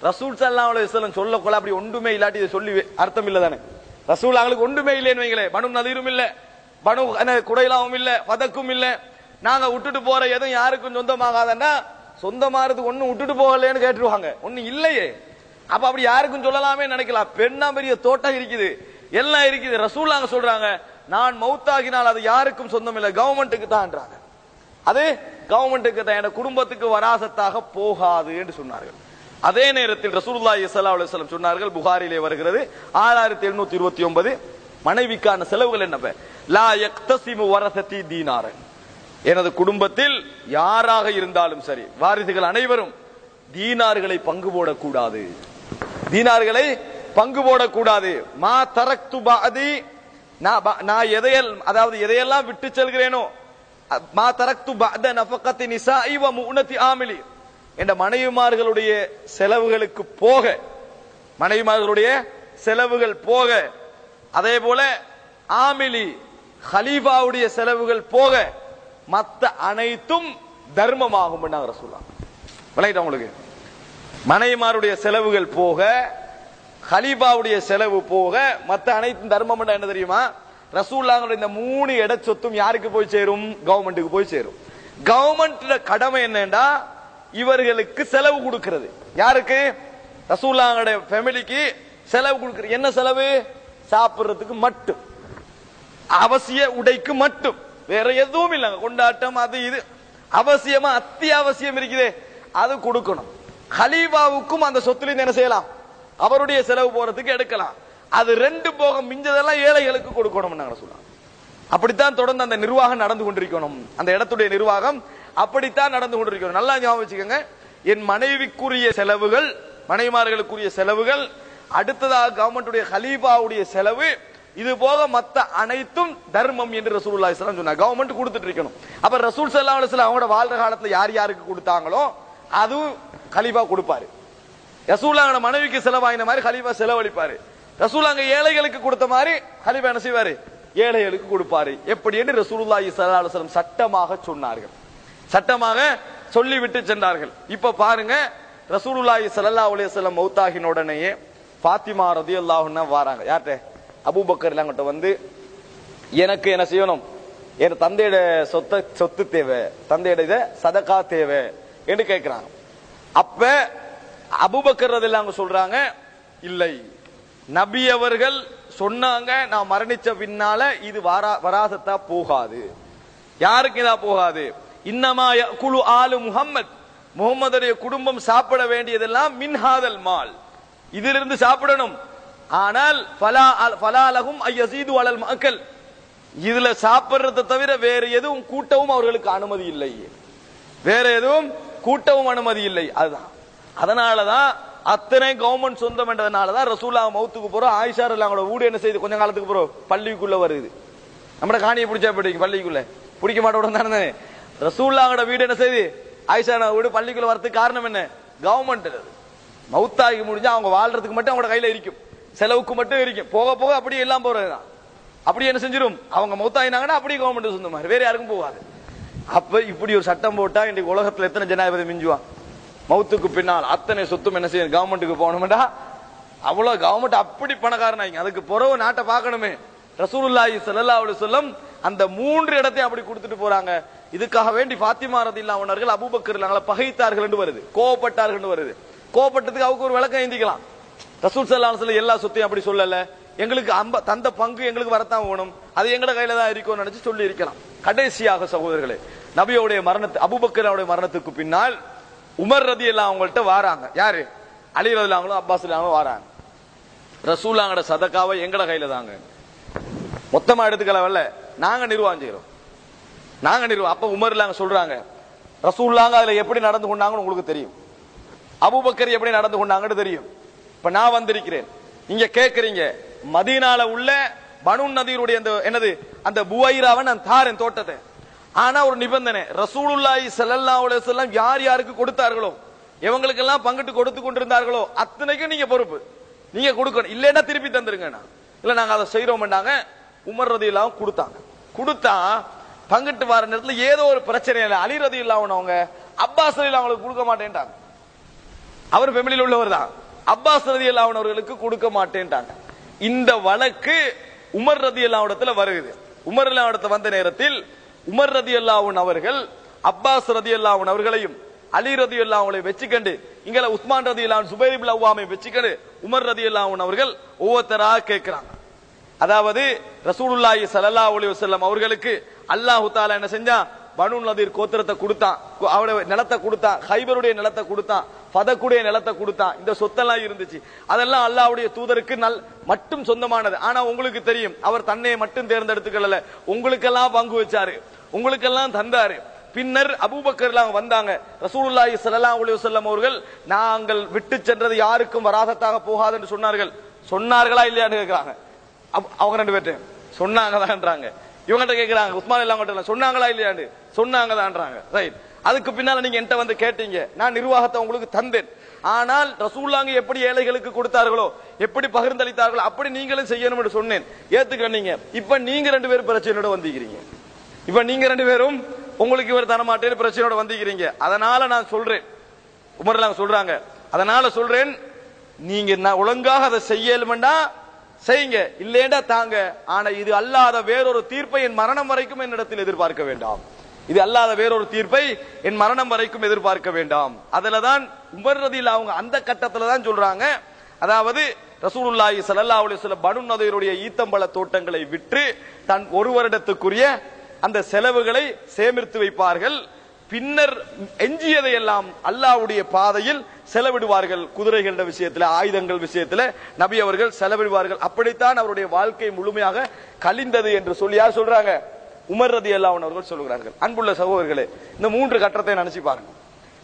ரசூல் ஸல்லல்லாஹு அலைஹி வஸல்லம் சொல்லக்கொள்ள அப்படி ஒன்றுமே இல்லாட்டி இதை சொல்லி அர்த்தம் இல்ல தானே. ரசூல் அவங்களுக்கு ஒன்றுமே இல்லைன்னு வைங்களே, பனு நதீரும் இல்ல, பனு குடைலாவும் இல்ல, பதக்கும் இல்ல, நாங்க விட்டுட்டு போற எதுவும் யாருக்கும் சொந்தமாகாதன்னா, சொந்தமாறதுக்கு ஒன்னும் விட்டுட்டு போகலன்னு கேட்டுருவாங்க, ஒன்னும் இல்லையே. அப்ப அப்படி யாருக்கும் சொல்லலாமே நினைக்கலாம். பெண்ணா பெரிய தோட்டம் இருக்குது, எல்லாம் இருக்குது. ரசூல் நாங்க சொல்றாங்க, நான் மௌத்தாகினால் அது யாருக்கும் சொந்தம் இல்லை, கவர்மெண்ட்டுக்கு தான்ன்றாங்க. அது கவர்மெண்ட்டுக்கு தான், என் குடும்பத்துக்கு வராசத்தாக போகாது என்று சொன்னார்கள். அதே நேரத்தில் ரசூலுல்லாஹி ஸல்லல்லாஹு அலைஹி வஸல்லம் சொன்னார்கள், புகாரிலே வருகிறது 6729, மனைவிக்கான செலவுகள் என்ன, லா யக்தஸிமு வரஸதி தீனாரன், எனது குடும்பத்தில் யாராக இருந்தாலும் சரி, வாரிசுகள் அனைவரும் தீனார்களை பங்கு போடக்கூடாது, தீனார்களை பங்கு போடக்கூடாது. மா தரக்து பஅதி, நான் எதையெல்லாம் விட்டு செல்கிறேனோ, மா தரக்து பஅத நஃபகத்தி நிசாஇ வ முஅனதி ஆமிலி, என்ற மனைவிமார்களுடைய செலவுகளுக்கு போக, மனைவிமார்களுடைய செலவுகள் போக, அதே போல ஆமிலி ஹலீஃபாவுடைய செலவுகள் போக, மற்ற அனைத்தும் தர்மமாகும் ரசூலுல்லாஹ். விளங்கிட்டா உங்களுக்கு? மனைவிமாருடைய செலவுகள் போக, ஹலீஃபாவுடைய செலவு போக, மற்ற அனைத்தும் தர்மம் என்ன தெரியுமா? ரசூலுல்லாஹ்வுடைய இந்த 3 இட சொத்தும் யாருக்கு போய் சேரும்? கவர்மெண்ட்டுக்கு போய் சேரும். கவர்மெண்ட் கடமை என்னன்னா, இவர்களுக்கு செலவு கொடுக்கிறது. யாருக்கு? ரசூலுல்லாஹ்வுடைய ஃபேமிலிக்கு செலவு கொடுக்கிறது. என்ன செலவு? சாப்பிடுறதுக்கு மட்டும், அவசிய உடைக்கு மட்டும், வேற எதுவும் இல்லைங்க. கொண்டாட்டம் அது இது அவசியமா அத்தியாவசியம் இருக்குது, அது கொடுக்கணும். ஹலீஃபாவுக்கும் அந்த சொத்துல என்ன செய்யலாம், அவருடைய செலவு போறதுக்கு எடுக்கலாம். அது ரெண்டு போக மிஞ்சதெல்லாம் ஏழைகளுக்கு கொடுக்கணும் சொல்றாங்க. அப்படித்தான் தொடர்ந்து அந்த நிர்வாகம் நடந்து கொண்டிருக்கணும். அந்த இடத்துடைய நிர்வாகம் அப்படித்தான் நடந்து கொண்டிருக்கணும். நல்லா ஞாபகம் வச்சுக்கோங்க. என் மனைவிக்குரிய செலவுகள், மனைவிமார்களுக்குரிய செலவுகள், அடுத்ததாக கவர்மெண்டுடைய ஹலீஃபாவுடைய செலவு, இது போக மத்த அனைத்தும் தர்மம் என்று ரசூலுல்லாஹி ஸல்லல்லாஹு அலைஹி வஸல்லம் சொன்னாங்க. கவர்மெண்ட் கொடுத்துட்டு இருக்கணும். அப்ப ரசூல் ஸல்லல்லாஹு அலைஹி வஸல்லம் அவங்களோட வாழ்ற காலத்துல யார் யாருக்கு கொடுத்தாங்களோ அதுவும் ஹலீஃபா கொடுப்பாரு. ரசூலுல்லாஹோட மனைவிக்கு செலவாயின மாதிரி ஹலீஃபா செலவழிப்பாரு. ரசூலுல்லாஹ் ஏழைகளுக்கு கொடுத்த மாதிரி ஹலீஃபா என்ன செய்வாரு, ஏழைகளுக்கு கொடுப்பாரு. எப்படி என்று ரசூலுல்லாஹி ஸல்லல்லாஹு அலைஹி வஸல்லம் சட்டமாக சொன்னார்கள், சட்டமாக சொல்லிவிட்டு சென்றார்கள். இப்ப பாருங்க, ரசூலுல்லாஹி ஸல்லல்லாஹு அலைஹி வஸல்லம் மௌத்தாகின உடனேயே ஃபாத்திமா ரலியல்லாஹு அன்ஹா வராங்க. யார்ட்ட, அபூபக்கர் கிட்ட வந்து, எனக்கு என்ன செய்யணும், என் தந்தையோட சொத்து தேவை, தந்தையோட இத சதகா தேவை என்று கேட்கிறாங்க. அப்ப அபூபக்கர் ரலியல்லாஹு சொல்றாங்க, இல்லை, நபி அவர்கள் சொன்னாங்க, நான் மரணிச்ச பின்னால இது வராசத்தா போகாது. யாருக்கு இதா போகாது, இன்னமா யகுலு ஆலு முஹம்மத், முஹம்மதுடைய குடும்பம் சாப்பிட வேண்டியதெல்லாம் மின்ஹாதல் மால், இதிலிருந்து சாப்பிடணும். ஆனால் ஃபலாலஹும் அய்யஸீது அலல் மஅக்கல், இதுல சாப்பிடுறதை தவிர வேற எதுவும் கூட்டவும் அவர்களுக்கு அனுமதி இல்லை, வேற எதுவும் கூட்டவும் அனுமதி இல்லை. அதுதான், அதனாலதான் அத்தனை கவர்மெண்ட் சொந்தம் என்றதுனாலதான் ரசூலுல்லாஹ் மௌத்துக்கு போறோம், ஆயிஷா ரலியல்லாஹு வீடு என்ன செய்யுது, கொஞ்ச காலத்துக்கு போறோம் பள்ளிக்குள்ள வருது. நம்ம காணியை பிடிச்சா பிடிக்கும், பள்ளிக்குள்ள பிடிக்க மாட்டோம் தானே. ரசூலுல்லாஹோட வீடு என்ன செய்யுது, ஆயிஷா வீடு பள்ளிக்குள்ள வரதுக்கு காரணம் என்ன, கவர்மெண்ட் மௌத்தாகி முடிஞ்சா அவங்க வாழ்றதுக்கு மட்டும் அவங்களோட கையில இருக்கும், செலவுக்கு மட்டும் இருக்கும். போக போக அப்படியே எல்லாம் போறதுதான். அப்படி என்ன செஞ்சிடும், அவங்க மௌத்தாயினாங்கன்னா அப்படியே கவர்மெண்ட் சொந்த மாதிரி, வேற யாருக்கும் போகாது. அப்ப இப்படி ஒரு சட்டம் போட்டா இன்றைக்கு உலகத்துல எத்தனை ஜனாதிபதி மிஞ்சுவான், மௌத்துக்கு பின்னால் அத்தனை சொத்தும் என்ன செய்யும், கவர்மெண்ட்டுக்கு போகணும்டா. அவ்வளவு கவர்மெண்ட் அப்படி பணக்காரனாங்க. அதுக்கு பிறகு நாட்டை பார்க்கணுமே. ரசூலுல்லாஹி ஸல்லல்லாஹு அலைஹி வஸல்லம் அந்த 3 இடத்தை அப்படி கொடுத்துட்டு போறாங்க. இதுக்காக வேண்டி ஃபாத்திமா ரலியல்லாஹு அன்ஹா அபூபக்கர் அவங்களை பகைத்தார்கள் என்று வருது, கோபப்பட்டார்கள் என்று வருது. கோபப்பட்டதுக்கு அவங்க ஒரு விளக்கம் எழுதிக்கலாம். ரசூல் ஸல்லல்லாஹு அலைஹி வஸல்லம் எல்லா சொத்தையும் அப்படி சொல்லல, எங்களுக்கு தந்த பங்கு எங்களுக்கு வரத்தான் வேணும், அது எங்கட கையில தான் இருக்கும்னு நினைச்சு சொல்லி இருக்கலாம். கடைசியாக சகோதரர்களே, நபியோடைய அபூபக்கருடைய மரணத்துக்கு பின்னால் உமர் ரலியல்லாஹு அவங்கள்ட்ட வராங்க. யாரு, அலி ரலியல்லாஹு அன்ஹு, அப்பாஸ் ரலியல்லாஹு அன்ஹு வராங்க. ரசூலுல்லாஹோட சதகாவை எங்கட கையில தாங்க, மொத்தமா எடுத்துக்கலவல்ல, நாங்க நிர்வாகம் செய்யறோம், நாங்க நிர்வாகம். அப்ப உமர் ரலியல்லாஹு சொல்றாங்க, ரசூலுல்லாஹ் அதுல எப்படி நடந்து கொண்டாங்கன்னு உங்களுக்கு தெரியும், அபூபக்கர் எப்படி நடந்து கொண்டாங்கன்னு தெரியும். இப்ப நான் வந்திருக்கிறேன், நீங்க கேக்குறீங்க, மதீனால உள்ள பனு நதீருடைய என்னது அந்த புவைராவை நான் தாரேன் தோட்டத்தை. ஆனா ஒரு நிபந்தனை, ரசூலுல்லாஹி ஸல்லல்லாஹு அலைஹி வஸல்லம் யார் யாருக்கு கொடுத்தார்களோ, எவங்களுக்கெல்லாம் பங்கிட்டு கொடுத்து கொண்டிருந்தார்களோ அத்தனைக்கும் நீங்க பொறுப்பு, நீங்க கொடுக்கணும், இல்லைன்னா திருப்பி தந்துருங்க. இல்ல நாங்க அதை செய்யறோம்னாங்க. உமர் ரலியல்லாஹு கொடுத்தாங்க. கொடுத்தா பங்கிட்டு வர நேரத்துல ஏதோ ஒரு பிரச்சனை இல்லை, அலி ரலியல்லாஹு அவங்க அப்பாஸ் ரலியல்லாஹு அவங்களுக்கு கொடுக்க மாட்டேன்ட்டாங்க. அவர் ஃபேமிலியில் உள்ளவர் தான், அப்பாஸ் ரலியல்லாஹு அவர்களுக்கு கொடுக்க மாட்டேன்ட்டாங்க. இந்த வழக்கு உமர் ரலியல்லாஹு இடத்துல வருகிறது. உமர் ரலியல்லாஹு இடத்துல வந்த நேரத்தில் உமர் ரலியல்லாஹு அவர்கள் அப்பாஸ் ரலியல்லாஹு அவர்களையும் அலி ரலியல்லாஹு அவங்களை வச்சுக்கண்டு, இங்கல உஸ்மான் ரலியல்லாஹு சுபைர் இப்னு அவ்வாமை வச்சுக்கண்டு உமர் ரலியல்லாஹு அவர்கள் ஒவ்வொருத்தரா கேட்கிறாங்க. அதாவது ரசூலுல்லாஹி ஸல்லல்லாஹு அலைஹி வஸல்லம் அவர்களுக்கு அல்லாஹ் தஆலா என்ன செஞ்சான், பனு நதீர் கோத்திரத்தை கொடுத்தான், அவருடைய நிலத்தை கொடுத்தான், ஹைபருடைய நிலத்தை கொடுத்தான், ஃபதக்குடைய நிலத்தை கொடுத்தான். இந்த சொத்தெல்லாம் இருந்துச்சு, அதெல்லாம் அல்லாஹ்வுடைய தூதருக்கு மட்டும் சொந்தமானது. ஆனா உங்களுக்கு தெரியும், அவர் தன்னை மட்டும் தேர்ந்தெடுத்துக்கல, உங்களுக்கெல்லாம் பங்கு வச்சாரு, உங்களுக்கெல்லாம் தந்தாரு. பின்னர் அபூபக்கர்லாம் வந்தாங்க. ரசூலுல்லாஹி ஸல்லல்லாஹு அலைஹி வஸல்லம் அவர்கள் நாங்கள் விட்டு சென்றது யாருக்கும் வராசத்தாக போகாது என்று சொன்னார்கள். சொன்னார்களா இல்லையான்னு கேட்கிறாங்க. அவங்க 2 பேர்ட்ட சொன்னாங்கதான்றாங்க. இவங்கள்ட்ட கேட்கிறாங்க, உஸ்மான் எல்லாம் சொன்னாங்களா இல்லையாண்டு, சொன்னாங்கதான்றாங்க. ரைட். அதுக்கு பின்னால நீங்க என்கிட்ட வந்து கேட்டீங்க, நான் நிர்வாகத்தை உங்களுக்கு தந்தேன். ஆனால் ரசூலுல்லாஹ் எப்படி ஏழைகளுக்கு கொடுத்தார்களோ, எப்படி பகிர்ந்தளித்தார்களோ அப்படி நீங்களும் செய்யணும் என்று சொன்னேன், ஏத்துக்கண்ணீங்க. இப்ப நீங்க 2 பேரும் பிரச்சனையோட வந்திருக்கிறீங்க. இப்ப நீங்க 2 பேரும் உங்களுக்கு இவர் தரமாட்டேன்னு பிரச்சனையோட வந்திருக்கிறீங்க. அதனால நான் சொல்றேன், உமர்லாம் சொல்றாங்க, அதனால சொல்றேன், நீங்க ஒழுங்காக அதை செய்யலுமெண்டா செய்யுங்க, இல்லேண்டா தாங்க. ஆனா இது அல்லாத வேறொரு தீர்ப்பை என் மரணம் வரைக்கும் என்னிடத்தில் எதிர்பார்க்க வேண்டாம். இது அல்லாத வேறொரு தீர்ப்பை என் மரணம் வரைக்கும் எதிர்பார்க்க வேண்டாம். அதுலதான் உமர் ரலியல்லாஹு அவங்க அந்த கட்டத்துல தான் சொல்றாங்க, அதாவது ரசூலுல்லாஹி ஸல்லல்லாஹு அலைஹி வஸல்லம் பனு நதீருடைய ஈத்தம்பழ தோட்டங்களை விற்று தன் 1 வருடத்துக்குரிய அந்த செலவுகளை சேமித்து வைப்பார்கள். பின்னர் எஞ்சியதை எல்லாம் அல்லாஹ்வுடைய பாதையில் செலவிடுவார்கள். குதிரைகள விஷயத்துல, ஆயுதங்கள் விஷயத்துல நபி அவர்கள் செலவிடுவார்கள். அப்படித்தான் அவருடைய வாழ்க்கை முழுமையாக கழிந்தது என்று சொல்லி யார் சொல்றாங்க? உமர் ரலியல்லாஹு அன்ஹு அவர்கள் சொல்கிறார்கள். அன்புள்ள சகோதரர்களே, இந்த 3 கட்டத்தை நினைச்சு பாருங்க.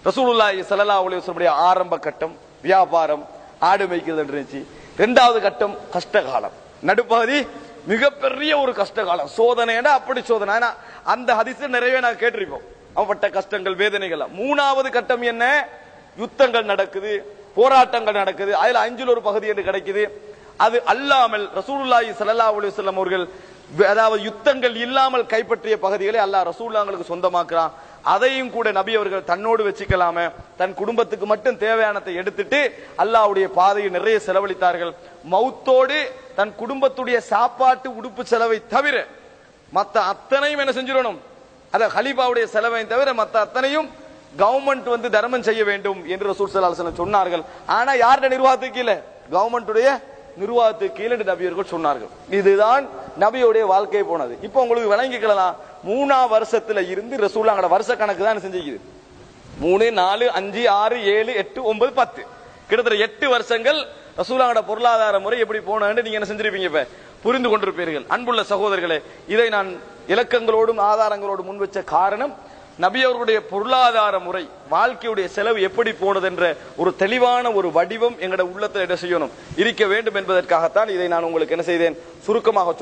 ரசூலுல்லாஹி ஸல்லல்லாஹு அலைஹி வஸல்லம் ஆரம்ப கட்டம் வியாபாரம், ஆடு மேய்க்கிறது இருந்துச்சு. 2வது கட்டம் கஷ்டகாலம், நடுப்பகுதி மிகப்பெரிய ஒரு கஷ்டகாலம், சோதனைனா அப்படி சோதனை. அந்த ஹதீஸ் நிறைய நான் கேட்டிருப்போம், அவப்பட்ட கஷ்டங்கள் வேதனைகள். 3வது கட்டம் என்ன? யுத்தங்கள் நடக்குது, போராட்டங்கள் நடக்குது. அதுல 5ல் ஒரு பகுதி என்று கிடைக்குது. அது அல்லாமல் ரசூலுல்லாஹி ஸல்லல்லாஹு அலைஹி வஸல்லம் அவர்கள் அதாவது யுத்தங்கள் இல்லாமல் கைப்பற்றிய பகுதிகளை அல்லாஹ் ரசூலுல்லாஹ்களுக்கு சொந்தமாக்குறான். அதையும் கூட நபி அவர்கள் தன்னோடு வச்சுக்கலாம, தன் குடும்பத்துக்கு மட்டும் தேவையானதை எடுத்துட்டு அல்லாஹ்வுடைய பாதையில் நிறைய செலவழித்தார்கள். மௌத்தோடு தன் குடும்பத்துடைய சாப்பாட்டு உடுப்பு செலவை தவிர மத்த அத்தனையும் என்ன செஞ்சிடணும்? அத ஹலீஃபாவுடைய செலவை தவிர மத்த அத்தனையும் கவர்மெண்ட் வந்து தர்மம் செய்ய வேண்டும் என்று ரசூல் ஸல்லல்லாஹு அலைஹி வஸல்லம் சொன்னார்கள். ஆனா யாருடைய நிர்வாகத்துக்கு கீழே? கவர்மெண்டுடைய நிர்வாகத்துக்கு கீழே நபியர்கள் சொன்னார்கள். இதுதான் நபியுடைய வாழ்க்கை போனது. இப்போ உங்களுக்கு விளங்கிக்கலாம், 3ஆம் வருஷத்துல இருந்து ரசூலுல்லாஹ்வோட வருஷ கணக்கு தான் செஞ்சிருக்குது. 3, 4, 5, 6, 7, 8, 9, 10 கிட்டத்தட்ட 8 வருஷங்கள் ரசூலுல்லாஹ்வோட பொருளாதார முறை எப்படி போனதுன்னு நீங்க என்ன செஞ்சிருப்பீங்க? இப்ப புரிந்து கொண்டிருப்பீர்கள். அன்புள்ள சகோதரர்களே, இதை நான் இலக்கங்களோடும் ஆதாரங்களோடும் முன் வச்ச காரணம், நபி அவர்களுடைய பொருளாதார முறை, வாழ்க்கையுடைய செலவு எப்படி போனது என்ற ஒரு தெளிவான ஒரு வடிவம் எங்களுடைய உள்ளத்தில் என்ன செய்யணும் இருக்க வேண்டும் என்பதற்காகத்தான் இதை நான் உங்களுக்கு என்ன செய்தேன் சுருக்கமாக